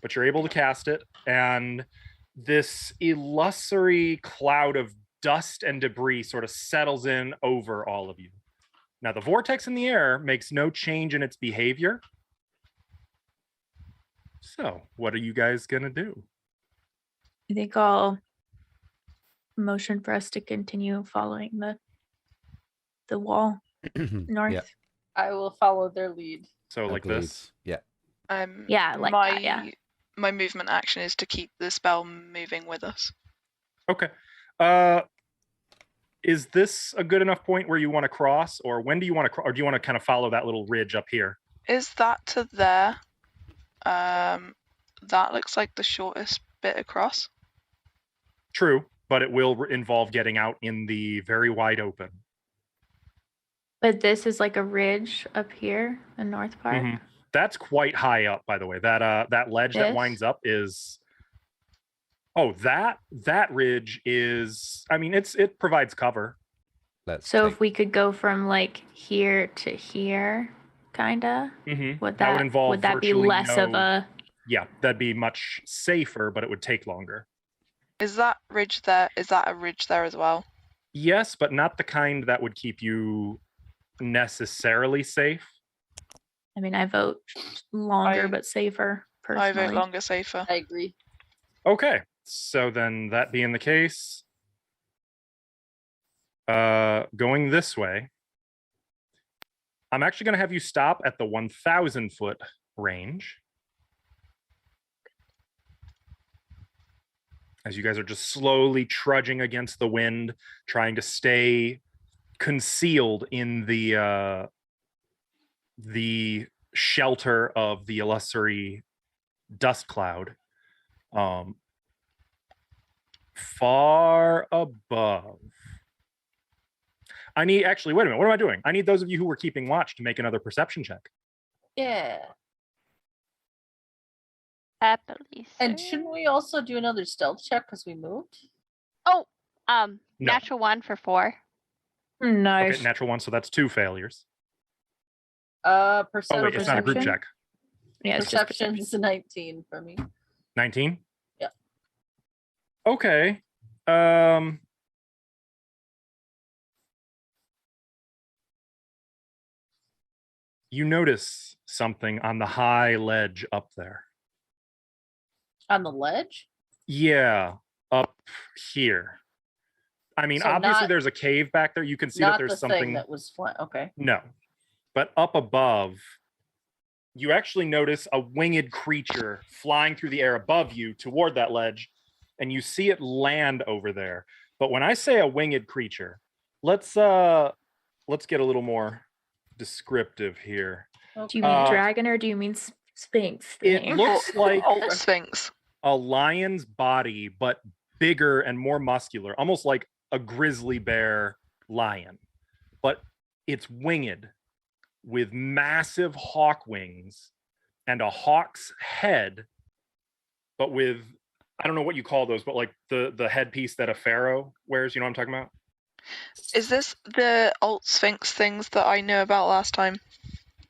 but you're able to cast it. And this illusory cloud of dust and debris sort of settles in over all of you. Now, the vortex in the air makes no change in its behavior. So, what are you guys going to do? I think I'll motion for us to continue following the wall north. Yeah. I will follow their lead. So, like Agreed. this? Yeah. Yeah, like my that, yeah. my movement action is to keep the spell moving with us. Okay. Is this a good enough point where you want to cross, or when do you want to or do you want to kind of follow that little ridge up here? Is that to there? That looks like the shortest bit across. True, but it will involve getting out in the very wide open. But this is like a ridge up here, the north part. Mhm. That's quite high up, by the way. That ledge that This? winds up is. Oh, that ridge is. I mean, it provides cover. Let's So take- if we could go from like here to here, kinda, Mm-hmm. would That that would involve would that be virtually less of no- a Yeah, that'd be much safer, but it would take longer. Is that ridge there? Is that a ridge there as well? Yes, but not the kind that would keep you necessarily safe. I mean I vote longer I- but safer personally. I vote longer, safer. I agree. Okay, so then that being the case, going this way, I'm actually going to have you stop at the 1,000 foot range. As you guys are just slowly trudging against the wind, trying to stay concealed in the shelter of the illusory dust cloud. Far above. I need actually, wait a minute, what am I doing? I need those of you who were keeping watch to make another perception check. Yeah. Happily. And sir. shouldn't we also do another stealth check because we moved? Oh, No. natural 1 for 4. Nice. Okay, natural one, so that's 2 failures. Perception. Oh wait, it's not a group Perception? check. Yeah, it's just Perception is a 19 for me. 19? Yeah. Okay. You notice something on the high ledge up there. On the ledge? Yeah, up here. I mean, So obviously not- there's a cave back there. You can see that Not there's the something. thing that was flat. Okay. No. But up above, you actually notice a winged creature flying through the air above you toward that ledge, and you see it land over there. But when I say a winged creature, let's get a little more descriptive here. Do you mean Uh, dragon or do you mean sphinx? It thing? looks like Alt Sphinx. a lion's body, but bigger and more muscular, almost like a grizzly bear lion. But it's winged with massive hawk wings and a hawk's head, but with, I don't know what you call those, but like the headpiece that a pharaoh wears. You know what I'm talking about? Is this the Alt Sphinx things that I knew about last time?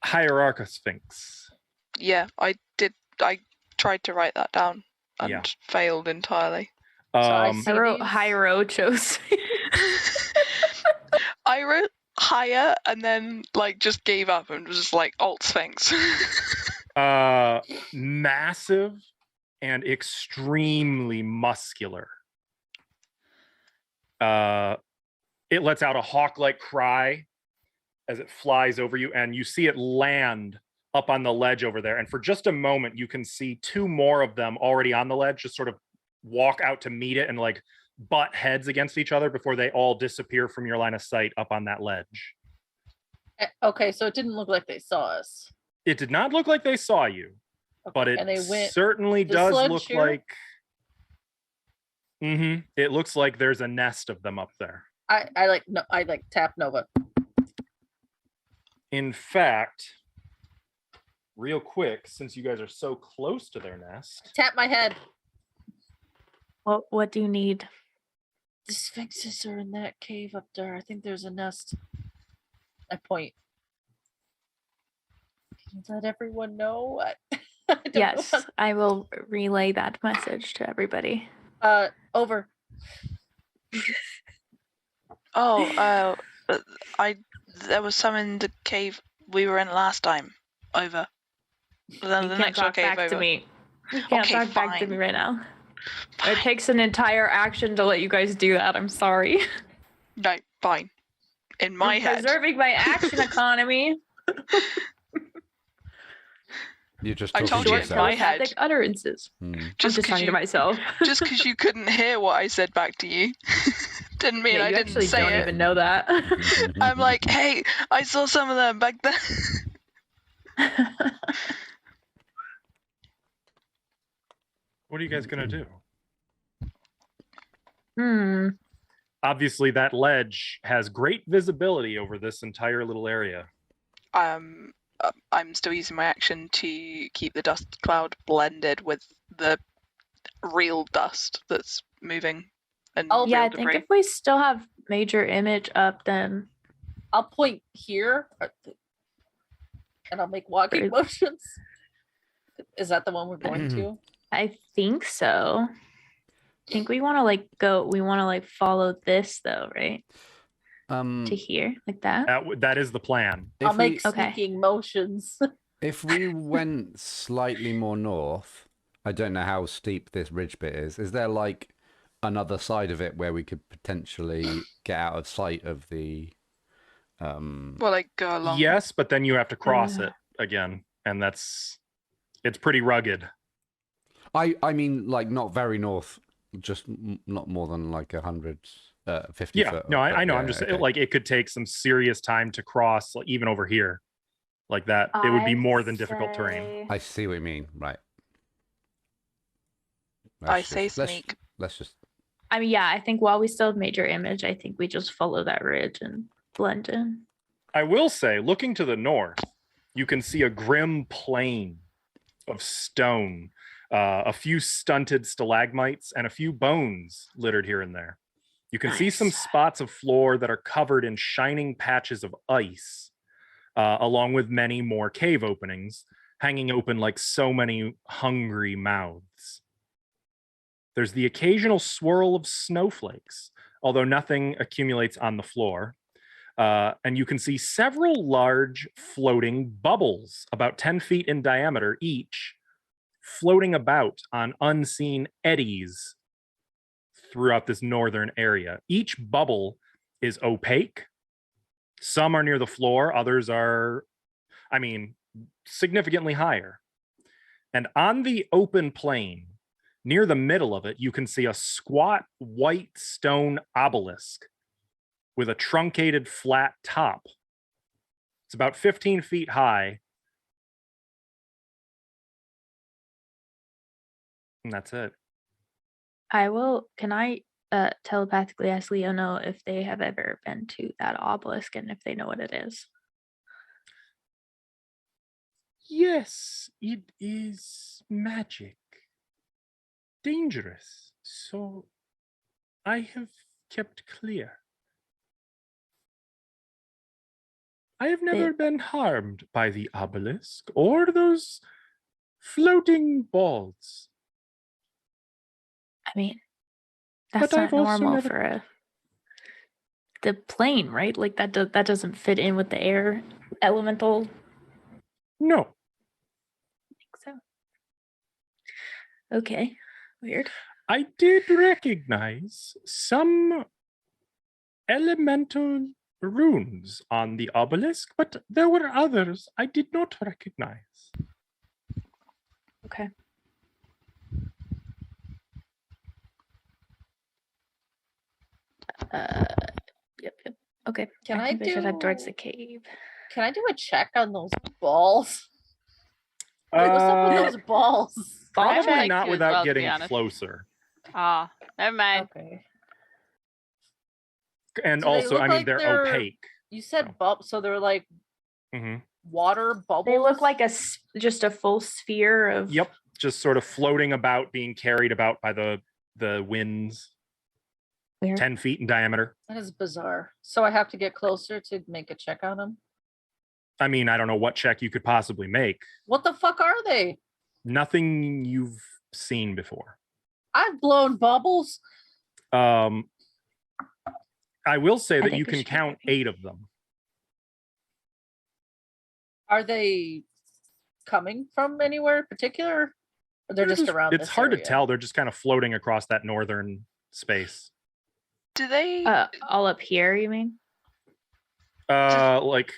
Hierarcha Sphinx. Yeah, I did. I tried to write that down and Yeah. failed entirely. I Um, see- I wrote these? hierochos. I wrote higher and then like just gave up and was just like Alt Sphinx. massive and extremely muscular. It lets out a hawk-like cry as it flies over you, and you see it land up on the ledge over there. And for just a moment, you can see two more of them already on the ledge, just sort of walk out to meet it and like butt heads against each other before they all disappear from your line of sight up on that ledge. Okay, so it didn't look like they saw us. It did not look like they saw you, Okay, but it and they went certainly this does ledge look here? like. It looks like there's a nest of them up there. I like tap Nova. In fact, real quick, since you guys are so close to their nest, Tap my head. What do you need? The sphinxes are in that cave up there. I think there's a nest. I point. Can you let everyone know? I don't know Yes, I will relay that message to everybody. Over. There was some in the cave we were in last time. Over. Then You the can't next door talk cave back over. to me. You can't Okay, talk back to fine. me right now. Fine. It takes an entire action to let you guys do that. I'm sorry. No, fine. In my I'm head. preserving my action economy. You're just I talking told to you Short it's my yourself. head. telepathic utterances. Hmm. I'm Just just 'cause talking to you- myself. Just because you couldn't hear what I said back to you didn't mean Yeah, I you didn't actually say don't it. even know that. I'm like, hey, I saw some of them back there. what are you guys going to do? Hmm. Obviously, that ledge has great visibility over this entire little area. I'm still using my action to keep the dust cloud blended with the real dust that's moving and Oh, Yeah, real I think debris. if we still have major image up, then I'll point here, and I'll make walking Great. motions. Is that the one we're going to? I think so. I think we want to we want to follow this though, right? To here, like that. That is the plan. I'll If we, make Okay. sneaking motions. if we went slightly more north, I don't know how steep this ridge bit is. Is there like another side of it where we could potentially get out of sight of the Well, like go along. Yes, but then you have to cross Uh. it again, and it's pretty rugged. I mean like not very north, just not more than like 150 Yeah, foot. no, I know. Yeah, I'm just okay. like it could take some serious time to cross, like, even over here, like that. It would be more than difficult terrain. I see what you mean. Right. I say let's- sneak. Let's just. I mean, yeah, I think while we still have major image, I think we just follow that ridge and blend in. I will say, looking to the north, you can see a grim plain of stone, a few stunted stalagmites, and a few bones littered here and there. You can see some Nice. spots of floor that are covered in shining patches of ice, along with many more cave openings, hanging open like so many hungry mouths. There's the occasional swirl of snowflakes, although nothing accumulates on the floor. And you can see several large floating bubbles, about 10 feet in diameter each, floating about on unseen eddies throughout this northern area. Each bubble is opaque. Some are near the floor, others are, significantly higher. And on the open plain, near the middle of it, you can see a squat white stone obelisk with a truncated flat top. It's about 15 feet high. And that's it. Can I telepathically ask Leono if they have ever been to that obelisk and if they know what it is? Yes, it is magic. Dangerous. So I have kept clear. I have never been harmed by the obelisk or those floating balls. I mean, that's But I've not also normal never- for the plane, right? Like that doesn't fit in with the air elemental. No. I think so. Okay, weird. I did recognize some elemental runes on the obelisk, but there were others I did not recognize. Okay. Yep. Okay. Can I think we should head towards do- the cave. Can I do a check on those balls? Wait, what's up with those balls? I would Probably like not to as without well, to be getting honest. closer. Ah, never mind. Okay. And Do they also, look I mean, like they're they're- opaque. You said Oh. bubbles, so they're like hmm water bubbles. They look like just a full sphere of. Yep, just sort of floating about, being carried about by the winds. Weird. 10 feet in diameter. That is bizarre. So I have to get closer to make a check on them. I mean, I don't know what check you could possibly make. What the fuck are they? Nothing you've seen before. I've blown bubbles. I will say that think you we can should keep count moving. 8 of them. Are they coming from anywhere in particular? Or they're just around. It's this hard to area? tell. They're just kind of floating across that northern space. Do they? All up here, you mean? Like,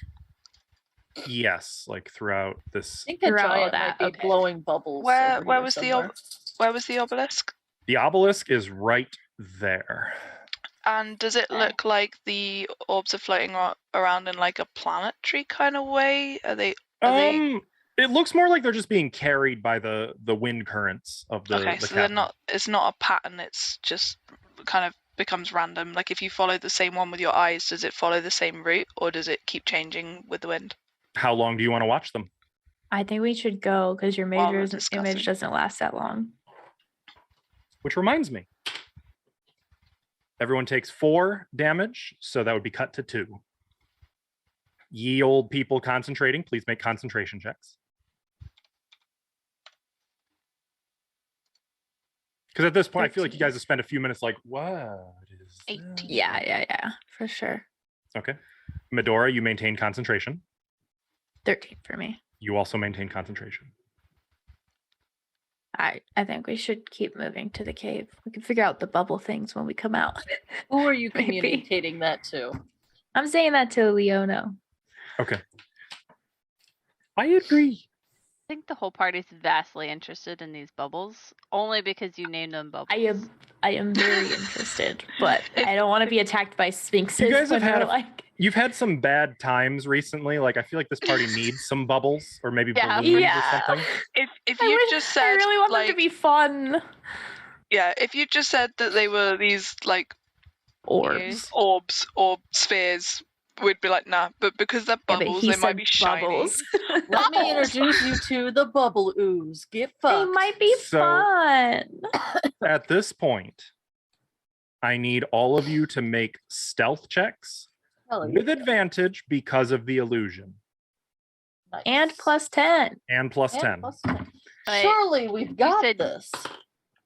yes, like throughout this. I think a Throughout all giant that, might be okay. blowing bubbles. Where- over where here was the somewhere. Where was the obelisk? The obelisk is right there. And does it look like the orbs are floating around in like a planetary kind of way? Are they? It looks more like they're just being carried by the wind currents of the. Okay, the so they're cavern. not. It's not a pattern. It's just kind of becomes random. Like if you follow the same one with your eyes, does it follow the same route, or does it keep changing with the wind? How long do you want to watch them? I think we should go because your While we're major's discussing. image doesn't last that long. Which reminds me, everyone takes 4 damage, so that would be cut to 2. Ye old people concentrating, please make concentration checks. Because at this point, I feel like you guys have spent a few minutes like, what is 18. that?" Yeah, for sure. Okay. Medora, you maintain concentration. 13 for me. You also maintain concentration. I think we should keep moving to the cave. We can figure out the bubble things when we come out. Who are you Maybe. communicating that to? I'm saying that to Leono. Okay. I agree. I think the whole party's vastly interested in these bubbles, only because you named them bubbles. I am very interested, but I don't want to be attacked by sphinxes. You guys have when we're had- like, You've had some bad times recently. Like, I feel like this party needs some bubbles or maybe Yeah. balloons Yeah. or something. If I you wish- just said I really want like them to be fun. yeah, if you just said that they were these like Orbs. orbs or spheres, we'd be like nah. But because they're Yeah, but bubbles, he they might said be shiny. bubbles. Let me introduce you to the bubble ooze. Get They fucked. might be So- fun. At this point, I need all of you to make stealth checks Hell yeah. with advantage because of the illusion Nice. And plus 10. and plus And 10. plus 10. Wait, Surely we've got said- this.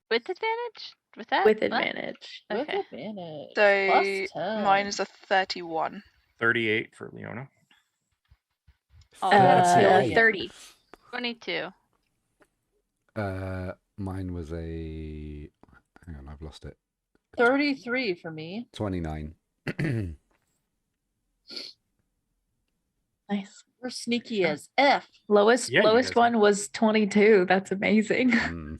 with advantage? With that? With What? advantage. With Okay. advantage. So Plus 10. mine is a 31. 38 for Leona. Oh, Yeah. 30. 22. Mine was a. Hang on, I've lost it. 33 for me. 29. Nice. We're sneaky as F. Lowest Yeah, you lowest guys are. one was 22. That's amazing. Mm.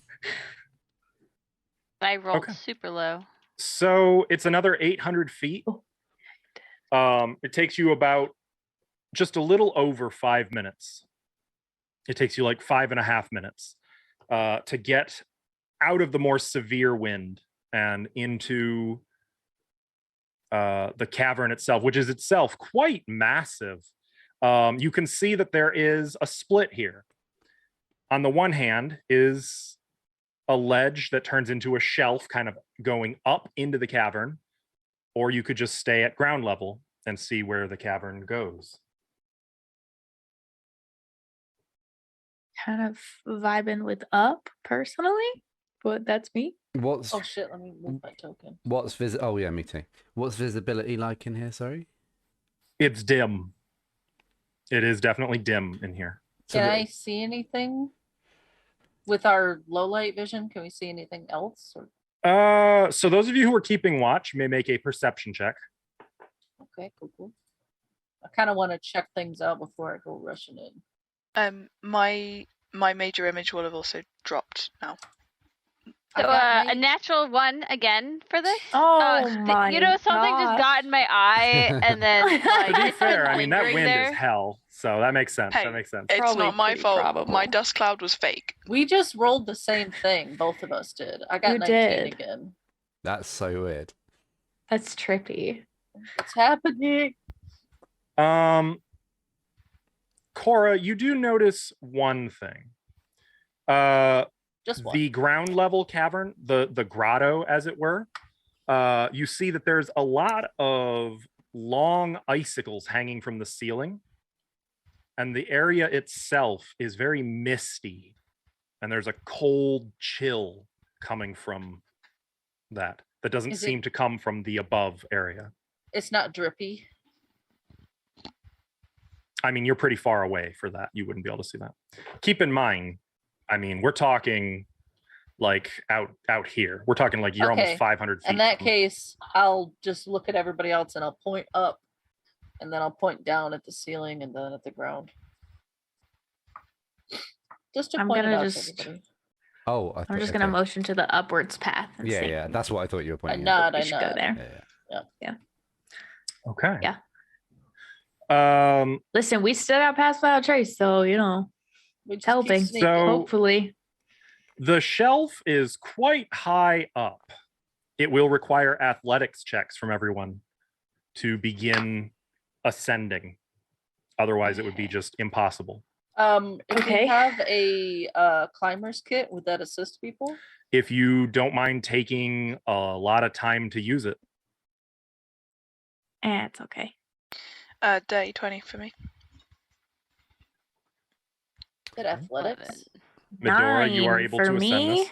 I rolled Okay. super low. So it's another 800 feet. Oh. It takes you about just a little over 5 minutes. It takes you like 5.5 minutes to get out of the more severe wind and into the cavern itself, which is itself quite massive. You can see that there is a split here. On the one hand is a ledge that turns into a shelf kind of going up into the cavern, or you could just stay at ground level and see where the cavern goes. Kind of vibing with up personally, but that's me. What's Oh shit, let me move my token. Oh yeah, me too. What's visibility like in here? Sorry. It's dim. It is definitely dim in here. So Can the- I see anything with our low light vision? Can we see anything else? Or... So those of you who are keeping watch may make a perception check. Okay, cool. I kind of want to check things out before I go rushing in. My major image will have also dropped now. I So got a my- natural one again for this. Oh my You know, something just got in my eye, and then like To be it's been fair, I mean that lingering wind there. is hell, so that makes sense. Hey, That makes sense. It's Probably not my pretty fault. probable. My dust cloud was fake. We just rolled the same thing. Both of us did. I got You 19 did. again. That's so weird. That's trippy. What's happening? Cora, you do notice one thing. Just one. The ground level cavern, the grotto, as it were. You see that there's a lot of long icicles hanging from the ceiling, and the area itself is very misty, and there's a cold chill coming from that doesn't Is it- seem to come from the above area. It's not drippy. I mean, you're pretty far away for that. You wouldn't be able to see that. Keep in mind, I mean, we're talking like out here. We're talking like you're Okay. almost 500 feet. In that from- case, I'll just look at everybody else and I'll point up, and then I'll point down at the ceiling and then at the ground. Just to I'm point it gonna out just- to everybody. Oh, I I'm thought- just gonna okay. motion to the upwards path. And Yeah, see. yeah. That's what I thought you were I pointing at. nod. We I should go nod. there. Yeah. Okay. Yeah. Listen, We stood out past without trace, so you know, We just keep helping. sneaking. So- hopefully. the shelf is quite high up. It will require athletics checks from everyone to begin ascending. Otherwise, it would be just impossible. If Okay. we have a climber's kit, would that assist people? If you don't mind taking a lot of time to use it. It's okay. Day 20 for me. That athletics, Medora, you are 9 able for to ascend me. this.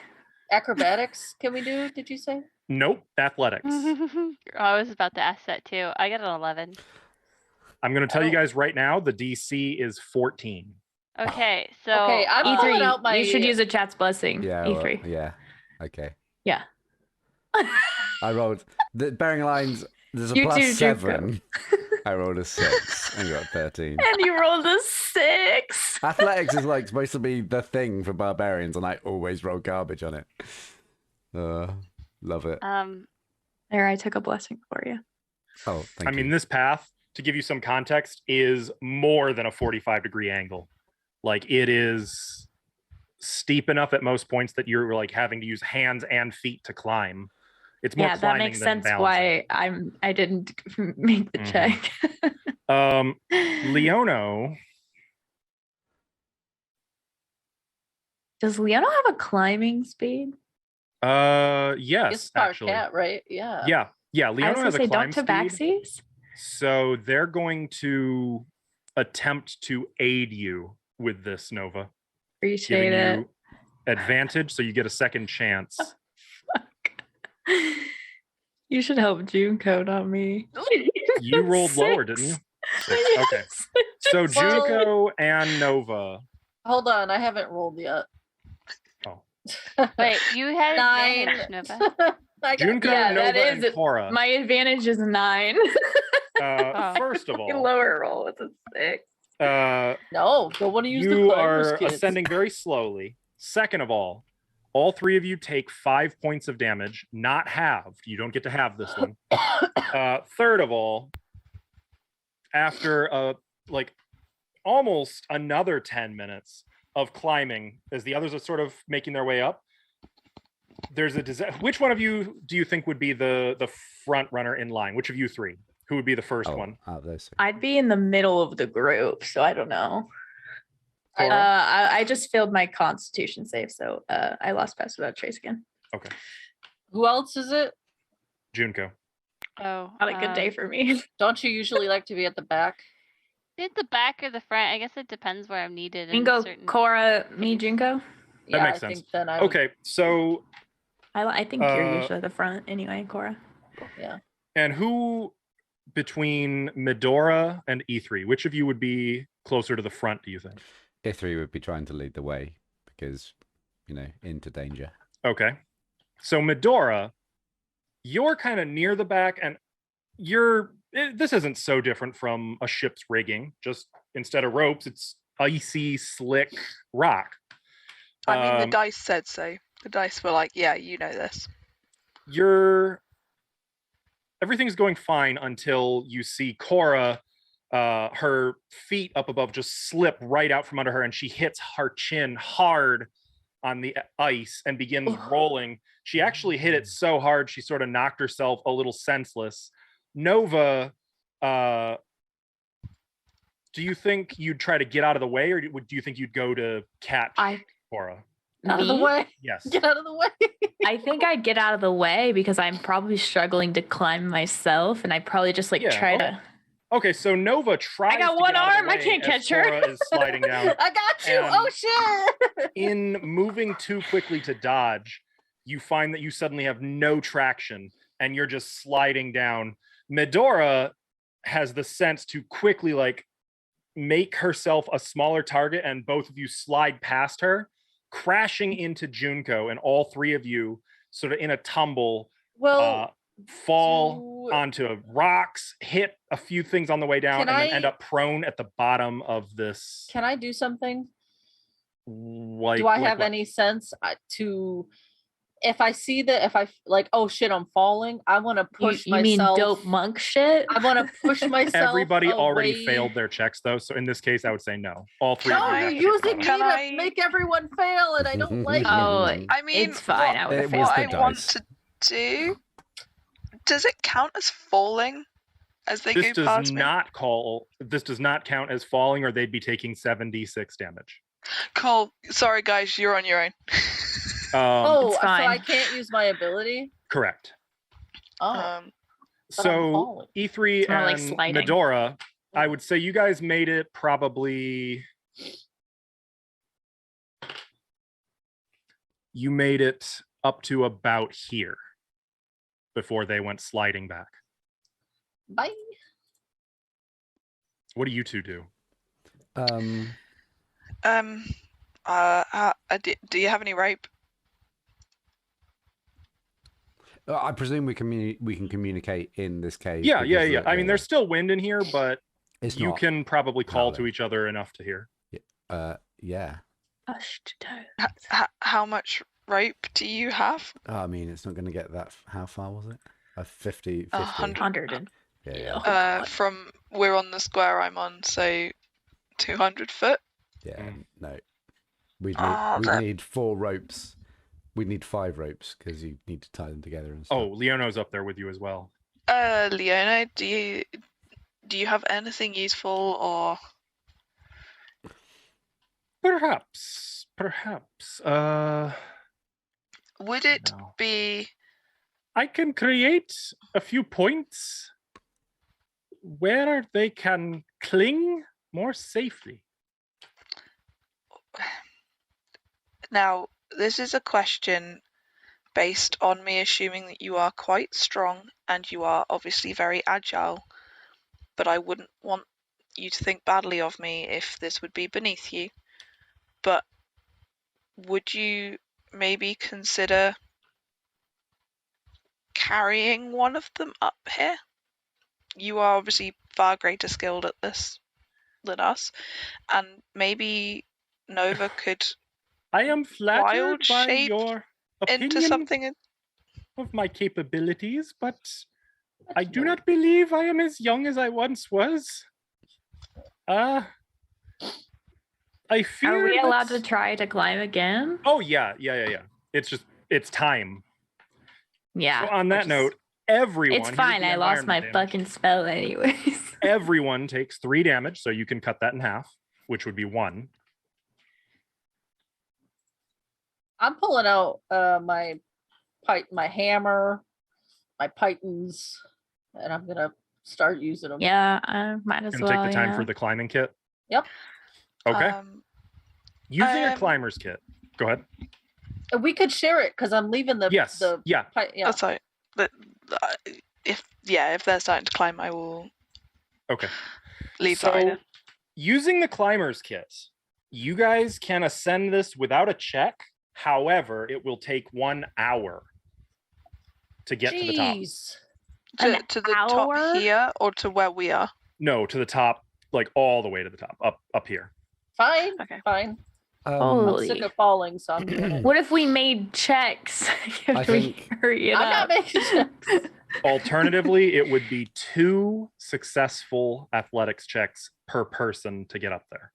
acrobatics. Can we do? Did you say? Nope, athletics. I was about to ask that too. I got an 11. I'm going to tell you don't- guys right now, the DC is 14. Okay, so Okay, I'm uh, pulling out my. You should use a chat's blessing. Yeah. well, E3. yeah. Okay. Yeah. I rolled. Bearing in mind, there's a You plus too, Juco. 7. I rolled a 6 and got 13. And you rolled a 6. Athletics is like supposed to be the thing for barbarians, and I always roll garbage on it. Love it. There, I took a blessing for you. Oh, thank I you. mean, this path, to give you some context, is more than a 45-degree angle. Like, it is steep enough at most points that you're like having to use hands and feet to climb. It's more Yeah, that climbing makes than sense balancing. why I didn't make the Mhm. check. Leono, Does Leona have a climbing speed? yes, It's our actually. cat, right? Yeah. Yeah, I was Leono gonna has a say, climb don't speed. tabaxis? So they're going to attempt to aid you with this, Nova. Appreciate Giving it. you advantage, so you get a second chance. You should help Junko, not me. You rolled lower, didn't you? 6. Okay. So Well- Junko and Nova. Hold on, I haven't rolled yet. Oh. wait, you had Nine. advantage, Nova. I got- Junko, Yeah, Nova, that is and Cora. My advantage is 9. First of all, Lower roll with a 6. No, don't want to use the you climber's are kits. ascending very slowly. Second of all 3 of you take 5 points of damage, not halved. You don't get to have this one. Third of all, after like almost another 10 minutes of climbing, as the others are sort of making their way up, there's a which one of you do you think would be the front runner in line? Which of you 3? Who would be the first Oh, one? out of those 2. I'd be in the middle of the group, so I don't know. I don't- I just failed my constitution save, so I lost pass without trace again. Who else is it? Junko. Oh, Not a good day for me. Don't you usually like to be at the back? At the back or the front? I guess it depends where I'm needed. You can in go certain... Cora, me, Junko. Yeah, makes I sense. think then I would, Okay, so I think you're Uh, usually the front anyway, Cora. yeah. and who between Medora and E3, which of you would be closer to the front, do you think? Ithri would be trying to lead the way because, into danger. Okay. So Medora, you're kind of near the back and you're this isn't so different from a ship's rigging. Just instead of ropes, it's icy, slick rock. I mean, the Um, dice said so. The dice were like, yeah, you know this. Everything's going fine until you see Cora, her feet up above just slip right out from under her, and she hits her chin hard on the ice and begins rolling. She actually hit it so hard she sort of knocked herself a little senseless. Nova, do you think you'd try to get out of the way, or do you think you'd go to catch Cora? Out of the Me? way. Yes. Get out of the way. I think I'd get out of the way because I'm probably struggling to climb myself, and I probably just like Yeah, try okay. to. Okay, so Nova tries. I got to one get out of the arm, I way can't as catch her. Cora is sliding down. I got you. And Oh shit. In moving too quickly to dodge, you find that you suddenly have no traction and you're just sliding down. Medora has the sense to quickly like make herself a smaller target, and both of you slide past her, crashing into Junko, and all three of you sort of in a tumble Well, fall do- onto rocks, hit a few things on the way down, Can and then I- end up prone at the bottom of this. can I do something? Like, Do I like have what? any sense to, if I see that, if I like, oh shit, I'm falling, I want to push You mean myself. dope monk shit? I want to push myself. Everybody already away. failed their checks though, so in this case, I would say no. All three. No, of you you're have to get using me thrown. Can to I- make everyone fail, and I don't like Oh, it. I mean, It's fine. I What, would It have was what the I failed. want dice. to do. Does it count as falling as they This go past does me? not call. This does not count as falling, or they'd be taking 7d6 damage. Cool. Sorry, guys, you're on your own. Oh, It's so I fine. can't use my ability. Correct. Oh, Um, but I'm So falling. E3 It's more like and sliding. Medora, I would say you guys made it probably. You made it up to about here before they went sliding back. Bye. What do you two do? do you have any rope? I presume we can communicate in this cave. Yeah. because I mean, there's still wind in here, but it's you not, can probably call to howling. each other enough to hear. yeah. Hushed tones. How much rope do you have? I mean, it's not going to get that. How far was it? 50. 50. 100. 100 and Yeah, Oh, God. From we're on the square I'm on, so 200 foot. yeah. Mm. No, we'd Oh, that- need 4 ropes. We'd need 5 ropes because you need to tie them together and stuff. Oh, Leono's up there with you as well. Leona, do you have anything useful or? Perhaps. Would it No. be I can create a few points where they can cling more safely. now? This is a question based on me assuming that you are quite strong and you are obviously very agile, but I wouldn't want you to think badly of me if this would be beneath you. But would you maybe consider carrying one of them up here? You are obviously far greater skilled at this than us, and maybe Nova could I am flattered Wild by shape your opinion into something. of my capabilities, but I do not believe I am as young as I once was. I fear. Are we allowed that- to try to climb again? Oh yeah. It's time. Yeah. So on that which is- note, everyone. it's here's fine. the I lost my environment damage. fucking spell anyways. Everyone takes 3 damage, so you can cut that in half, which would be 1. I'm pulling out my hammer, my pythons, and I'm gonna start using them. Yeah, I might as And well. take the time yeah. for the climbing kit. Yep. Okay. Using a um, climber's kit. Go ahead. We could share it because I'm leaving the Yes. Yeah. yeah. That's right. But if they're starting to climb, I will Okay. leave So, that right there. using the climber's kit, you guys can ascend this without a check. However, it will take 1 hour to get to the top. Jeez. An To the hour? top here or to where we are? No, to the top, like all the way to the top, up here. Fine. Okay. Fine. I'm Holy. sick of falling, so I'm doing it. What if we made checks? I If we think- hurry it I'm not up? making checks. Alternatively, it would be 2 successful athletics checks per person to get up there.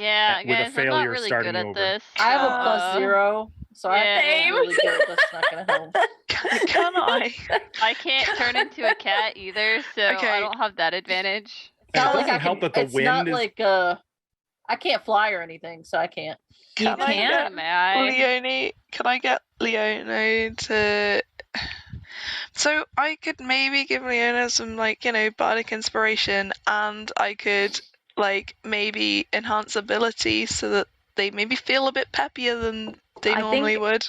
Yeah, with a guys, I'm failure not really starting good at over. this. I have a plus Uh, 0, so I have to yeah. roll really good. That's not gonna help. Can I? I can't turn into a cat either, so I Okay. don't have that advantage. It's not it like doesn't I help can, that the it's wind not is like I can't fly or anything, so I can't. You Can I can't? get May I? Leone? Can I get Leone to? So I could maybe give Leona some bardic inspiration, and I could maybe enhance ability so that they maybe feel a bit peppier than they I normally think- would.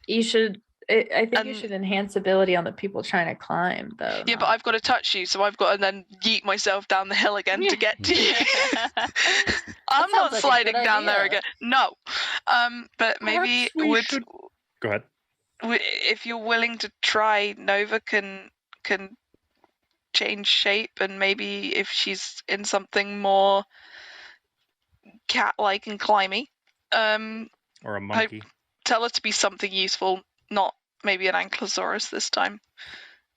You should. I think you And- should enhance ability on the people trying to climb, though. Yeah, but I've got to touch you, so I've got to then yeet myself down the hill again to get to you. I'm sounds not like a sliding good down there idea. again. No. But maybe Perhaps we would should- Go ahead. if you're willing to try, Nova can change shape, and maybe if she's in something more cat-like and climby, Or a monkey. tell her to be something useful, not maybe an ankylosaurus this time.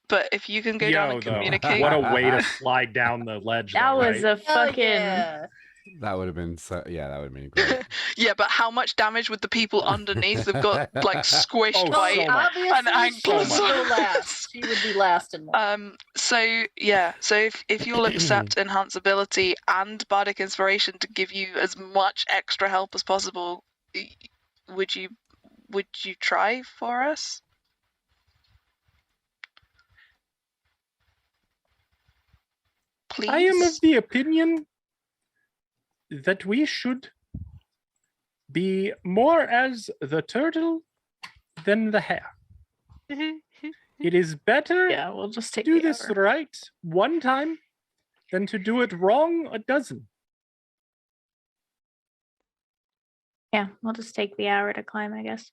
But if you can go down and though, communicate, what a way to slide down the ledge. That though, was right? a fucking. Yeah. That would have been so. Yeah, that would have been great. yeah. But how much damage would the people underneath have got squished Oh, by? so much. Obviously, An she would go ankylosaurus. last. She would be last in line. So yeah. So if you'll accept enhance ability and bardic inspiration to give you as much extra help as possible, would you try for us? Please. I am of the opinion that we should be more as the turtle than the hare. It is better Yeah, we'll just to take do the this hour. right one time than to do it wrong a dozen. Yeah, we'll just take the hour to climb, I guess.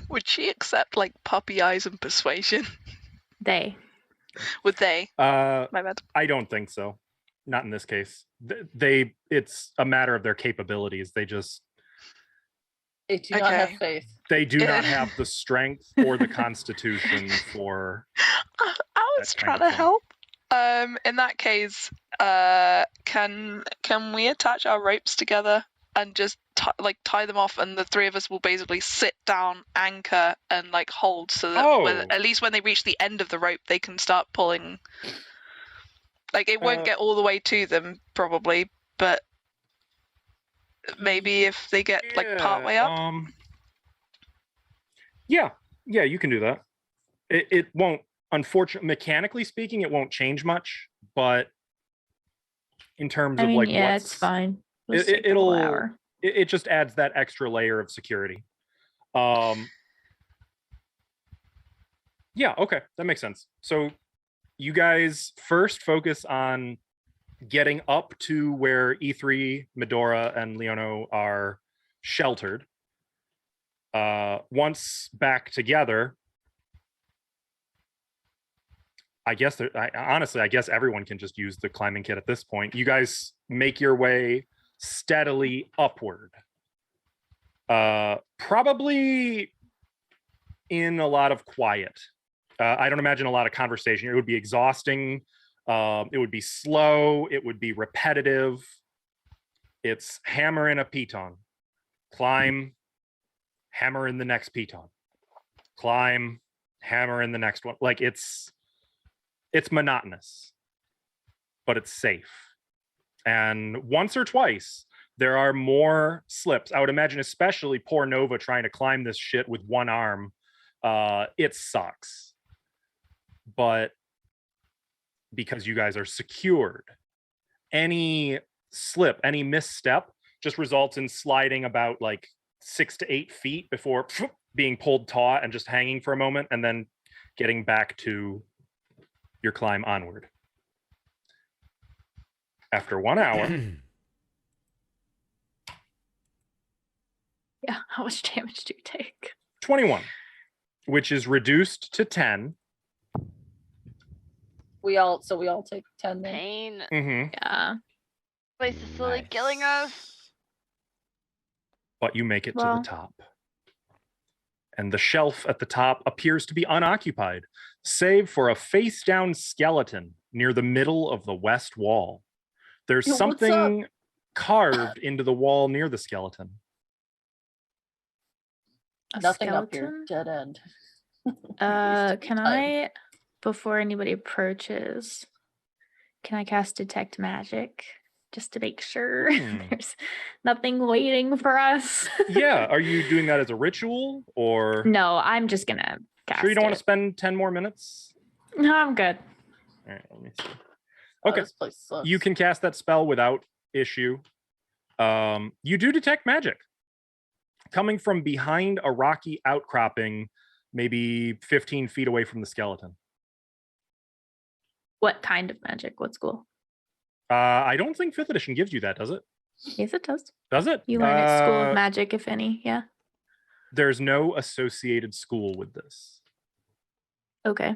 Would she accept puppy eyes and persuasion? They. Would they? My bad. I don't think so. Not in this case. It's a matter of their capabilities. They do not have Okay. faith. they do not have the strength or the constitution for. I was that kind trying of to thing. help. In that case, can we attach our ropes together and just tie them off, and the three of us will basically sit down, anchor, and hold so that at least when they reach the end of the rope, they can start pulling. It won't get all the way to them probably, but maybe if they get part way up. Yeah, you can do that. It won't, unfortunately, mechanically speaking, it won't change much, but in terms I of mean, yeah, what's, it's fine. We'll it- just take the whole it'll- hour. it just adds that extra layer of security. Yeah, okay, that makes sense. So you guys first focus on getting up to where E3, Medora, and Leono are sheltered. Once back together, I guess honestly, I guess everyone can just use the climbing kit at this point. You guys make your way steadily upward. Probably in a lot of quiet. I don't imagine a lot of conversation. It would be exhausting. It would be slow. It would be repetitive. It's hammer in a piton, climb, hammer in the next piton, climb, hammer in the next one. It's monotonous, but it's safe. And once or twice, there are more slips. I would imagine, especially poor Nova trying to climb this shit with one arm. It sucks. But because you guys are secured, any slip, any misstep just results in sliding about 6 to 8 feet before being pulled taut and just hanging for a moment and then getting back to your climb onward. After 1 hour, Yeah, how much damage do you take? 21. which is reduced to 10. We all take 10 then. Pain. Mm-hmm. Yeah. Place is slowly killing us. But you make it to Well. the top. And the shelf at the top appears to be unoccupied, save for a face-down skeleton near the middle of the west wall. There's Yo, what's something carved into the wall near the skeleton. A Nothing up here. skeleton? Dead end. Can I, before anybody approaches, can I cast Detect Magic? Just to make sure there's nothing waiting for us. Yeah, are you doing that as a ritual or? No, I'm just gonna cast Sure you don't want to it. spend 10 more minutes? No, I'm good. All right, let me see. Oh, Okay, this place sucks. you can cast that spell without issue. You do detect magic coming from behind a rocky outcropping, maybe 15 feet away from the skeleton. What kind of magic? What school? I don't think 5th edition gives you that, does it? Yes, it does. Does it? You learn at School of Magic, if any. Yeah. There's no associated school with this. Okay.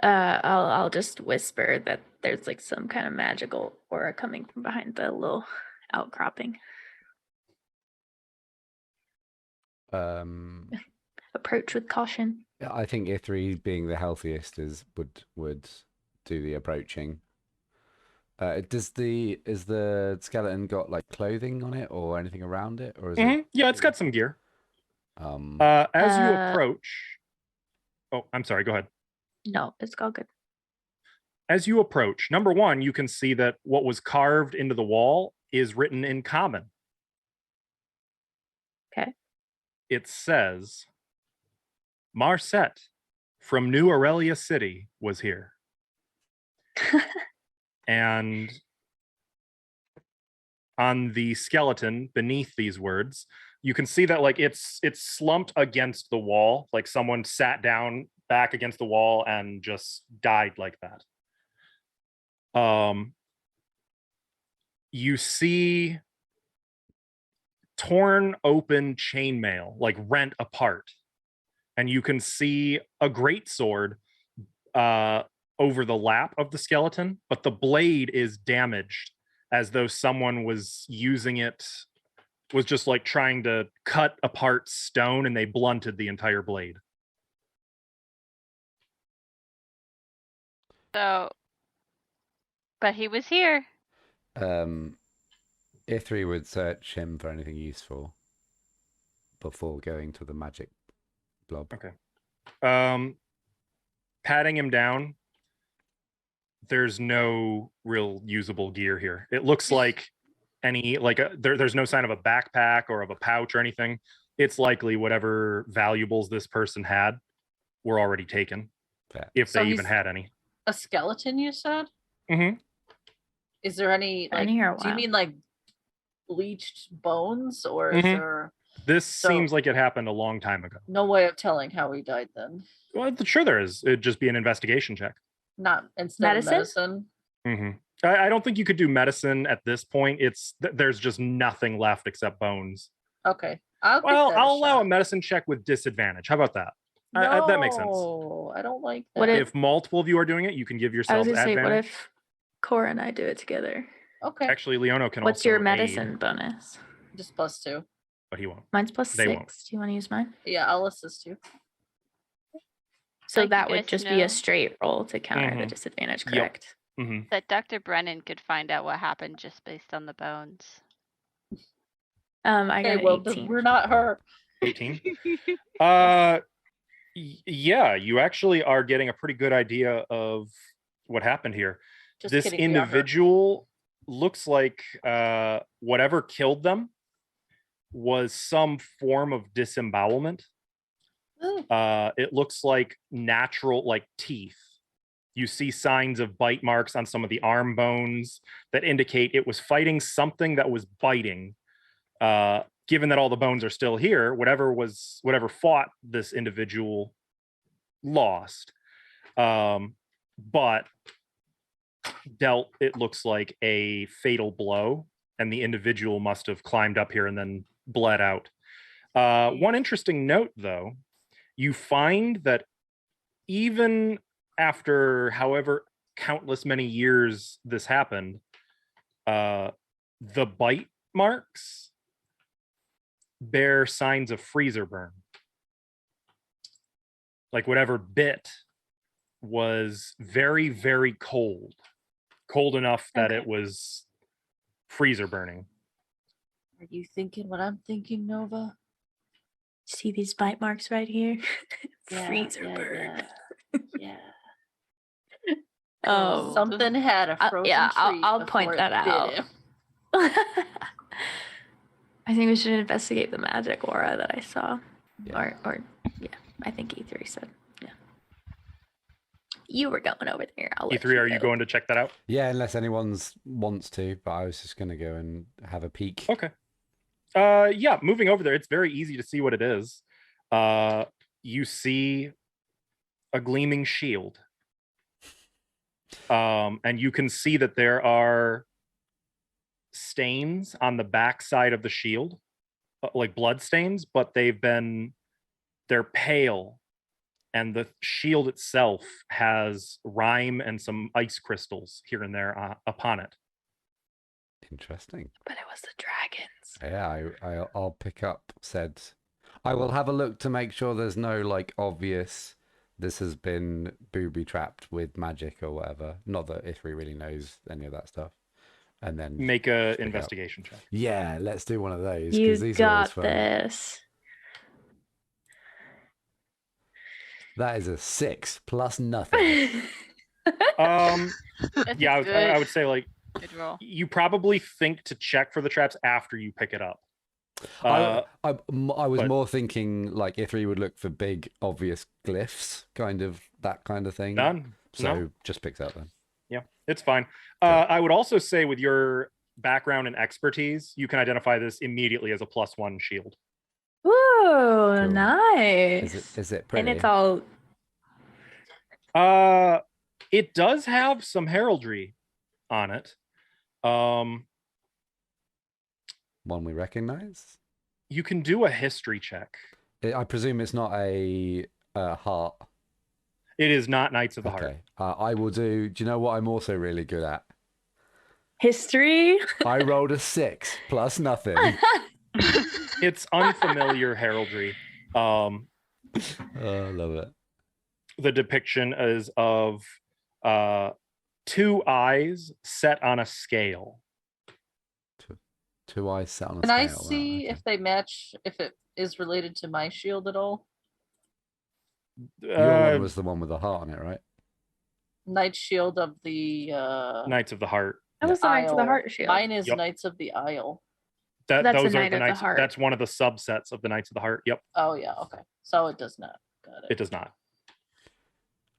I'll just whisper that there's like some kind of magical aura coming from behind the little outcropping. Approach with caution. I think Ithri, being the healthiest, would do the approaching. Is the skeleton got like clothing on it or anything around it, or is it? Yeah, it's got some gear. Um, As you approach, oh, I'm sorry. Go ahead. No, it's all good. As you approach, number one, you can see that what was carved into the wall is written in common. Okay. It says, Marset from New Aurelia City was here. And on the skeleton beneath these words, you can see that like it's slumped against the wall, like someone sat down back against the wall and just died like that. You see torn open chainmail, like rent apart, and you can see a greatsword over the lap of the skeleton, but the blade is damaged, as though someone was using it, was just like trying to cut apart stone, and they blunted the entire blade. So, but he was here. Ithri would search him for anything useful before going to the magic blob. Okay. Patting him down, there's no real usable gear here. It looks like there's no sign of a backpack or of a pouch or anything. It's likely whatever valuables this person had were already taken, Fair. if So they even he's- had any. A skeleton, you said? Mm-hmm. Is there any Been like? here a Do you while. mean like bleached bones, or is Mhm. there This So- seems like it happened a long time ago. no way of telling how he died then? Well, sure there is. It'd just be an investigation check. Not instead Medicine? of medicine. Mm-hmm. I don't think you could do medicine at this point. There's just nothing left except bones. Okay. I'll I'll allow a medicine check with disadvantage. How about that? That makes sense. No, I don't like that. What If multiple of you are doing it, you can give I was yourself gonna say, advantage. what if Cora and I do it together? Okay, Actually, Leono can What's also your aid, medicine bonus? just +2. but he won't. Mine's plus They 6. won't. Do you want to use mine? Yeah, I'll assist you. So Like you that would guys just be a know. straight roll to counter the Mhm. disadvantage, Yep. correct? Mm-hmm. That Dr. Brennan could find out what happened just based on the bones. I got Okay, an well, 18. we're not her. 18. Yeah, you actually are getting a pretty good idea of what happened here. Just This kidding, we are her. individual looks like whatever killed them was some form of disembowelment. Ooh, It looks like natural, like teeth. You see signs of bite marks on some of the arm bones that indicate it was fighting something that was biting. Given that all the bones are still here, whatever fought this individual lost. But dealt, it looks like, a fatal blow, and the individual must have climbed up here and then bled out. One interesting note, though, you find that even after however countless many years this happened, the bite marks bear signs of freezer burn. Like whatever bit was very, very cold enough that Okay. it was freezer burning. Are you thinking what I'm thinking, Nova? See these bite marks right here? Yeah, Freezer yeah, burn. Yeah. Oh, Something had a frozen yeah, treat I'll point before it that bit out. him. I think we should investigate the magic aura that I saw. Yeah. Or yeah, I think E3 said. Yeah. You were going over there. I'll let E3, are you go. going to check that out? Yeah, unless anyone's wants to, but I was just gonna go and have a peek. Okay. Yeah, moving over there, it's very easy to see what it is. You see a gleaming shield. And you can see that there are stains on the back side of the shield, like blood stains, but they're pale, and the shield itself has rime and some ice crystals here and there upon it. Interesting. But it was the dragons. Yeah, I'll pick up said. I will have a look to make sure there's no like obvious. This has been booby trapped with magic or whatever. Not that Ithri really knows any of that stuff. And then Make a pick up. investigation check. Yeah, let's do one of those. 'Cause You these are always got fun. this. That is a 6 plus nothing. Um, That's yeah, I good. would say like Good roll. you probably think to check for the traps after you pick it up. I was but- more thinking like Ithri would look for big, obvious glyphs, that kind of thing. None. So No. just picks up then. Yeah, it's fine. Okay. I would also say with your background and expertise, you can identify this immediately as a +1 shield. Ooh, Cool. nice. Is it pretty? And it's all It does have some heraldry on it. One we recognize? You can do a history check. I presume it's not a heart. It is not Knights of the Heart. Okay. I will do. Do you know what I'm also really good at? history. I rolled a 6 plus nothing. It's unfamiliar heraldry. Oh, I love it. The depiction is of 2 eyes set on a scale. Two eyes set on a Can I scale. Wow, see okay. if they match, if it is related to my shield at all? Your one was the one with the heart on it, right? Knight shield of the Knights of the Heart. That was the Knights of the Isle. Heart shield. Mine is Yep. Knights of the Isle. That's a Those are Knight the of the Knights. Heart. That's one of the subsets of the Knights of the Heart. Yep, Oh yeah, okay. So it does not. Got it does not.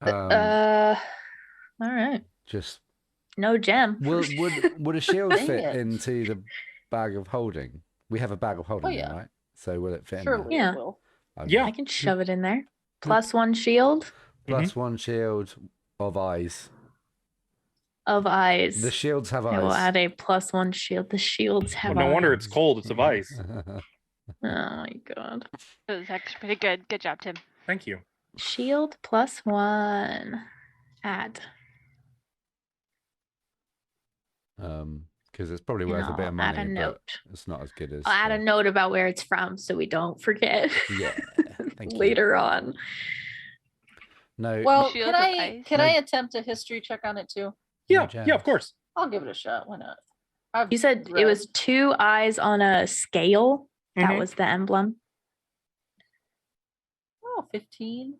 All right. Just No gem. would a shield Dang fit it. into the bag of holding? We have a bag of holding, yeah. here, right? So will it fit in Surely there? Yeah. it will. Okay. Yeah. I can shove it in there. +1 shield Plus 1 shield of eyes. of eyes. The shields have I will eyes. add a +1 shield. The shields Well, have no wonder eyes. it's cold. It's of ice. Oh my god. That was actually pretty good. Good job, Tim. Thank you. Shield +1. Add. Because it's probably And worth a bit I'll of add money, a but note. it's not as good as. I'll add a note about where it's from so we don't forget Yeah, thank you. later on. No. Well, Shield can of I ice. can No. I attempt a history check on it too? Yeah, gems. yeah, of course. I'll give it a shot. Why not? I've You said it read- was 2 eyes on a scale. That Mhm. was the emblem. Oh, 15.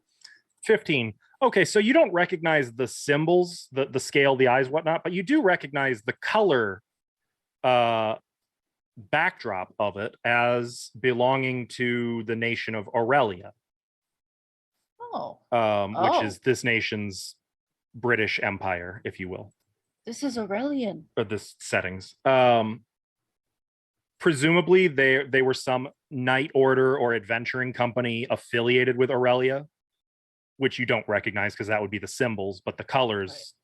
15. Okay, so you don't recognize the symbols, the scale, the eyes, whatnot, but you do recognize the color backdrop of it as belonging to the nation of Aurelia, Oh, which Oh. is this nation's British Empire, if you will, this is Aurelian. or this settings. Presumably, they were some knight order or adventuring company affiliated with Aurelia, which you don't recognize because that would be the symbols, but the colors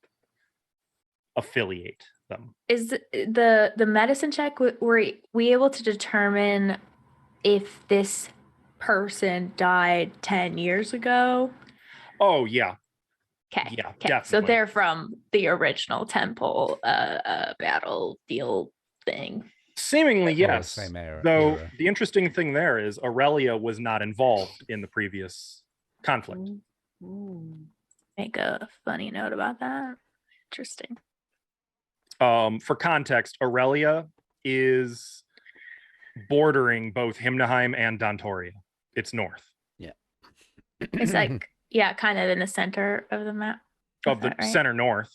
affiliate them. Is the medicine check were we able to determine if this person died 10 years ago. Oh yeah, Okay. Yeah, Okay. So definitely. they're from the original temple battle deal thing. seemingly yes. same era. Though the interesting thing there is Aurelia was not involved in the previous conflict. Ooh. Make a funny note about that. Interesting. For context, Aurelia is bordering both Himnaheim and Dontoria. It's north It's like, yeah, kind of in the center of the map. of Is the that right? center north.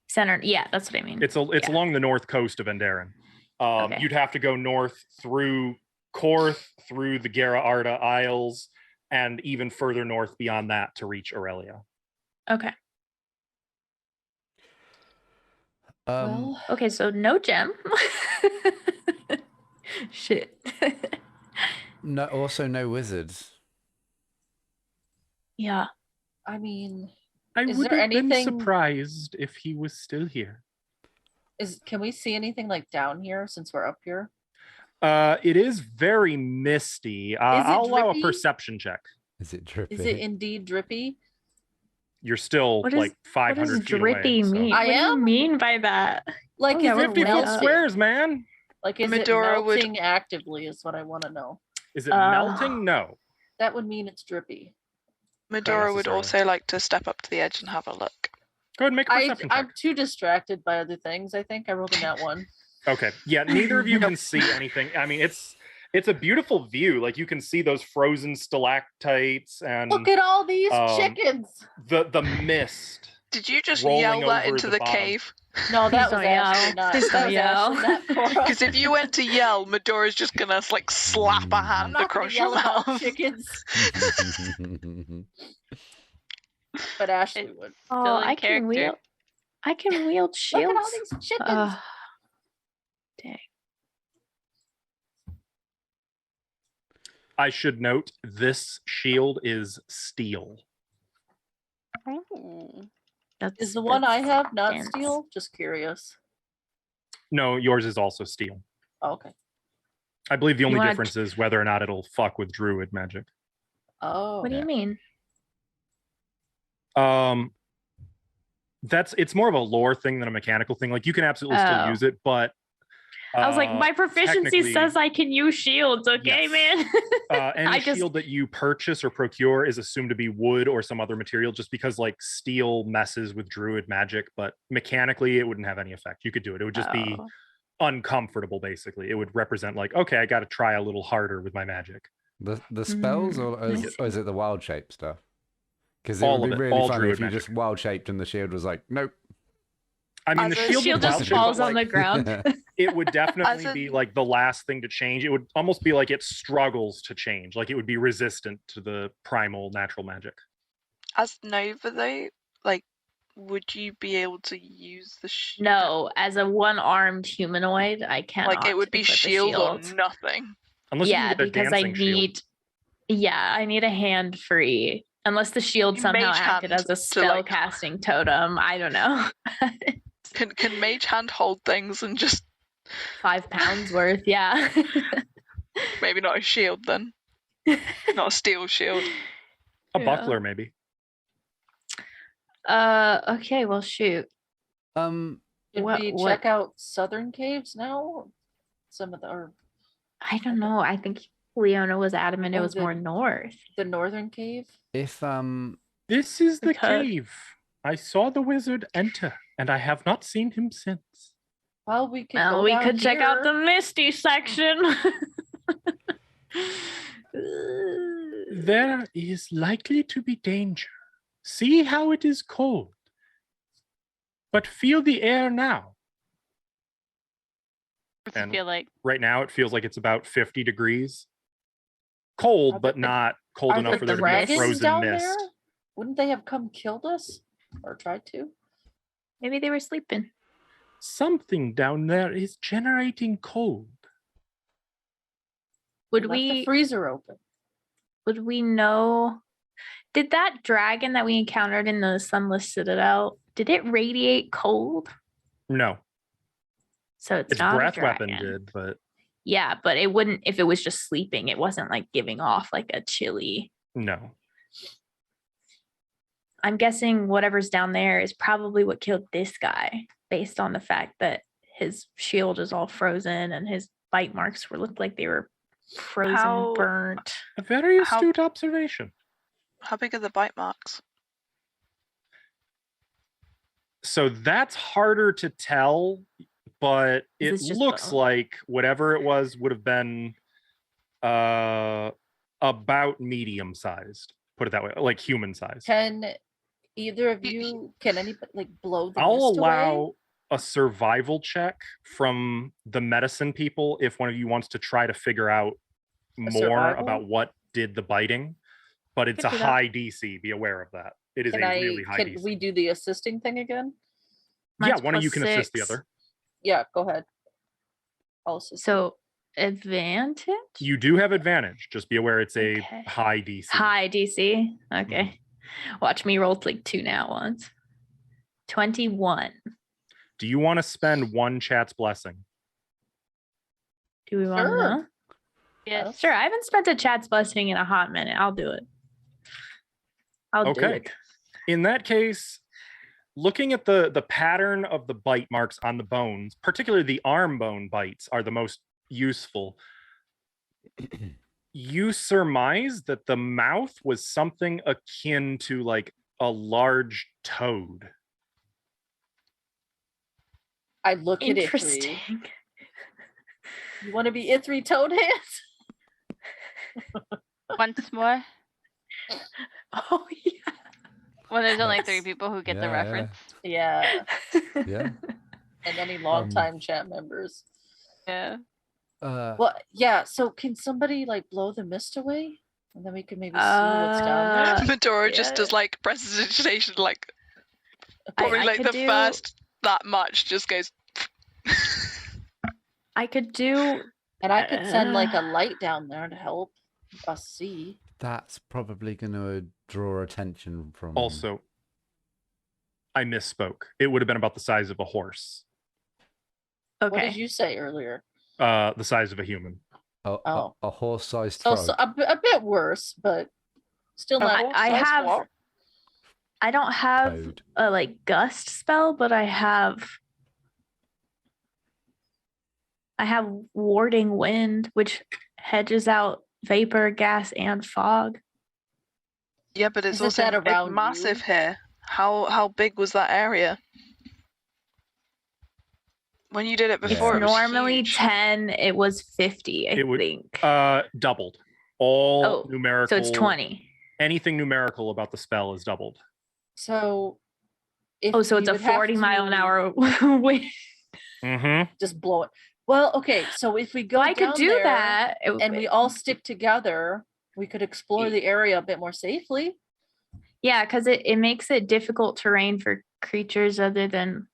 Center. Yeah, that's what I mean. It's Yeah. along the north coast of Enderan. Okay. You'd have to go north through Korth, through the Gera Arda Isles, and even further north beyond that to reach Aurelia. Okay. Well, Okay, so no gem. Shit. no, also no wizards. Yeah. I mean, I Is would there have been anything- surprised if he was still here. can we see anything like down here since we're up here? It is very misty. it I'll allow a drippy? perception check. Is it drippy? Is it indeed drippy? You're still What is- like What 500 does feet away. drippy so- mean? I What do you am? mean by that? Like, Oh, yeah, is we're it 50 foot melting? squares, man. Like, is Medora it would- melting actively? Is what I want to know. Is it melting? No. That would mean it's drippy. Medora would necessarily. also like to step up to the edge and have a look. Go ahead and make a perception check. I'm too distracted by other things. I think I rolled in that one. Okay. Yeah, neither of you can see anything. I mean, it's a beautiful view. Like you can see those frozen stalactites and Look at all these Um, chickens. the mist. Did you just Rolling yell that over into the the bottom. cave? No, that Please was don't yell. actually not. Please That don't was yell. actually not Cora. Because if you went to yell, Medora's just gonna like slap a I'm hand not gonna across your yell about mouth. chickens, but Ashley would. Oh, Still in I can character. wield. I can wield Look shields. at all these chickens. Dang. I should note this shield is steel. Ooh. That's Is the one I that's have not dense. steel? Just curious. No, yours is also steel. Oh, okay. I believe the only wanna difference is whether or not it'll fuck with druid magic. Oh. What do you mean? It's more of a lore thing than a mechanical thing. Like you can absolutely still Oh. use it, but I was like, my proficiency technically- says I can use shields. Okay, Yes. man. any I just- shield that you purchase or procure is assumed to be wood or some other material, just because like steel messes with druid magic, but mechanically it wouldn't have any effect. You could do it. It would just be Oh. uncomfortable. Basically, it would represent like, okay, I got to try a little harder with my magic. The spells, Mm, or is it the wild shape stuff? Because it All would of be it, really all funny druid if you magic. just wild shaped and the shield was like, nope. I mean, the As a shield, Shield with wild just shape, but, falls on the like, ground. it would definitely As be in- like the last thing to change. It would almost be like it struggles to change. Like it would be resistant to the primal natural magic. As Nova though, like, would you be able to use the No, as a one-armed humanoid, I cannot. Like it would be equip the shield or shield. nothing. Unless you Yeah, can get a because I dancing shield. need. Yeah, I need a hand free. Unless the shield You somehow mage acted hand as a to, spell like- casting totem. I don't know. Can Mage Hand hold things and just 5 pounds worth. Yeah. maybe not a shield then? Not a steel shield. A Yeah. buckler, maybe. Okay. Well, shoot. Did What- we what- check out southern caves now? Some of the or I don't know. I think Leona was adamant it Oh, was the- more north. the northern cave? If This is the Because- cave. I saw the wizard enter, and I have not seen him since. Well, we could. Well, go we down could check out the here. Misty section. There is likely to be danger. See how it is cold. But feel the air now. What's it And- feel like? Right now, it feels like it's about 50 degrees. Cold, Are but the- not cold Are enough the for there to be a dragons frozen down mist. there? Wouldn't they have come killed us or tried to? Maybe they were sleeping. Something down there is generating cold. Would Left the we? freezer open? Would we know? Did that dragon that we encountered in the Sunless Citadel? Did it radiate cold? No, So it's its not breath a weapon dragon. did, but Yeah, but it wouldn't if it was just sleeping. It wasn't like giving off like a chilly. No. I'm guessing whatever's down there is probably what killed this guy, based on the fact that his shield is all frozen and his bite marks looked like they were frozen, How- burnt. A very How- astute observation. How big are the bite marks? So that's harder to tell, but it Is this just looks bone? like whatever it was would have been about medium sized. Put it that way, like human sized. Can either of you, can anybody like blow the I'll mist away? allow a survival check from the medicine people if one of you wants to try to figure out more survival? about what did the biting. But it's a Could do that. high DC. Be aware of that. It is Can a really high can DC. we do the assisting thing again? Yeah, Mine's one of you can plus assist the 6. other. Yeah, go ahead. I'll assist. So advantage? You do have advantage. Just be aware it's a Okay. high DC. High DC. Okay. Mm-hmm. Watch me roll like 2 now ones. 21. Do you want to spend one chat's blessing? Do we want to Sure. know? Yes. Sure. I haven't spent a chat's blessing in a hot minute. I'll do it. I'll do Okay. it. In that case, looking at the pattern of the bite marks on the bones, particularly the arm bone bites, are the most useful. You surmise that the mouth was something akin to like a large toad. I look at Ithri. Interesting. You want to be Ithri Toad Hands? Once more. Oh yeah. Well, there's only 3 That's- people who get the yeah. reference. Yeah, Yeah. and any longtime chat members. Yeah. Well, yeah. So can somebody like blow the mist away, and then we can maybe see what's down there? Medora just yeah. does like prestidigitation, like probably I like could the do- first that much just goes. I could do And I could send like a light down there to help us see. That's probably going to draw attention from. Also, I misspoke. It would have been about the size of a horse, What okay. did you say earlier? the size of a human. Oh. A horse-sized Oh, frog. so a bit worse, but still not. I size have four. I don't have Toad. a like gust spell, but I have warding wind, which hedges out vapor, gas, and fog. Yeah, but it's Isn't also that it's around massive you? here. How big was that area? When you did it It's before, it was Normally huge. 10, it was 50, I It would- think. Doubled. All Oh, numerical. So it's 20. Anything numerical about the spell is doubled. So. If Oh, so we it's a would have 40 mile an to hour wind. Mm-hmm. Just blow it. Well, okay. So if we go I could down do there that. and we all stick together, we could explore the area a bit more safely. Yeah, because it makes it difficult terrain for creatures other than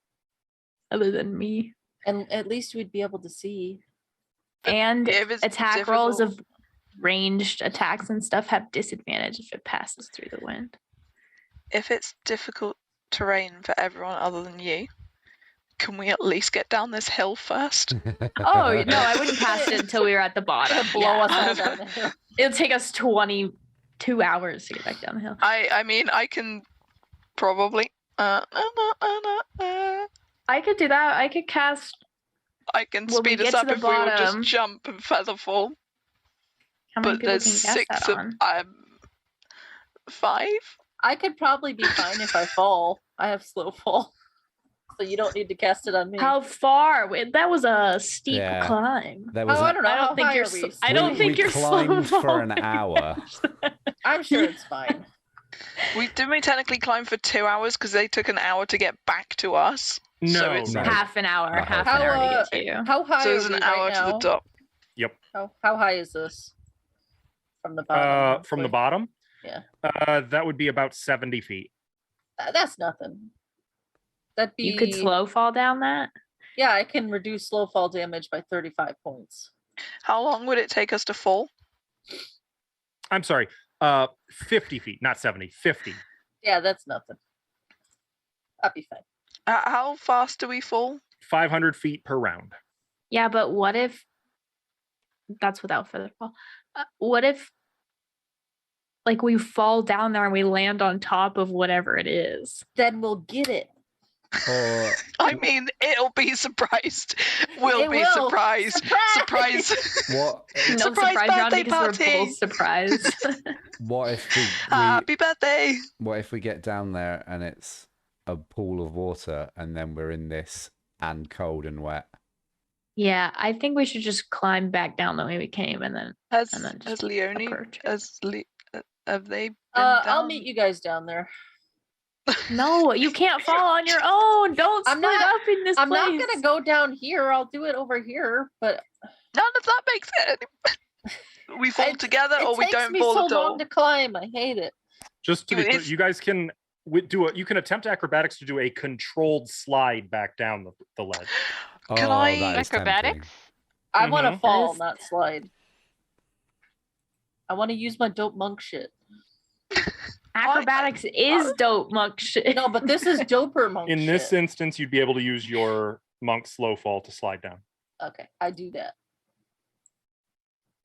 me. And at least we'd be able to see. And If it's attack rolls of difficult- ranged attacks and stuff have disadvantage if it passes through the wind. If it's difficult terrain for everyone other than you, can we at least get down this hill first? Oh no, I wouldn't cast it until we were at the bottom. Blow Yeah. us all down the hill. It'll take us 22 hours to get back down the hill. I mean, I can probably. I could do that. I could cast. I can When we speed us get to up the if we would bottom- just jump and feather fall. How many But people there's can cast 6 that of on? 5. I could probably be fine if I fall. I have slow fall. So you don't need to cast it on me. How far? That was a steep Yeah. climb. There was Oh, I a- don't know. I How don't think high you're. are we? I don't We- think we you're climbed slow for an falling. hour. I'm sure it's fine. Didn't we technically climb for 2 hours because they took an hour to get back to us? No, So it's no. Half an hour. Not Half half an an hour hour. to get to you. How high So are it's we an hour right to the now? top. How high is this? From the bottom. From the roughly? bottom? Yeah. That would be about 70 feet. That's nothing. That'd be. You could slow fall down that. Yeah, I can reduce slow fall damage by 35 points. How long would it take us to fall? I'm sorry. 50 feet, not 70. 50. Yeah, that's nothing. That'd be fine. How fast do we fall? 500 feet per round. Yeah, but what if that's without feather fall. What if, like, we fall down there and we land on top of whatever it is? Then we'll get it. Or I mean, it'll be surprised. We'll It be will. surprised. Surprise! what? No Surprise surprise round birthday because we're party! both surprised. What if we Happy birthday! what if we get down there and it's a pool of water and then we're in this and cold and wet? Yeah, I think we should just climb back down the way we came and then Has And then has just Leone approach. have they been I'll down? meet you guys down there. No, you can't fall on your own. Don't I'm split not- up in this I'm place. not gonna go down here. I'll do it over here. But None of that makes sense. We fall together, it or we takes don't me fall so at all. long to climb. I hate it. Just to be clear, It's- you guys can you can attempt acrobatics to do a controlled slide back down the ledge. Can Oh, I- that is tempting. Acrobatics? I want to Mhm. fall, Is- not slide. I want to use my dope monk shit. Acrobatics is dope monk shit. No, but this is doper monk In shit. this instance, you'd be able to use your monk slow fall to slide down. Okay, I do that.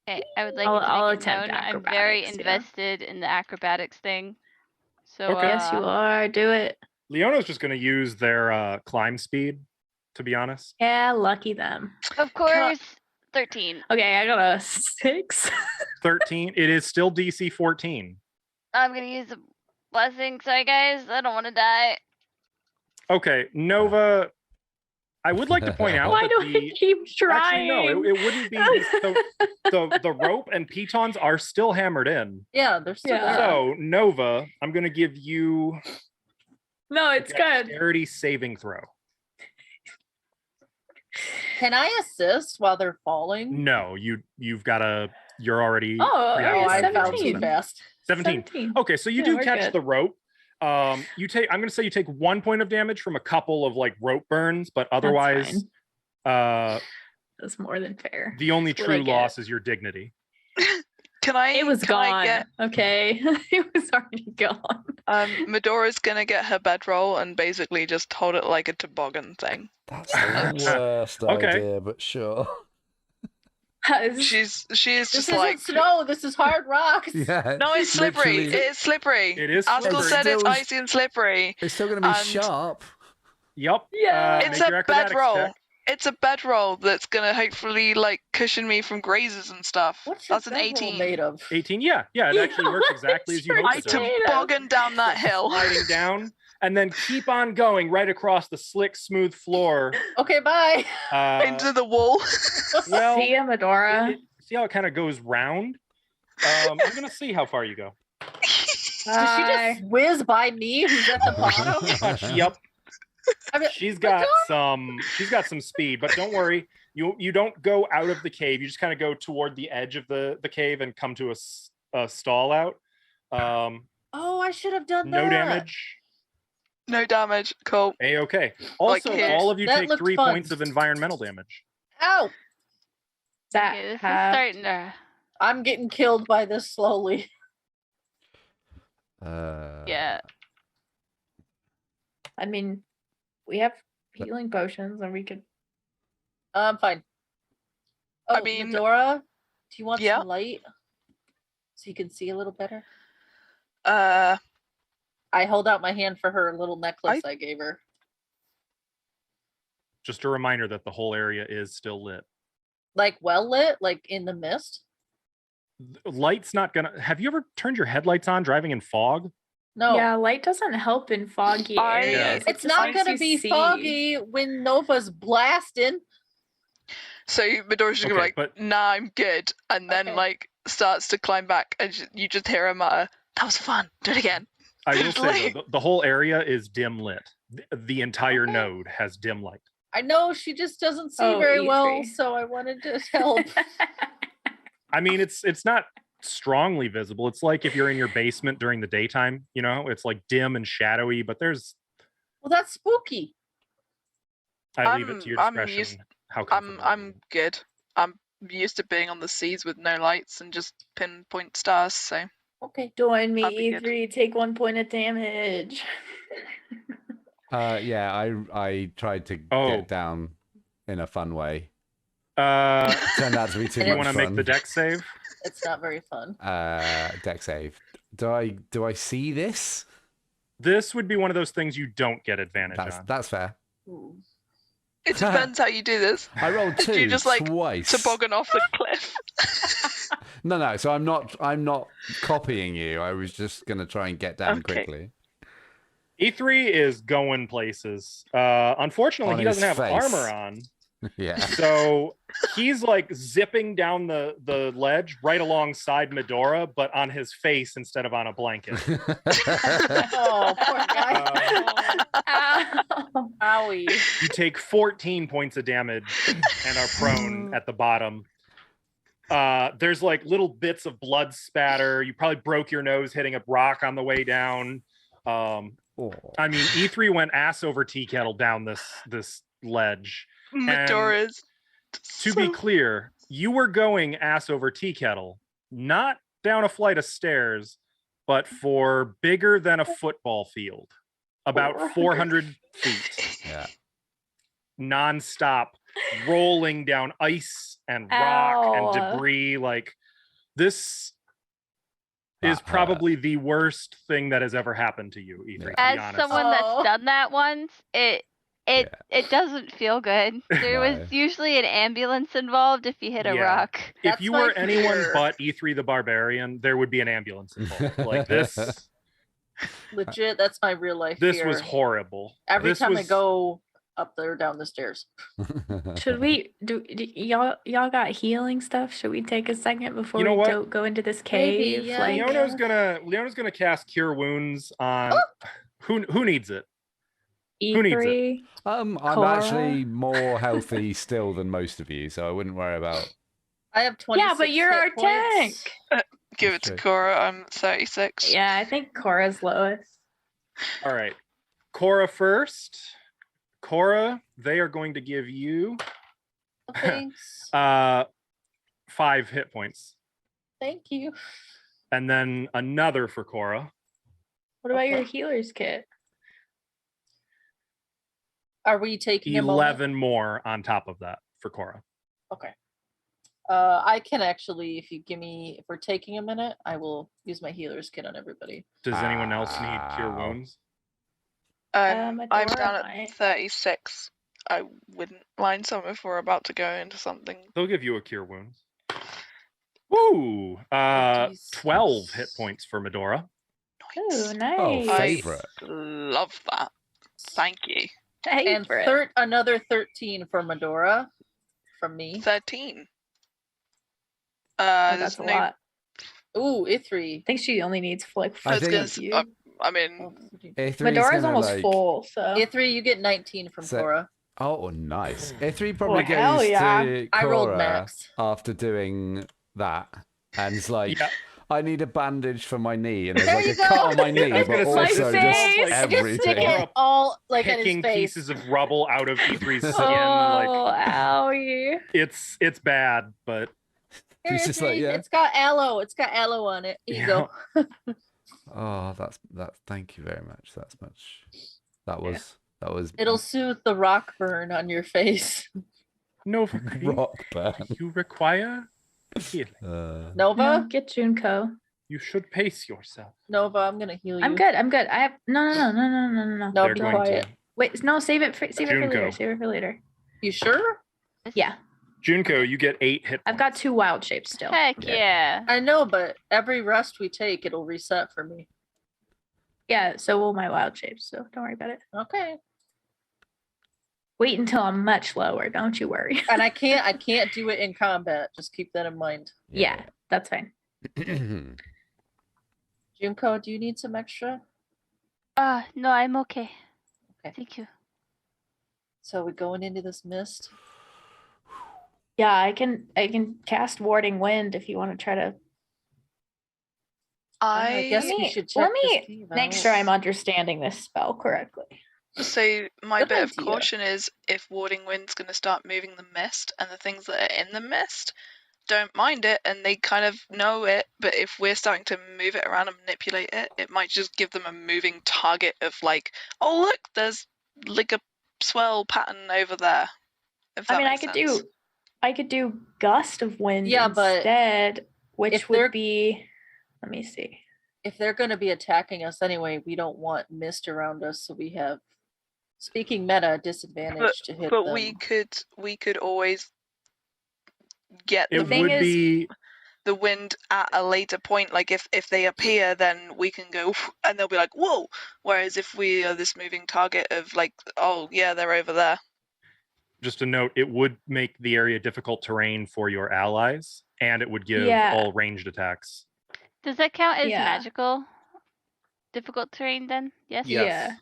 Okay, I would like I'll- it to I'll make it attempt known I'm very acrobatics, yeah. invested in the acrobatics thing. So Okay. Yes, you are. Do it. Leona's just going to use their climb speed, to be honest. Yeah, lucky them. of course, 13. Okay, I got a 6. 13. It is still DC 14. I'm gonna use a blessing. Sorry, guys, I don't want to die. Okay, Nova. I would like to point out Why that do we keep actually trying? no, it wouldn't be. The rope and pitons are still hammered in. Yeah, they're still Yeah. there. So Nova, I'm going to give you No, it's good. dexterity saving throw. Can I assist while they're falling? No, you've got a. You're already. Oh, Oh, okay, I fell 17. too fast. 17. 17. Okay, so you Yeah, do we're catch good. the rope. You take. I'm going to say you take 1 point of damage from a couple of like rope burns, but otherwise, That's more than fair. the only That's what I true get. loss is your dignity. Can I? It was can I gone. get- Okay, it was already gone. Medora's gonna get her bedroll and basically just hold it like a toboggan thing. That's the worst Okay. idea, but sure. She's This just isn't like snow. This is hard rocks. Yeah. no, it's slippery. literally- It's slippery. It is Askel slippery. said it's Still- icy and slippery. It's still going to be and- sharp. Yep. Yeah. make It's your a acrobatics bedroll. check. It's a bedroll that's gonna hopefully like cushion me from grazes and stuff. What's your That's an bedroll 18. made of? 18. Yeah, it actually works exactly as you hoped I it to. Made of. toboggan down that hill. Sliding down and then keep on going right across the slick, smooth floor. Okay, bye. into the wall. Well, See ya, Medora. see how it kind of goes round? I'm gonna see how far you go. Did she just whiz by me? Who's at the bottom? Yep. I mean, She's got some speed, but don't worry. You don't go out of the cave. You just kind of go toward the edge of the cave and come to a stall out. oh, I should have done No that. damage. No damage. Cool. A-okay. Like Also, here. all of you That take looked 3 fun. points of environmental damage. Ow! That Okay, this is have- starting to. I'm getting killed by this slowly. Yeah. I mean, we have healing potions, and we could. I'm fine. Oh, I mean- Medora, do you want Yeah? some light so you can see a little better? I I hold out my hand for her little necklace I gave her. Just a reminder that the whole area is still lit. Like well lit, like in the mist. Light's not gonna. Have you ever turned your headlights on driving in fog? No, Yeah, light doesn't help in foggy I- areas. it's the not signs gonna you be see. foggy when Nova's blasting. so Medora's just gonna be Okay, like, but- nah, I'm good, and then Okay. like starts to climb back, and you just hear her mutter, "That was fun. Do it again." I will say Like- though, the whole area is dim lit. The entire Okay. node has dim light. I know she just doesn't see Oh, very well, easy. so I wanted to help. I mean, it's not strongly visible. It's like if you're in your basement during the daytime. You know, it's like dim and shadowy. But there's. Well, that's spooky. I leave it to your I'm discretion. used- How comfortable I'm you good. I'm used to being on the seas with no lights and just pinpoint stars. So Okay. Join me, I'll be good. E3. Take 1 point of damage. Yeah, I tried to Oh. get down in a fun way. Turned out to be too And you much want to make fun. the deck save? It's not very fun. Deck save. Do I see this? This would be one of those things you don't get advantage on. That's fair. Ooh. It depends how you do this. I rolled Do 2 you just, like, twice. Toboggan off the cliff. No. So I'm not copying you. I was just gonna try and get down Okay. quickly. E3 is going places. Unfortunately, On he doesn't his have face. armor on. Yeah. So he's like zipping down the ledge right alongside Medora, but on his face instead of on a blanket. Oh, poor guy. Ow. Owie. You take 14 points of damage and are prone at the bottom. There's like little bits of blood spatter. You probably broke your nose hitting a rock on the way down. I mean, E3 went ass over tea kettle down this ledge. Medora's. To be clear, you were going ass over tea kettle, not down a flight of stairs, but for bigger than a football field, about 400 feet, Yeah. nonstop, rolling down ice and rock and Ow. debris. Like this is That hurt. probably the worst thing that has ever happened to you, Ethan. To be As honest. someone Oh. that's done that once, it doesn't feel good. There No. was usually an ambulance involved if you hit a Yeah. rock. If That's you my were anyone fear. but E3 the Barbarian, there would be an ambulance involved. Like this. Legit, that's my real life This fear. was horrible. Every This time I was- go up there down the stairs. Should we y'all got healing stuff? Should we take a second before You know we what? go into this Maybe, cave? yeah. Like, Leona's gonna cast Cure Wounds on who needs it? who needs it? E3? I'm Cora? actually more healthy still than most of you, so I wouldn't worry about. I have 20. Yeah, but you're our tank. Give That's it to true. Cora. I'm 36. Yeah, I think Cora's lowest. All right. Cora first. Cora, they are going to give you Thanks. 5 hit points. Thank you. And then another for Cora. What about your Okay. healer's kit? Are we taking a moment? 11 more on top of that for Cora. Okay. I can actually, if we're taking a minute, I will use my healer's kit on everybody. Does anyone else need Cure Ow. Wounds? I'm Medora down at might. 36. I wouldn't mind some if we're about to go into something. They'll give you a Cure Wounds. Woo! 12 hit points for Medora. Ooh, Oh, nice. I favorite. love that. Thank you. And Favorite. another 13 for Medora from me. 13. Oh, There's that's a no- lot. Ooh, Ithri. I think she only needs like I I was think- gonna few. say, I mean, Oh, E3's Medora's gonna, almost like- full, so Ithri, you get 19 from So- Cora. Oh, nice. E3 probably hell goes yeah. to I rolled Cora max. after doing that, and it's like, Yeah. I need a bandage for my knee, and there's There like you a cut go. on my knee, I was but gonna say, also My just face. Just stick everything. it all like in his Picking face. pieces of rubble out of E3's skin. oh, Like owie. it's bad, but Here, She's just like, Ithri, yeah. It's got aloe. It's got aloe on it. Here you go. Oh, that's thank you very much. That was It'll soothe the rock burn on your face. no rock burn. you require healing. Uh, Nova? No, get Junko. You should pace yourself. Nova, I'm gonna heal you. I'm good. I have no. No, They're be going quiet. to. Wait, no, save it for later. Junko. Save it for later. You sure? Yeah, Junko, you get 8 hit points. I've got 2 wild shapes still. Heck yeah. I know, but every rest we take, it'll reset for me. Yeah, so will my wild shapes. So don't worry about it. Okay. Wait until I'm much lower. Don't you worry. And I can't do it in combat. Just keep that in mind. Yeah, that's fine. Junko, do you need some extra? No, I'm okay. Okay. Thank you. So we're going into this mist. Yeah, I can cast warding wind if you want to try to I guess we me- should check let this me cave make out. sure I'm understanding this spell correctly. So my Good bit of idea. caution is if Warding Wind's going to start moving the mist and the things that are in the mist don't mind it and they kind of know it, but if we're starting to move it around and manipulate it, it might just give them a moving target of like, oh look, there's like a swirl pattern over there. If I that mean, I makes could sense. do I could do gust of wind Yeah, but instead, which if they're- would be. Let me see. If they're going to be attacking us anyway, we don't want mist around us, so we have, speaking meta, disadvantage to hit But them. we could always get It thing would is- be the wind at a later point. Like if they appear, then we can go and they'll be like, whoa. Whereas if we are this moving target of like, oh yeah, they're over there. just a note. It would make the area difficult terrain for your allies, and it would give Yeah. all ranged attacks. Does that count as Yeah. magical? Difficult terrain then? Yes. Yes. Yeah.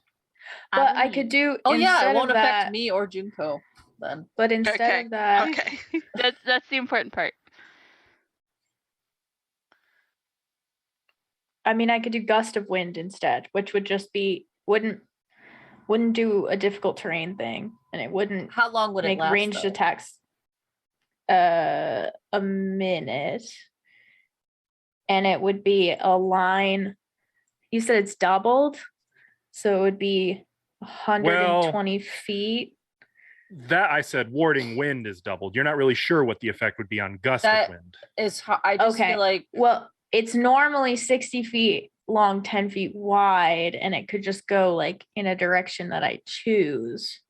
But I could do. Oh yeah, instead it won't of affect that, me or Junko then. But instead Okay, of that, Okay. That's the important part. I mean, I could do gust of wind instead, which would just be wouldn't do a difficult terrain thing, and it wouldn't How long would it make last? ranged though? attacks. A minute, and it would be a line. You said it's doubled, so it would be 120 feet. That I said warding wind is doubled. You're not really sure what the effect would be on gust That- of wind. Is I just Okay. feel like Well, it's normally 60 feet long, 10 feet wide, and it could just go like in a direction that I choose.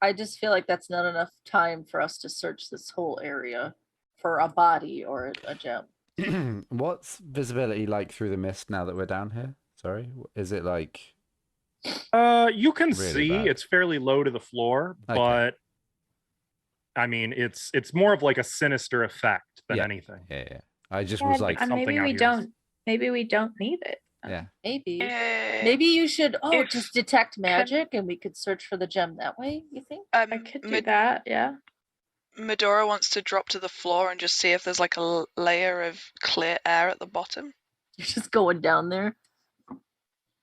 I just feel like that's not enough time for us to search this whole area for a body or a gem. What's visibility like through the mist now that we're down here? Sorry, is it like? You can Really see bad. it's fairly low to the floor, Okay. but I mean, it's more of like a sinister effect than Yeah. anything. Yeah. I just Yeah, was like, something maybe out we here is- don't. Maybe we don't need it. yeah. Maybe. Eh, Maybe you should if- just detect magic and we could search for the gem that way, you think? I could do that. Yeah. Medora wants to drop to the floor and just see if there's like a layer of clear air at the bottom. You're just going down there.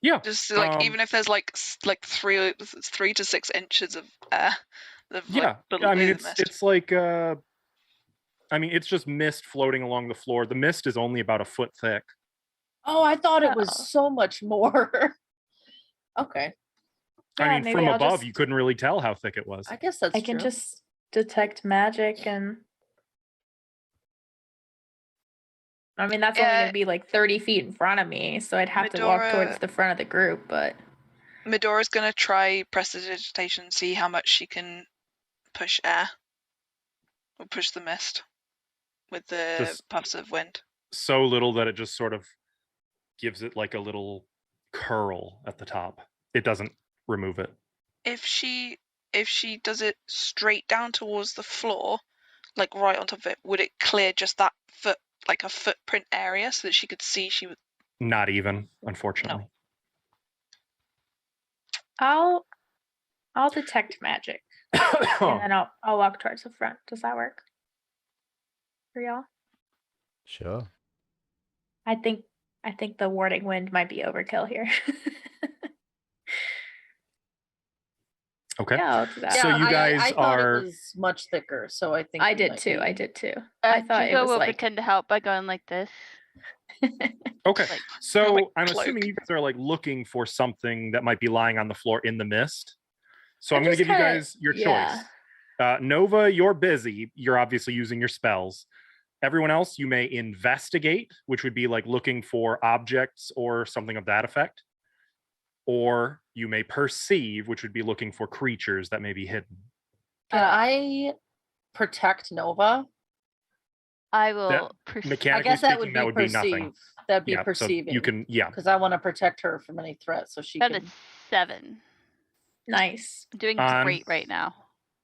Yeah. Just like Um, even if there's like 3 to 6 inches of air. Yeah. I mean, it's like I mean, it's just mist floating along the floor. The mist is only about a foot thick. Oh, I thought it Oh. was so much more. Okay. I Yeah, mean, maybe from I'll above, just- you couldn't really tell how thick it was. I guess that's I can true. just detect magic, and I mean that's only Yeah. gonna be like 30 feet in front of me, so I'd have to walk Medora- towards the front of the group. But Medora's gonna try prestidigitation, see how much she can push air. Or push the mist with the Just- puffs of wind. So little that it just sort of gives it like a little curl at the top. It doesn't remove it. If she does it straight down towards the floor, like right on top of it, would it clear just that foot, like a footprint area, so that she could see she was? Not even, unfortunately. I'll detect magic, and then I'll walk towards the front. Does that work for y'all? Sure. I think the warding wind might be overkill here. Okay. Yeah, I'll do that. So you guys I thought are- it was much thicker, so I think I we did might too. be- I did too. I thought it Jinko was will like pretend to help by going like this. Okay. Like- So like I'm cloak. assuming you guys are like looking for something that might be lying on the floor in the mist. So I'm I'm going to just give you kinda- guys your yeah. choice. Nova, you're busy. You're obviously using your spells. Everyone else, you may investigate, which would be like looking for objects or something of that effect. Or you may perceive, which would be looking for creatures that may be hidden. Can I protect Nova? I will I Mechanically guess that speaking, would be perceive. nothing. That'd be Yeah, so perceiving. you can, yeah. Because I want to protect her from any threat, so she Got a can. 7. nice. I'm doing On- great right now.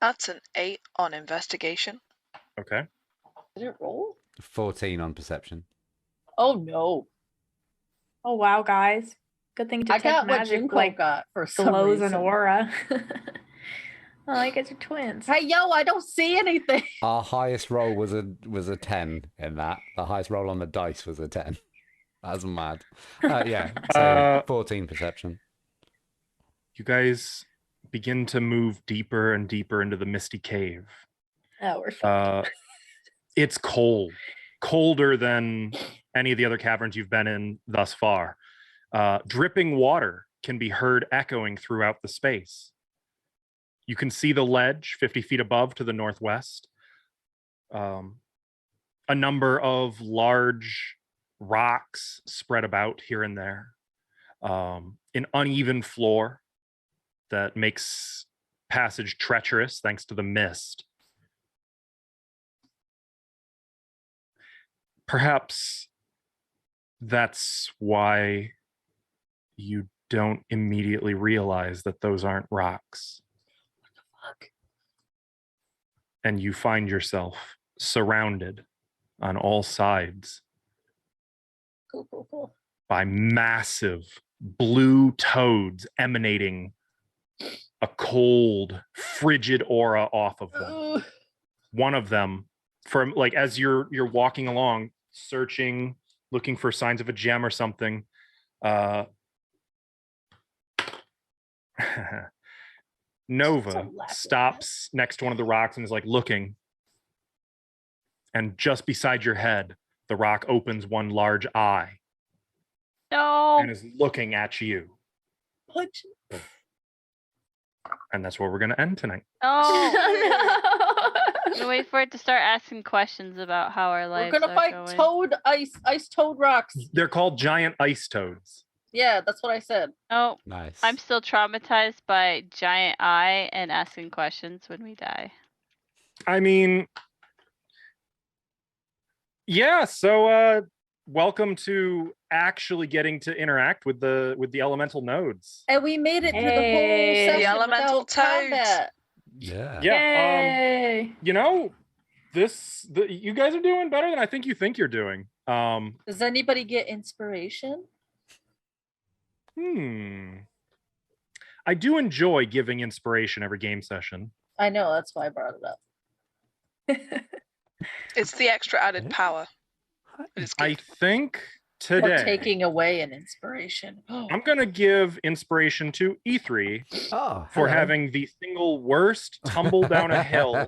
That's an 8 on investigation. Okay. Did it roll? 14 on perception. Oh no! Oh wow, guys. Good thing I detect got what magic Junko like got for some glows an reason. aura. Oh, you guys are twins. Hey yo, I don't see anything. Our highest roll was a 10 in that. The highest roll on the dice was a 10. That's mad. Yeah. So 14 perception. You guys begin to move deeper and deeper into the misty cave. Oh, we're fucked. It's cold, colder than any of the other caverns you've been in thus far. Dripping water can be heard echoing throughout the space. You can see the ledge 50 feet above to the northwest. A number of large rocks spread about here and there. An uneven floor that makes passage treacherous thanks to the mist. Perhaps that's why you don't immediately realize that those aren't rocks. Fuck. And you find yourself surrounded on all sides Cool. by massive blue toads emanating a cold, frigid aura off of them. Ugh. One of them, from like as you're walking along, searching, looking for signs of a gem or something, Nova Don't laugh at stops next to one of the rocks and is like looking. And just beside your head, the rock opens one large eye No. and is looking at you. Punch. And that's where we're going to end tonight. No. Oh, I'm gonna wait for it to start asking questions about how our We're lives gonna are fight going. toad ice toad rocks. They're called giant ice toads. Yeah, that's what I said. No, Nice. I'm still traumatized by giant eye and asking questions when we die. I mean, yeah, so welcome to actually getting to interact with the elemental nodes. And we made it through the Hey. whole session The elemental without toads. combat. Yeah. Yeah, Yay. you know, you guys are doing better than I think you think you're doing. Does anybody get inspiration? I do enjoy giving inspiration every game session. I know, that's why I brought it up. It's the extra added power. It's I good. think Or today taking away an inspiration. I'm gonna give inspiration to E3 Oh, for hello. having the single worst tumble down a hill.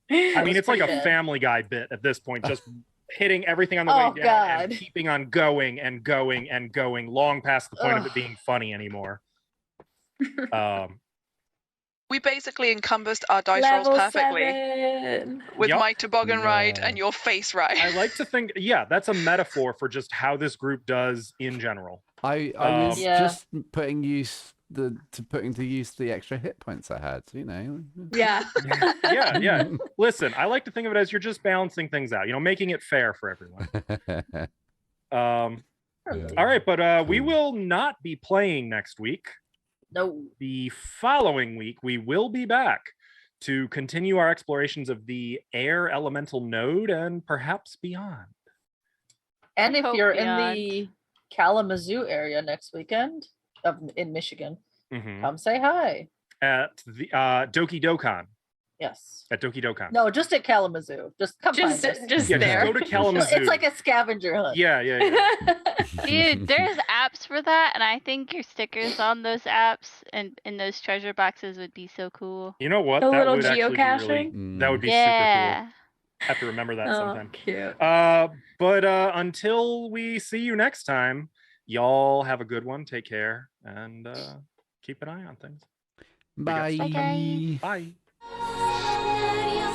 I mean, it's like a pretty bad. Family Guy bit at this point, just hitting everything on the Oh, way down and God. keeping on going and going and going, long past the point of it Ugh. being funny anymore. We basically encompassed our dice rolls Level perfectly 7. with Yup. my toboggan ride Yeah. and your face ride. I like to think, yeah, that's a metaphor for just how this group does in general. I was Yeah. just putting to use the extra hit points I had. You know. Yeah. Yeah. Listen, I like to think of it as you're just balancing things out, making it fair for everyone. All right, but we Cool. will not be playing next week. No. The following week, we will be back to continue our explorations of the air elemental node and perhaps beyond. And I if hope you're beyond. in the Kalamazoo area next weekend in Michigan, Mhm. come say hi. At the Doki Dokkan. Yes. At Doki Dokkan. No, just at Kalamazoo. Just come Just, find us. just Yeah, there. just go to Kalamazoo. It's like a scavenger hunt. Yeah. Dude, there's apps for that, and I think your stickers on those apps and in those treasure boxes would be so cool. You know what? The That little would actually be really, geocaching? that would be super cool. Yeah. Have to remember that Oh, sometime. cute. But until we see you next time, y'all have a good one. Take care and keep an eye on things. Bye. Bye, guys. Bye. Bye.